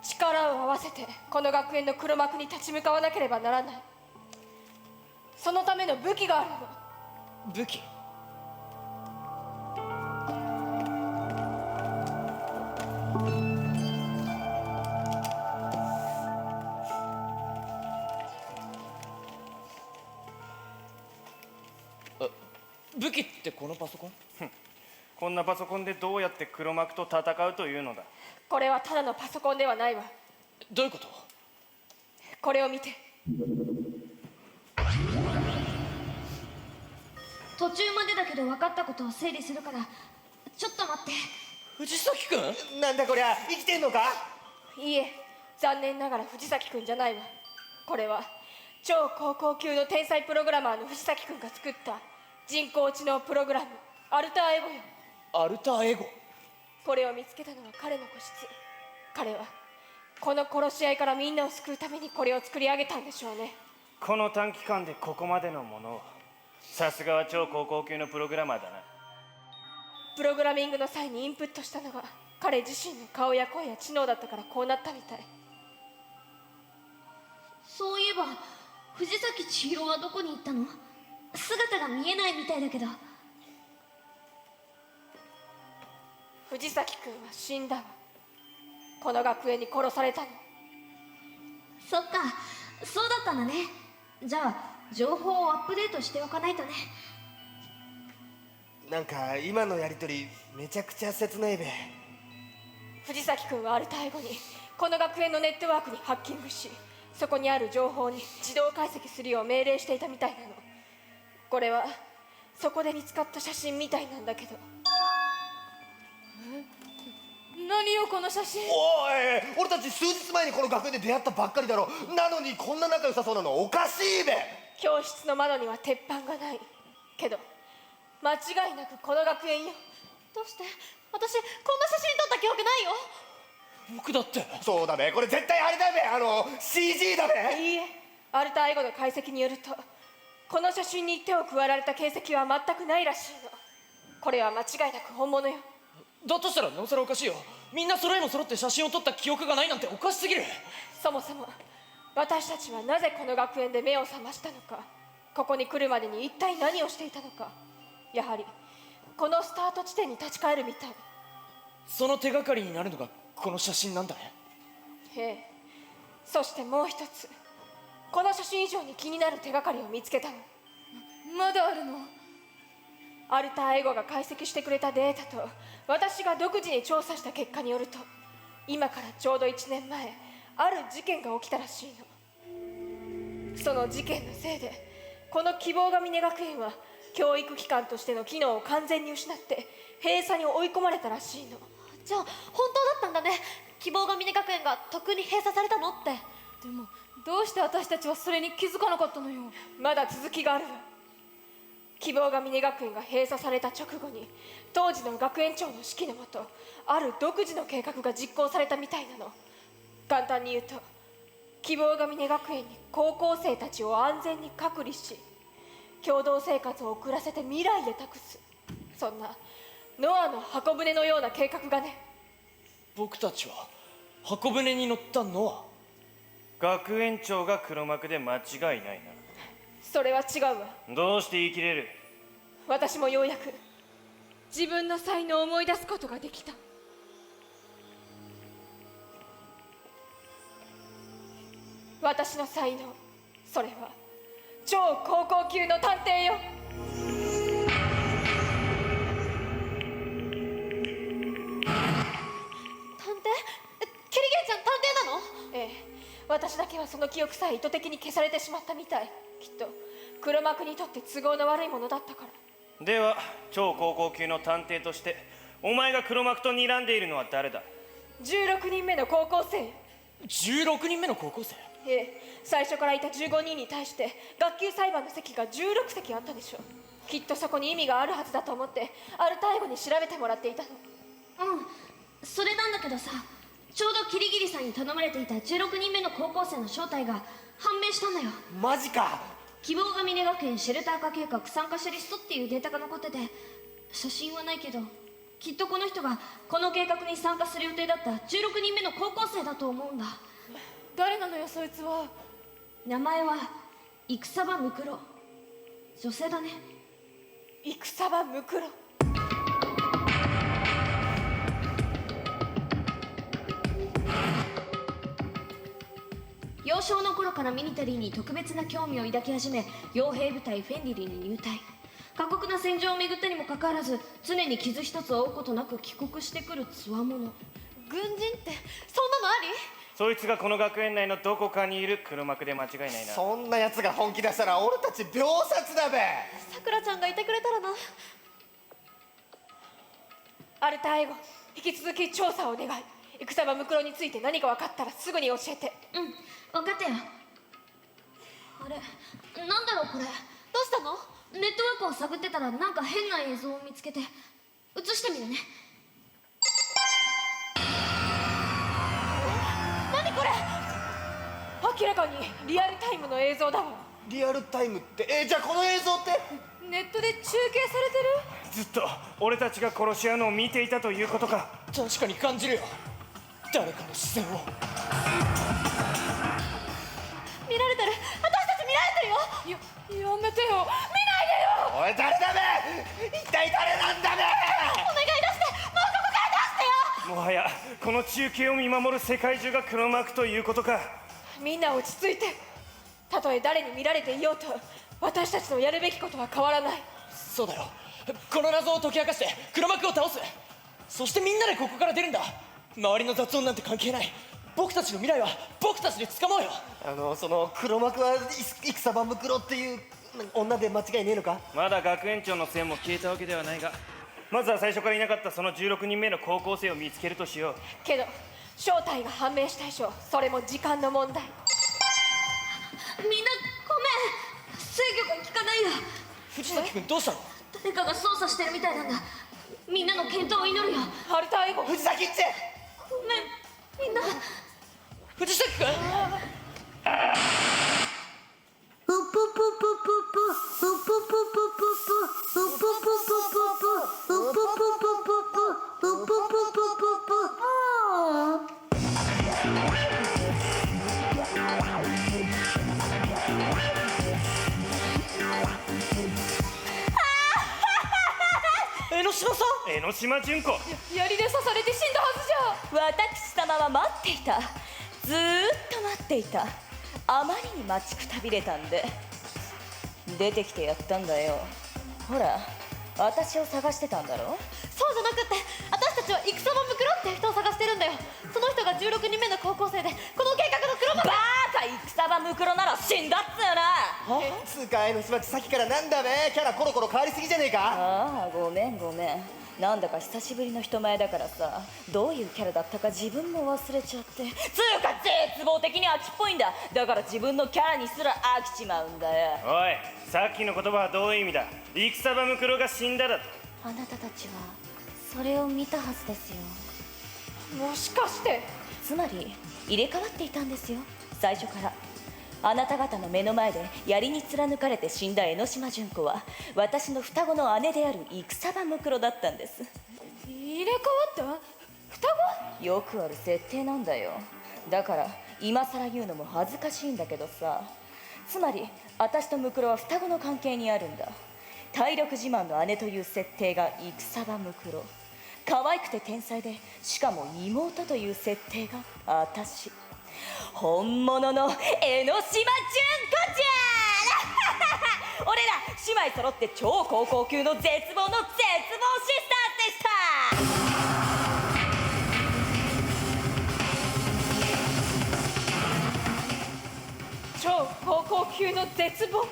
力を合わせてこの学園の黒幕に立ち向かわなければならない。そのための武器があるの。武器？武器ってこのパソコン？こんなパソコンでどうやって黒幕と戦うというのだ。これはただのパソコンではないわ。どういうこと？これを見て。途中までだけど分かったことを整理するから、ちょっと待って。藤崎くん？なんだこりゃ、生きてんのか？いいえ、残念ながら藤崎くんじゃないわ。これは超高校級の天才プログラマーの藤崎くんが作った人工知能プログラム、アルターエゴよ。アルターエゴ？これを見つけたのは彼の個室。彼はこの殺し合いからみんなを救うためにこれを作り上げたんでしょうね。この短期間でここまでのものを。さすがは超高校級のプログラマーだな。プログラミングの際にインプットしたのが彼自身の顔や声や知能だったからこうなったみたい。そういえば藤崎千尋はどこに行ったの？姿が見えないみたいだけど。藤崎くんは死んだわ。この学園に殺されたの。そっか、そうだったんだね。じゃあ情報をアップデートしておかないとね。なんか今のやりとりめちゃくちゃ切ないべ。藤崎くんはアルタエゴにこの学園のネットワークにハッキングし、そこにある情報に自動解析するよう命令していたみたいなの。これはそこで見つかった写真みたいなんだけど。何よこの写真。おい、俺たち数日前にこの学園で出会ったばっかりだろ。なのにこんな仲良さそうなのおかしいべ。教室の窓には鉄板がないけど間違いなくこの学園よ。どうして？私こんな写真撮った記憶ないよ。僕だって。そうだべ、これ絶対あれだべ、CG だべ。いいえ、アルタエゴの解析によるとこの写真に手を加えられた形跡は全くないらしいの。これは間違いなく本物よ。だとしたらなおさらおかしいよ。みんな揃いも揃って写真を撮った記憶がないなんておかしすぎる。そもそも私たちはなぜこの学園で目を覚ましたのか、ここに来るまでに一体何をしていたのか。やはりこのスタート地点に立ち返るみたい。その手がかりになるのがこの写真なんだね。ええ、そしてもう一つ、この写真以上に気になる手がかりを見つけたの。まだあるの？アルターエゴが解析してくれたデータと私が独自に調査した結果によると、今からちょうど1年前、ある事件が起きたらしいの。その事件のせいでこの希望が峰学園は教育機関としての機能を完全に失って閉鎖に追い込まれたらしいの。じゃあ本当だったんだね。希望が峰学園がとっくに閉鎖されたのって。でもどうして私たちはそれに気づかなかったのよ。まだ続きがあるわ。希望が峰学園が閉鎖された直後に、当時の学園長の指揮のもと、ある独自の計画が実行されたみたいなの。簡単に言うと、希望が峰学園に高校生たちを安全に隔離し、共同生活を送らせて未来へ託す、そんなノアの箱舟のような計画がね。僕たちは箱舟に乗ったノア。学園長が黒幕で間違いないな。それは違うわ。どうして言い切れる？私もようやく自分の才能を思い出すことができた。私の才能、それは超高校級の探偵よ。探偵？キリゲンちゃん探偵なの？ええ、私だけはその記憶さえ意図的に消されてしまったみたい。きっと黒幕にとって都合の悪いものだったから。では超高校級の探偵としてお前が黒幕と睨んでいるのは誰だ？16人目の高校生。16人目の高校生？ええ、最初からいた15人に対して学級裁判の席が16席あったでしょ。きっとそこに意味があるはずだと思ってアルタエゴに調べてもらっていたの。それなんだけどさ、ちょうどキリギリさんに頼まれていた16人目の高校生の正体が判明したんだよ。マジか。希望が峰学園シェルター化計画参加者リストっていうデータが残ってて、写真はないけどきっとこの人がこの計画に参加する予定だった16人目の高校生だと思うんだ。誰なのよそいつは。名前は戦場ムクロ。女性だね。戦場ムクロ。幼少の頃からミリタリーに特別な興味を抱き始め、傭兵部隊フェンリルに入隊。過酷な戦場を巡ったにもかかわらず、常に傷一つ負うことなく帰国してくる強者。軍人ってそんなのあり？そいつがこの学園内のどこかにいる黒幕で間違いないな。そんな奴が本気出したら俺たち秒殺だべ。さくらちゃんがいてくれたらな。アルタエゴ、引き続き調査を願い。戦場ムクロについて何か分かったらすぐに教えて。分かったよ。あれ、なんだろうこれ。どうしたの？ネットワークを探ってたらなんか変な映像を見つけて。映してみるね。何これ？明らかにリアルタイムの映像だわ。リアルタイムって、じゃあこの映像ってネットで中継されてる？ずっと俺たちが殺し合うのを見ていたということか。確かに感じるよ。誰かの視線を。見られてる。私たち見られてるよ。やめてよ。見ないでよ。おい誰だべ。一体誰なんだべ。お願い出して。もうここから出してよ。もはやこの中継を見守る世界中が黒幕ということか。みんな落ち着いて。たとえ誰に見られていようと、私たちのやるべきことは変わらない。そうだよ。この謎を解き明かして黒幕を倒す。そしてみんなでここから出るんだ。周りの雑音なんて関係ない。僕たちの未来は僕たちで掴もうよ。その黒幕は戦場ムクロっていう女で間違いねえのか？まだ学園長の線も消えたわけではないが、まずは最初からいなかったその16人目の高校生を見つけるとしよう。けど正体が判明した以上、それも時間の問題。みんなごめん、制御が効かないや。藤崎君どうしたの？誰かが操作してるみたいなんだ。みんなの健闘を祈るよ。アルタエゴ。藤崎っち。ごめんみんな。藤崎君。江ノ島純子。槍で刺されて死んだはずじゃ。私様は待っていた。ずーっと待っていた。あまりに待ちくたびれたんで出てきてやったんだよ。ほら、私を探してたんだろ。そうじゃなくって、私たちは戦場ムクロって人を探してるんだよ。その人が16人目の高校生で、この計画の黒幕。バーカ、戦場ムクロなら死んだっつうな。つうか江ノ島っちさっきからなんだべ、キャラコロコロ変わりすぎじゃねえか。ああ、ごめんごめん。なんだか久しぶりの人前だからさ、どういうキャラだったか自分も忘れちゃって。つうか絶望的に飽きっぽいんだ。だから自分のキャラにすら飽きちまうんだよ。おい、さっきの言葉はどういう意味だ。戦場ムクロが死んだだと。あなたたちはそれを見たはずですよ。もしかして。つまり入れ替わっていたんですよ、最初から。あなた方の目の前で槍に貫かれて死んだ江ノ島純子は私の双子の姉である戦場ムクロだったんです。入れ替わった双子？よくある設定なんだよ。だから今更言うのも恥ずかしいんだけどさ、つまり私とムクロは双子の関係にあるんだ。体力自慢の姉という設定が戦場ムクロ、可愛くて天才でしかも妹という設定が私、本物の江ノ島純子ちゃん俺ら姉妹揃って超高校級の絶望の絶望シスターでした。超高校級の絶望。でも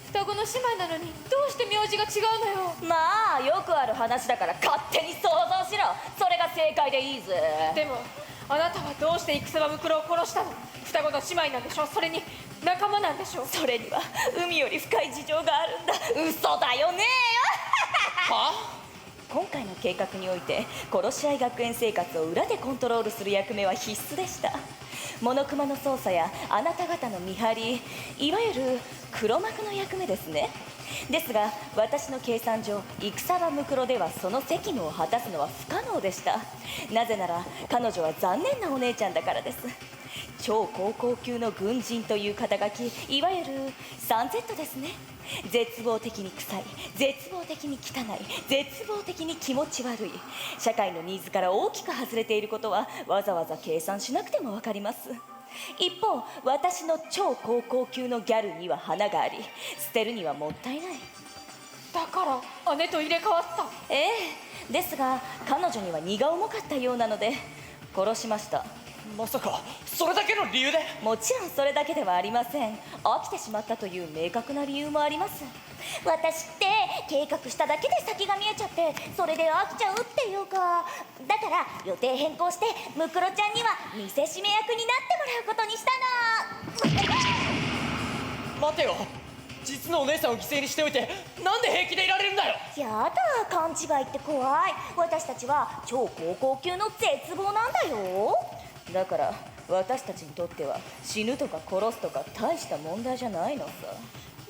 双子の姉妹なのにどうして名字が違うのよ。まあよくある話だから勝手に想像しろ。それが正解でいいぜ。でもあなたはどうして戦場ムクロを殺したの？双子の姉妹なんでしょ。それに仲間なんでしょ。それには海より深い事情があるんだ。嘘だよねはあ？今回の計画において殺し合い学園生活を裏でコントロールする役目は必須でした。モノクマの操作やあなた方の見張り、いわゆる黒幕の役目ですね。ですが私の計算上、戦場ムクロではその責務を果たすのは不可能でした。なぜなら彼女は残念なお姉ちゃんだからです。超高校級の軍人という肩書き、いわゆる 3Z ですね。絶望的に臭い、絶望的に汚い、絶望的に気持ち悪い。社会のニーズから大きく外れていることはわざわざ計算しなくてもわかります。一方、私の超高校級のギャルには花があり、捨てるにはもったいない。だから姉と入れ替わった。ええ、ですが彼女には荷が重かったようなので殺しました。まさかそれだけの理由で？もちろんそれだけではありません。飽きてしまったという明確な理由もあります。私って計画しただけで先が見えちゃって、それで飽きちゃうっていうか、だから予定変更してムクロちゃんには見せしめ役になってもらうことにしたの。待てよ、実のお姉さんを犠牲にしておいてなんで平気でいられるんだよ。やだ、勘違いって怖い。私たちは超高校級の絶望なんだよ。だから私たちにとっては死ぬとか殺すとか大した問題じゃないのさ。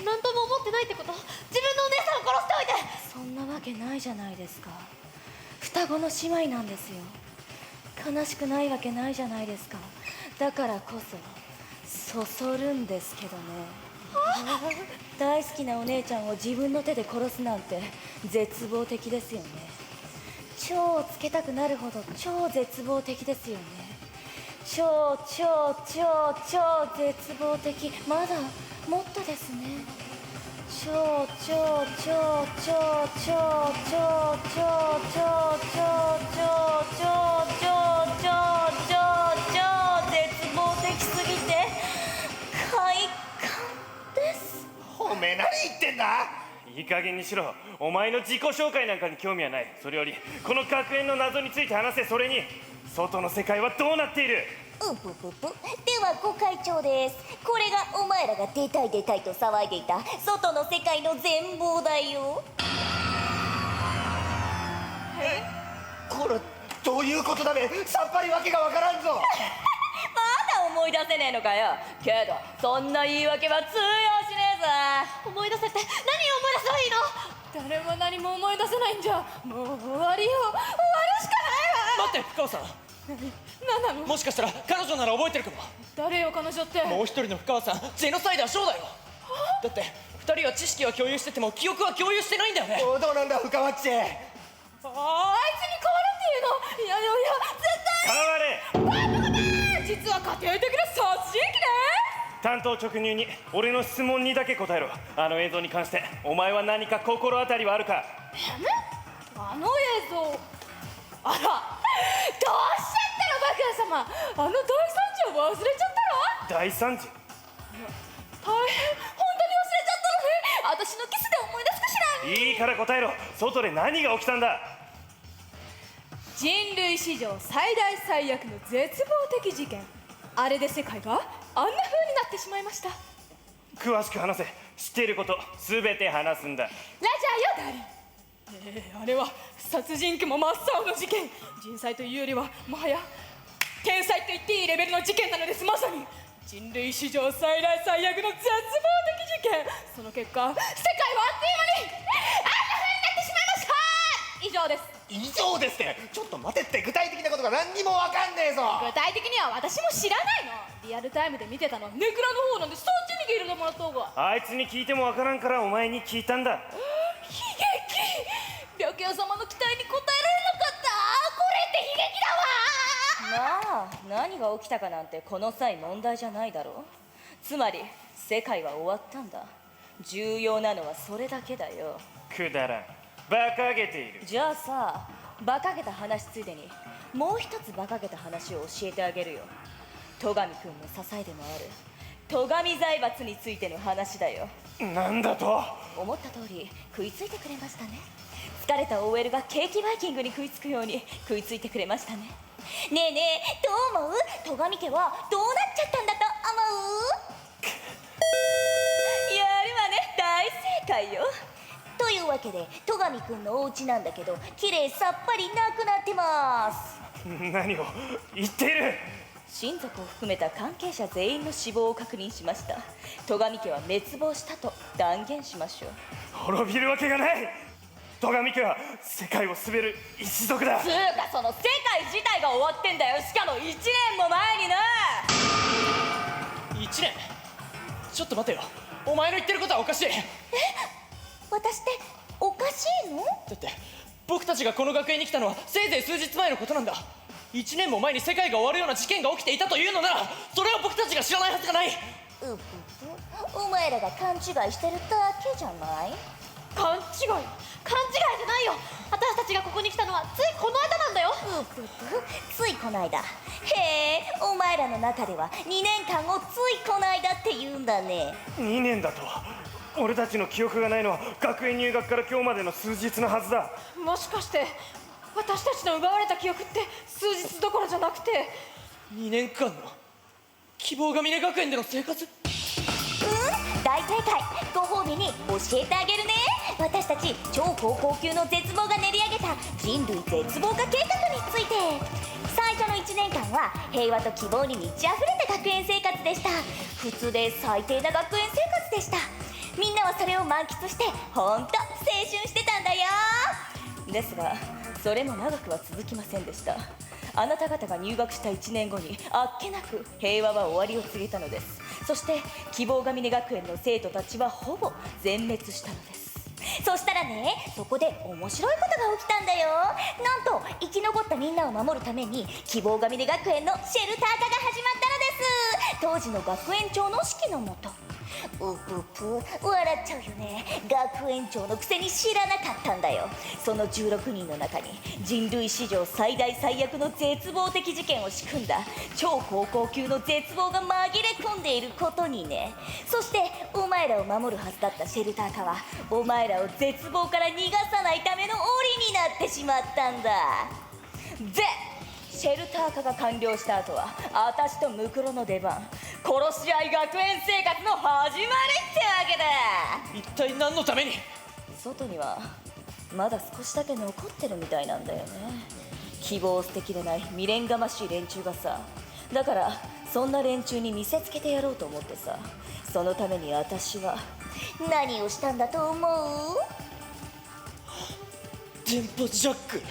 何とも思ってないってこと？自分のお姉さんを殺しておいて。そんなわけないじゃないですか。双子の姉妹なんですよ。悲しくないわけないじゃないですか。だからこそそそるんですけどね。大好きなお姉ちゃんを自分の手で殺すなんて絶望的ですよね。超をつけたくなるほど超絶望的ですよね。超絶望的。まだもっとですね。超絶望的すぎて快感です。おめえ何言ってんだ。いい加減にしろ。お前の自己紹介なんかに興味はない。それよりこの学園の謎について話せ。それに外の世界はどうなっている？うぷぷぷ。ではご会長です。これがお前らが出たい出たいと騒いでいた外の世界の全貌だよ。これどういうことだべ。さっぱりわけがわからんぞ。まだ思い出せねえのかよ。けどそんな言い訳は通用しねえぞ。思い出せって何を思い出せばいいの？誰も何も思い出せないんじゃもう終わりよ。終わるしかないわ。待って、深尾さん。何なの？もしかしたら彼女なら覚えてるかも。誰よ彼女って。もう一人の深尾さん、ジェノサイダーショーだよ。だって二人は知識は共有してても記憶は共有してないんだよね。どうなんだ深尾っち。あいつに変わるっていうの？いや絶対変われ。実は家庭的な殺人鬼ね。担当直入に俺の質問にだけ答えろ。あの映像に関してお前は何か心当たりはあるか？あの映像、あら、どうしちゃったのバカ様。あの大惨事を忘れちゃったの？大惨事？大変、本当に忘れちゃったのね。私のキスで思い出すかしら。いいから答えろ。外で何が起きたんだ？人類史上最大最悪の絶望的事件。あれで世界があんな風になってしまいました。詳しく話せ。知っていること全て話すんだ。ラジャーよダーリン。あれは殺人鬼も真っ青の事件。人災というよりはもはや天才と言っていいレベルの事件なのです。まさに人類史上最大最悪の絶望的事件。その結果、世界はあっという間にあんな風になってしまいました。以上です。以上ですって。ちょっと待てって、具体的なことが何にもわかんねえぞ。具体的には私も知らないの。リアルタイムで見てたのはネクラの方なんで、そっちに聞いてもらった方が。あいつに聞いてもわからんからお前に聞いたんだ。悲劇。白夜様の期待に応えられなかった。これって悲劇だわ。まあ何が起きたかなんてこの際問題じゃないだろう。つまり世界は終わったんだ。重要なのはそれだけだよ。くだらん。馬鹿げている。じゃあさ、馬鹿げた話ついでにもう一つ馬鹿げた話を教えてあげるよ。戸上くんの支えでもある戸上財閥についての話だよ。なんだと？思った通り食いついてくれましたね。疲れた OL がケーキバイキングに食いつくように食いついてくれましたね。ねえねえ、どう思う？戸上家はどうなっちゃったんだと思う？やるわね、大正解よ。というわけで戸上くんのお家なんだけど、きれいさっぱりなくなってます。何を言っている？親族を含めた関係者全員の死亡を確認しました。戸上家は滅亡したと断言しましょう。滅びるわけがない。戸上家は世界を滑る一族だ。つうかその世界自体が終わってんだよ。しかも1年も前にな。1年？ちょっと待てよ、お前の言ってることはおかしい。私っておかしいの？だって僕たちがこの学園に来たのはせいぜい数日前のことなんだ。1年も前に世界が終わるような事件が起きていたというのなら、それを僕たちが知らないはずがない。お前らが勘違いしてるだけじゃない？勘違いじゃないよ。私たちがここに来たのはついこの間なんだよ。ついこの間。へえ、お前らの中では2年間をついこの間って言うんだね。2年だと？俺たちの記憶がないのは学園入学から今日までの数日のはずだ。もしかして私たちの奪われた記憶って数日どころじゃなくて2年間の希望が峰学園での生活？大正解。ご褒美に教えてあげるね。私たち超高校級の絶望が練り上げた人類絶望化計画について。最初の1年間は平和と希望に満ち溢れた学園生活でした。普通で最低な学園生活でした。みんなはそれを満喫してほんと青春してたんだよ。ですがそれも長くは続きませんでした。あなた方が入学した1年後にあっけなく平和は終わりを告げたのです。そして希望が峰学園の生徒たちはほぼ全滅したのです。そしたらね、そこで面白いことが起きたんだよ。なんと生き残ったみんなを守るために希望が峰学園のシェルター化が始まったのです。当時の学園長の指揮のもと。うぷぷ、笑っちゃうよね。学園長のくせに知らなかったんだよ。その16人の中に人類史上最大最悪の絶望的事件を仕組んだ超高校級の絶望が紛れ込んでいることにね。そしてお前らを守るはずだったシェルター化はお前らを絶望から逃がさないための檻になってしまったんだ。でシェルター化が完了した後は私とムクロの出番。殺し合い学園生活の始まりってわけだ。一体何のために？外にはまだ少しだけ残ってるみたいなんだよね。希望を捨てきれない未練がましい連中がさ。だからそんな連中に見せつけてやろうと思ってさ。そのために私は何をしたんだと思う？電波ジャック。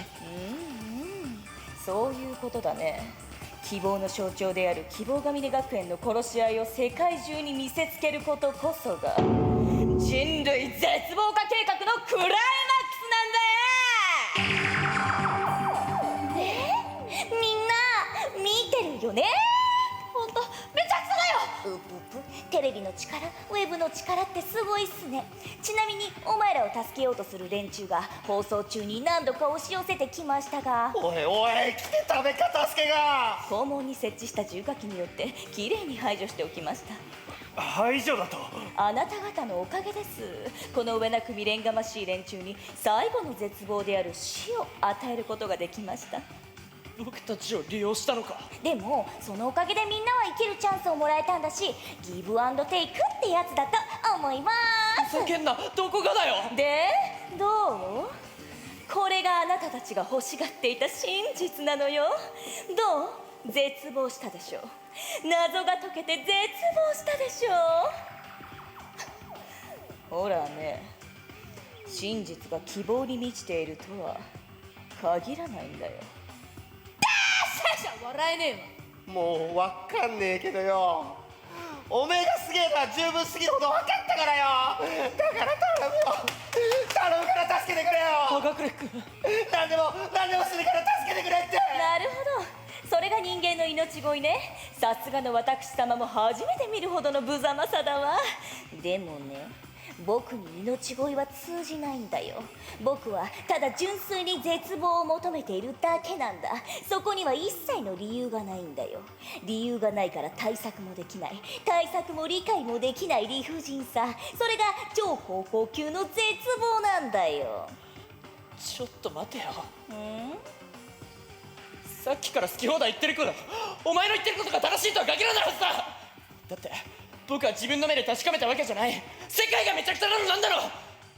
そういうことだね。希望の象徴である希望が峰学園の殺し合いを世界中に見せつけることこそが人類絶望化計画のクライマックスなんだよ。みんなね。ほんとめちゃくちゃだよ。うぷぷ、テレビの力、ウェブの力ってすごいっすね。ちなみにお前らを助けようとする連中が放送中に何度か押し寄せてきましたが、おいおい、来てたべ片付けが。肛門に設置した重火器によってきれいに排除しておきました。排除だと？あなた方のおかげです。この上なく未練がましい連中に最後の絶望である死を与えることができました。僕たちを利用したのか。でもそのおかげでみんなは生きるチャンスをもらえたんだし、ギブアンドテイクってやつだと思います。ふざけんな、どこがだよ。でどう？これがあなたたちが欲しがっていた真実なのよ。どう？絶望したでしょ。謎が解けて絶望したでしょ。ほらね、真実が希望に満ちているとは限らないんだよ。笑えねえわ。もうわかんねえけどよ、おめえがすげえのは十分すぎるほど分かったからよ。だから頼むよ、頼むから助けてくれよ。葉隠君、何でもするから助けてくれって。なるほど、それが人間の命乞いね。さすがの私様も初めて見るほどの無様さだわ。でもね、僕に命乞いは通じないんだよ。僕はただ純粋に絶望を求めているだけなんだ。そこには一切の理由がないんだよ。理由がないから対策もできない、対策も理解もできない理不尽さ、それが超高校級の絶望なんだよ。ちょっと待てよ。さっきから好き放題言ってるけど、お前の言ってることが正しいとは限らないはずだ。だって僕は自分の目で確かめたわけじゃない。世界がめちゃくちゃなのなんだろう。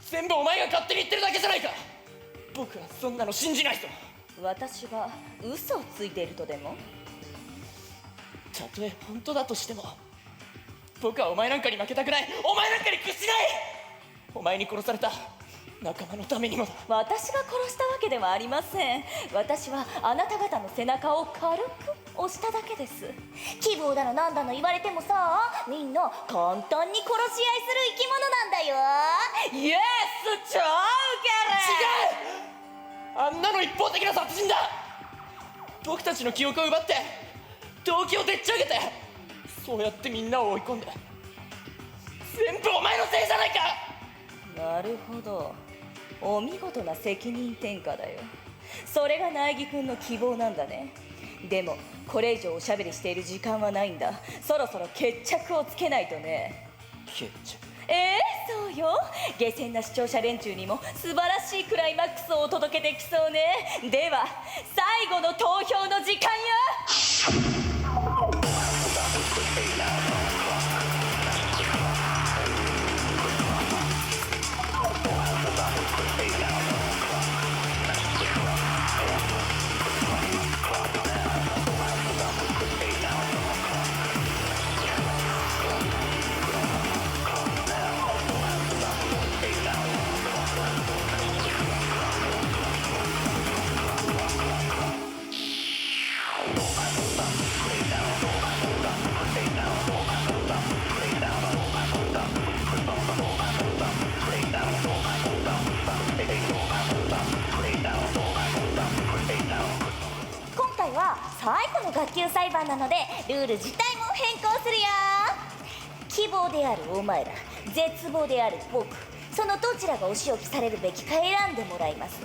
全部お前が勝手に言ってるだけじゃないか。僕はそんなの信じないぞ。私が嘘をついているとでも？たとえ本当だとしても、僕はお前なんかに負けたくない。お前なんかに屈しない。お前に殺された仲間のためにもだ。私が殺したわけではありません。私はあなた方の背中を軽く押しただけです。希望だのなんだの言われてもさ、みんな簡単に殺し合いする生き物なんだよ。イエス、超ウケる。違う、あんなの一方的な殺人だ。僕たちの記憶を奪って動機をでっち上げて、そうやってみんなを追い込んで、全部お前のせいじゃないか。なるほど、お見事な責任転嫁だよ。それが苗木くんの希望なんだね。でもこれ以上おしゃべりしている時間はないんだ。そろそろ決着をつけないとね。決着？そうよ。下船な視聴者連中にも素晴らしいクライマックスをお届けできそうね。では最後の投票の時間よ。最後の学級裁判なのでルール自体も変更するよ。希望であるお前ら、絶望である僕、そのどちらがお仕置きされるべきか選んでもらいます。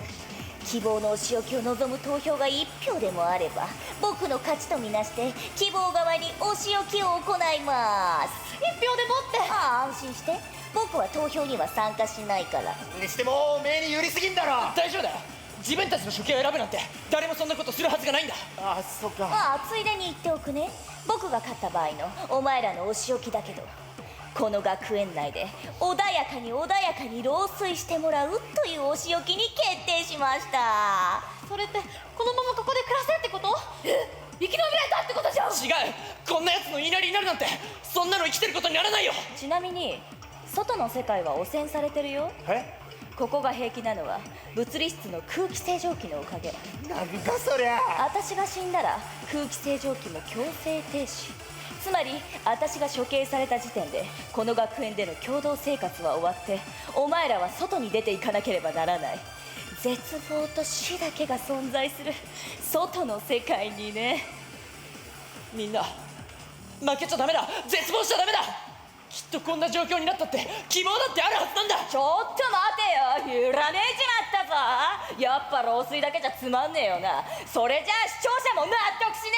希望のお仕置きを望む投票が1票でもあれば僕の勝ちとみなして希望側にお仕置きを行います。1票でもって。安心して、僕は投票には参加しないから。にしてもおめえに有利すぎんだろ。大丈夫だよ、自分たちの処刑を選ぶなんて誰もそんなことするはずがないんだ。そっか。ついでに言っておくね。僕が勝った場合のお前らのお仕置きだけど、この学園内で穏やかに老衰してもらうというお仕置きに決定しました。それってこのままここで暮らせってこと？生き延びられたってことじゃん。違う、こんなやつの言いなりになるなんて、そんなの生きてることにならないよ。ちなみに外の世界は汚染されてるよ。ここが平気なのは物理室の空気清浄機のおかげ。なんだそりゃ。私が死んだら空気清浄機も強制停止。つまり私が処刑された時点でこの学園での共同生活は終わって、お前らは外に出ていかなければならない。絶望と死だけが存在する外の世界にね。みんな負けちゃダメだ、絶望しちゃダメだ。きっとこんな状況になったって希望だってあるはずなんだ。ちょっと待てよ、揺らめいちまったぞ。やっぱ漏水だけじゃつまんねえよな。それじゃあ視聴者も納得しね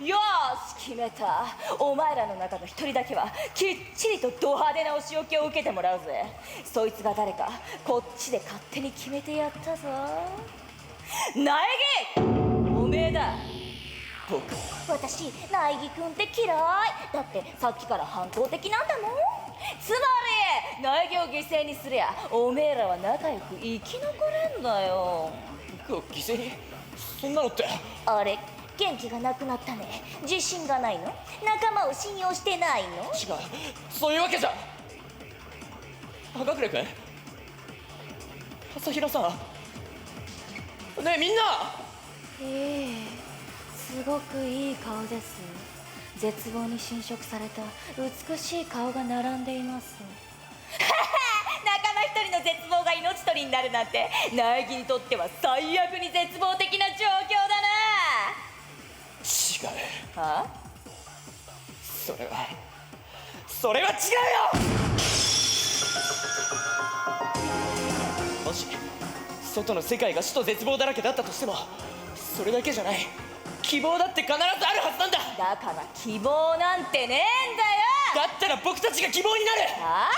えよな。よーし決めた。お前らの中の一人だけはきっちりとド派手なお仕置きを受けてもらうぜ。そいつが誰かこっちで勝手に決めてやったぞ。苗木、おめえだ。僕、私苗木くんって嫌いだって、さっきから反抗的なんだもん。つまり苗木を犠牲にすりゃおめえらは仲良く生き残れんだよ。僕を犠牲に？そんなのって。あれ、元気がなくなったね。自信がないの？仲間を信用してないの？違う、そういうわけじゃ。赤倉君、朝比奈さん、ねえみんな。ええ、すごくいい顔です。絶望に侵食された美しい顔が並んでいます。仲間一人の絶望が命取りになるなんて、苗木にとっては最悪に絶望的な状況だな。違う。はあ？それは違うよ。もし外の世界が死と絶望だらけだったとしても、それだけじゃない、希望だって必ずあるはずなんだ。だから希望なんてねえんだよ。だったら僕たちが希望になる。はあ？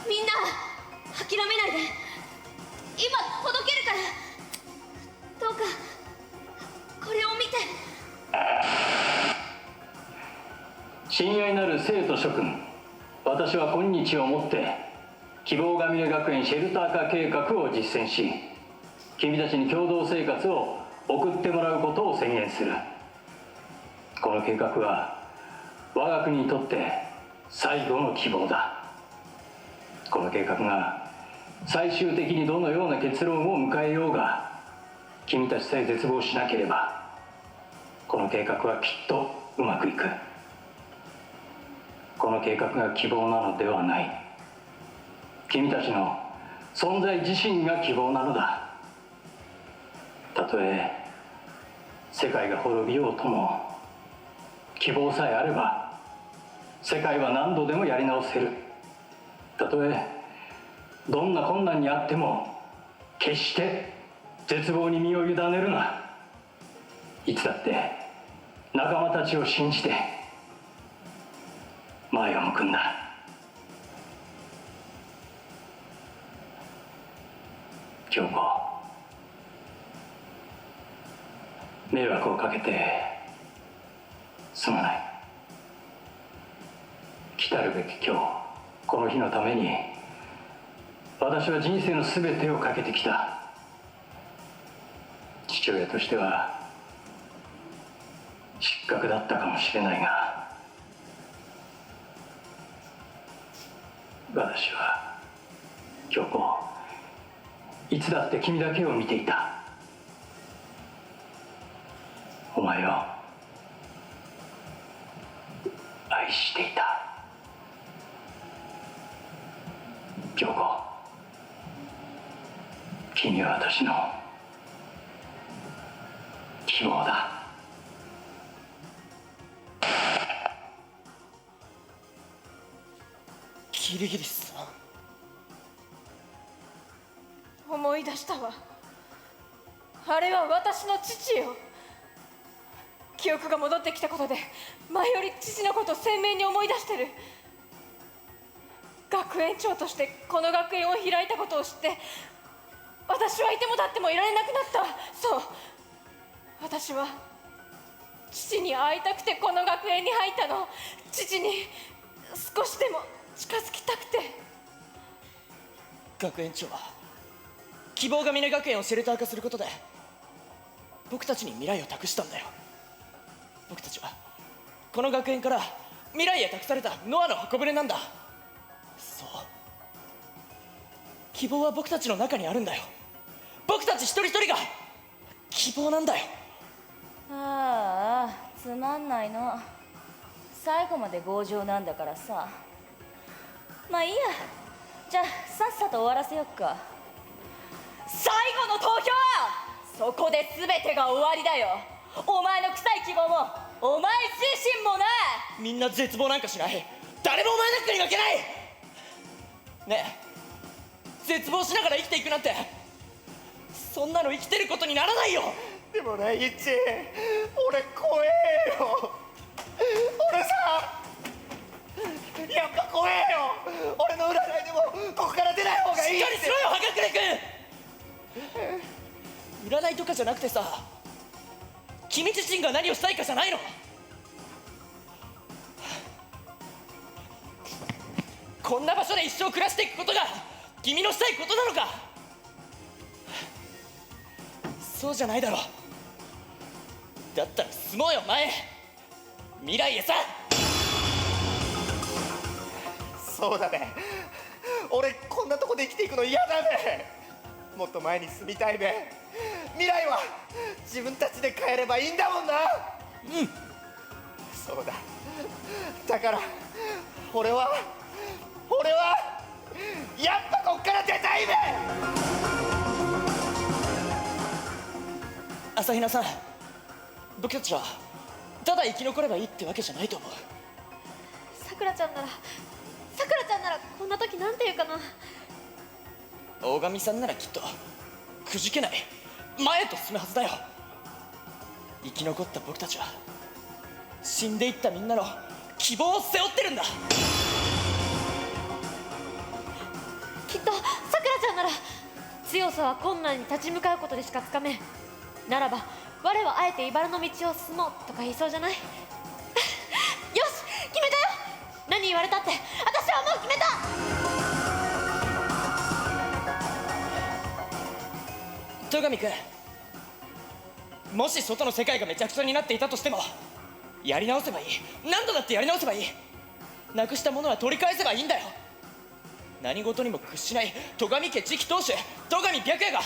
みんな諦めないで、今届けるから。どうかこれを見て。親愛なる生徒諸君、私は今日をもって希望が峰学園シェルター化計画を実践し、君たちに共同生活を送ってもらうことを宣言する。この計画は我が国にとって最後の希望だ。この計画が最終的にどのような結論を迎えようが、君たちさえ絶望しなければこの計画はきっとうまくいく。この計画が希望なのではない。君たちの存在自身が希望なのだ。たとえ世界が滅びようとも、希望さえあれば世界は何度でもやり直せる。たとえどんな困難にあっても決して絶望に身を委ねるな。いつだって仲間たちを信じて前を向くんだ。京子、迷惑をかけてすまない。来たるべき今日この日のために私は人生の全てをかけてきた。父親としては失格だったかもしれないが、私は京子、いつだって君だけを見ていた。お前を愛していた。京子、君は私の希望だ。キリギリスさん、思い出したわ。あれは私の父よ。記憶が戻ってきたことで前より父のことを鮮明に思い出してる。学園長としてこの学園を開いたことを知って、私はいても立ってもいられなくなった。そう、私は父に会いたくてこの学園に入ったの。父に少しでも近づきたくて。学園長は希望が峰学園をシェルター化することで僕たちに未来を託したんだよ。僕たちはこの学園から未来へ託されたノアの箱舟なんだ。そう、希望は僕たちの中にあるんだよ。僕たち一人一人が希望なんだよ。ああ、つまんないの。最後まで強情なんだからさ。まあいいや、じゃあさっさと終わらせよっか。最後の投票、そこで全てが終わりだよ。お前の臭い希望もお前自身もな。みんな絶望なんかしない。誰もお前なんかに負けない。ねえ、絶望しながら生きていくなんて、そんなの生きてることにならないよ。でもね、イッチ、俺怖えよ。俺さ、やっぱ怖えよ。俺の占いでもここから出ない方がいいって。しっかりしろよ、はかくれ君。占いとかじゃなくてさ、君自身が何をしたいかじゃないの。こんな場所で一生暮らしていくことが君のしたいことなのか。そうじゃないだろ。だったら進もうよ、前へ、未来へさ。そうだね、俺こんなとこで生きていくの嫌だね。もっと前に進みたいね。未来は自分たちで変えればいいんだもんな。うん、そうだ。だから俺はやっぱこっから出たいべ。朝比奈さん、僕たちはただ生き残ればいいってわけじゃないと思う。さくらちゃんならこんな時なんて言うかな。大神さんならきっとくじけない、前へと進むはずだよ。生き残った僕たちは死んでいったみんなの希望を背負ってるんだ。きっとさくらちゃんなら強さは困難に立ち向かうことでしかつかめん。ならば我はあえて茨の道を進もうとか言いそうじゃない？よし、決めたよ。何言われたって私はもう決めた。戸上君、もし外の世界がめちゃくちゃになっていたとしてもやり直せばいい。何度だってやり直せばいい。なくしたものは取り返せばいいんだよ。何事にも屈しない戸上家次期当主戸上白夜が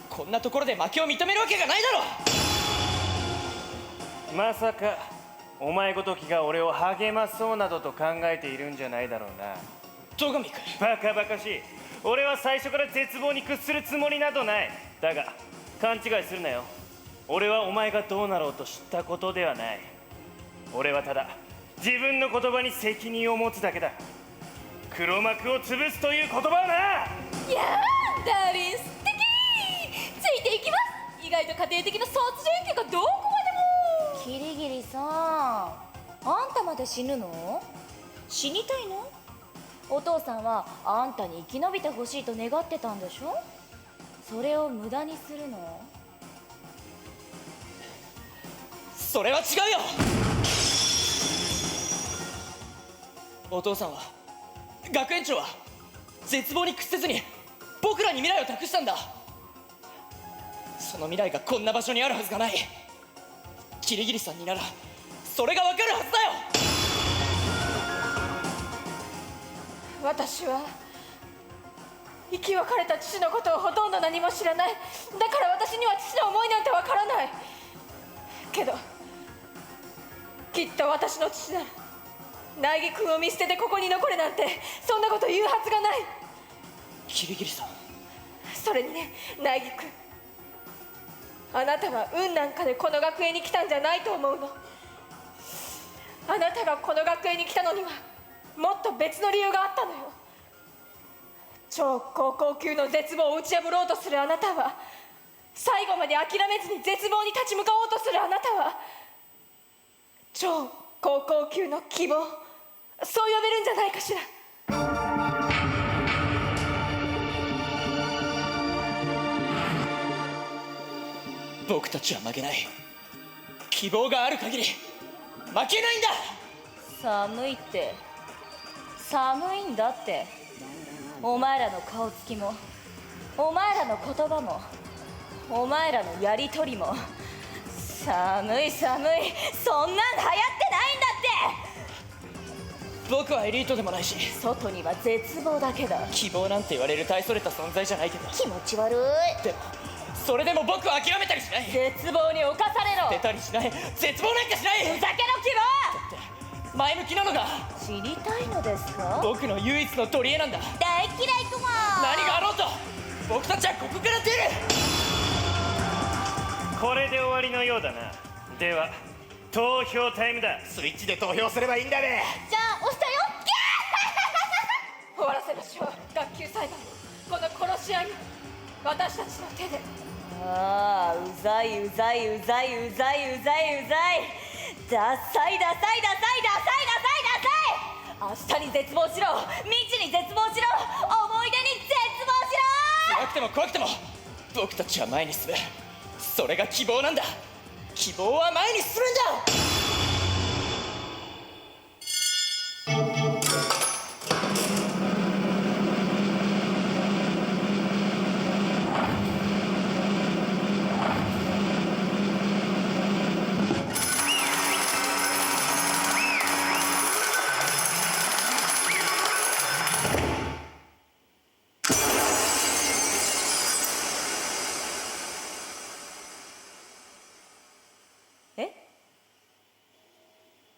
こんなところで負けを認めるわけがないだろう。まさかお前ごときが俺を励まそうなどと考えているんじゃないだろうな。戸上君、バカバカしい。俺は最初から絶望に屈するつもりなどない。だが勘違いするなよ。俺はお前がどうなろうと知ったことではない。俺はただ自分の言葉に責任を持つだけだ。黒幕を潰すという言葉はな。やーん、ダーリン素敵。ついていきます。意外と家庭的な殺人鬼がどこまでも。キリギリさん、あんたまで死ぬの？死にたいの？お父さんはあんたに生き延びてほしいと願ってたんでしょ？それを無駄にするの？それは違うよ。お父さんは、学園長は絶望に屈せずに僕らに未来を託したんだ。その未来がこんな場所にあるはずがない。キリギリさんにならそれがわかるはずだよ。私は生き別れた父のことをほとんど何も知らない。だから私には父の思いなんてわからないけど、きっと私の父なら苗木君を見捨ててここに残れなんてそんなこと言うはずがない。キリギリさん、それにね、苗木君、あなたは運なんかでこの学園に来たんじゃないと思うの。あなたがこの学園に来たのにはもっと別の理由があったのよ。超高校級の絶望を打ち破ろうとするあなたは、最後まで諦めずに絶望に立ち向かおうとするあなたは、超高校級の希望、そう呼べるんじゃないかしら。僕たちは負けない。希望がある限り負けないんだ。寒いって、寒いんだって。お前らの顔つきも、お前らの言葉も、お前らのやりとりも、寒い寒い、そんなん流行ってないんだって。僕はエリートでもないし、外には絶望だけだ。希望なんて言われる大それた存在じゃないけど、気持ち悪い。でもそれでも僕は諦めたりしない。絶望に侵されろ。捨てたりしない。絶望なんかしない。ふざけろ希望。だって前向きなのが知りたいのですか？僕の唯一の取り柄なんだ。大嫌いクマ。何があろうと僕たちはここから出る。これで終わりのようだな。では投票タイムだ。スイッチで投票すればいいんだべ。じゃあ押したよ。終わらせましょう。学級裁判この殺し合いを私たちの手で。ああ、うざいうざいうざいうざいうざいうざい。ダサいダサいダサいダサいダサいダサい。明日に絶望しろ、未知に絶望しろ、思い出に絶望しろ。辛くても怖くても僕たちは前に進む。それが希望なんだ。希望は前に進むんだ。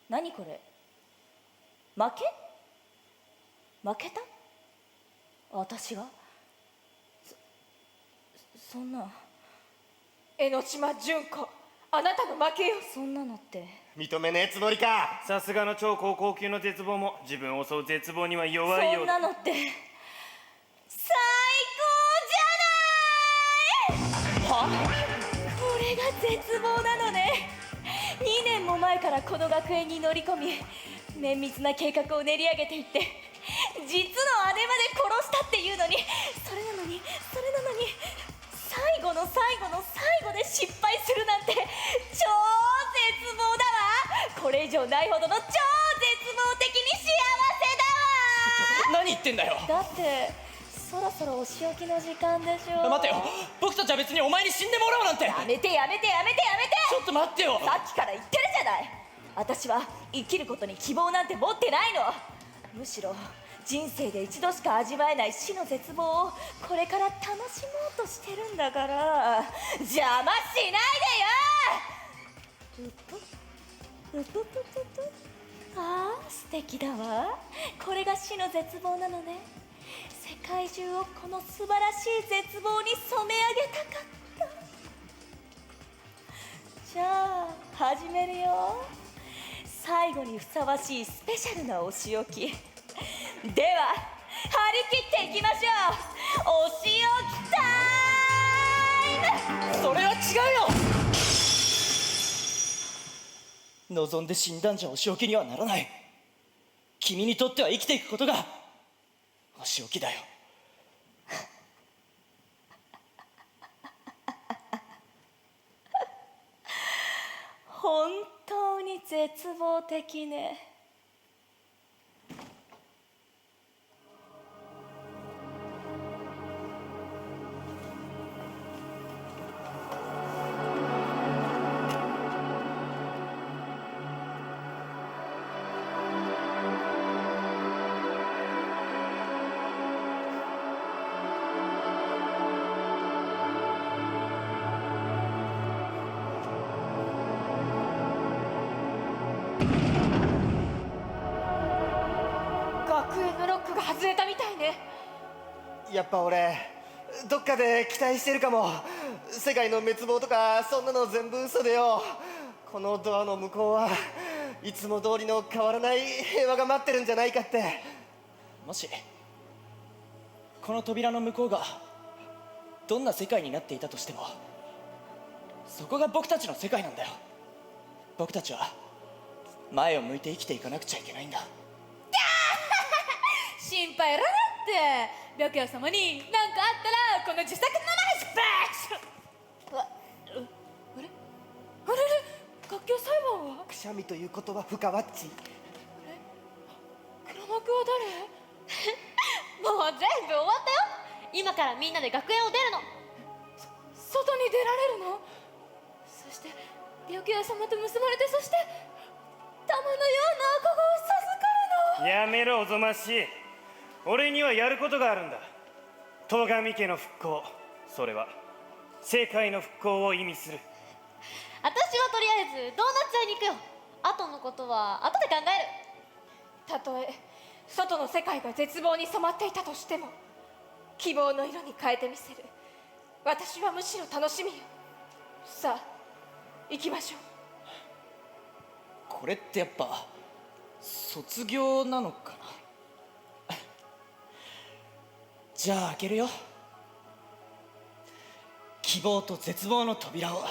何これ、負けた私が。そんな。江ノ島純子、あなたの負けよ。そんなのって認めねえつもりか。さすがの超高校級の絶望も自分を襲う絶望には弱いようだ。そんなのって最高じゃない。は？これが絶望なのね。2年も前からこの学園に乗り込み、綿密な計画を練り上げていって、実の姉まで殺したっていうのに、それなのに最後の最後の最後で失敗するなんて超絶望だわ。これ以上ないほどの超絶望的に幸せだわ。何言ってんだよ。だってそろそろお仕置きの時間でしょ。待てよ、僕たちは別にお前に死んでもらおうなんて。やめてやめてやめてやめて。ちょっと待ってよ。さっきから言ってるじゃない。私は生きることに希望なんて持ってないの。むしろ人生で一度しか味わえない死の絶望をこれから楽しもうとしてるんだから、邪魔しないでよ。うぷぷぷぷ。ああ、素敵だわ。これが死の絶望なのね。世界中をこの素晴らしい絶望に染め上げたかった。じゃあ始めるよ。最後にふさわしいスペシャルなお仕置きでは張り切っていきましょう。お仕置きタイム。それは違うよ。望んで死んだんじゃお仕置きにはならない。君にとっては生きていくことがお仕置きだよ。本当に絶望的ね。学園のロックが外れたみたいね。やっぱ俺どっかで期待してるかも。世界の滅亡とかそんなの全部嘘でよ。このドアの向こうはいつも通りの変わらない平和が待ってるんじゃないかって。もしこの扉の向こうがどんな世界になっていたとしても、そこが僕たちの世界なんだよ。僕たちは前を向いて生きていかなくちゃいけないんだ。心配いらないって。白夜様に何かあったらこの自作のナイスバッシュ。あれ学級裁判は？くしゃみということは深ワッチ。黒幕は誰？もう全部終わったよ。今からみんなで学園を出るの。外に出られるの？そして白夜様と結ばれて、そして玉のような赤子を授かるの。やめろ、おぞましい。俺にはやることがあるんだ。戸上家の復興、それは世界の復興を意味する。私はとりあえずドーナツ屋に行くよ。後のことは後で考える。たとえ外の世界が絶望に染まっていたとしても希望の色に変えてみせる。私はむしろ楽しみよ。さあ行きましょう。これってやっぱ卒業なのかな。じゃあ開けるよ。希望と絶望の扉を。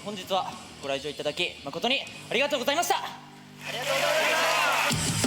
本日はご来場いただき誠にありがとうございました。ありがとうございました。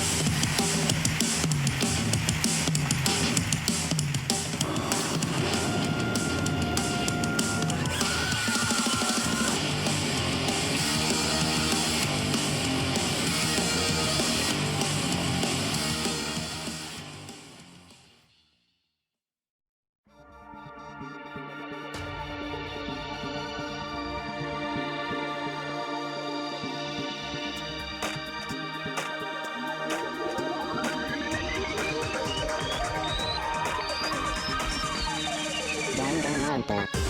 だんだんあんた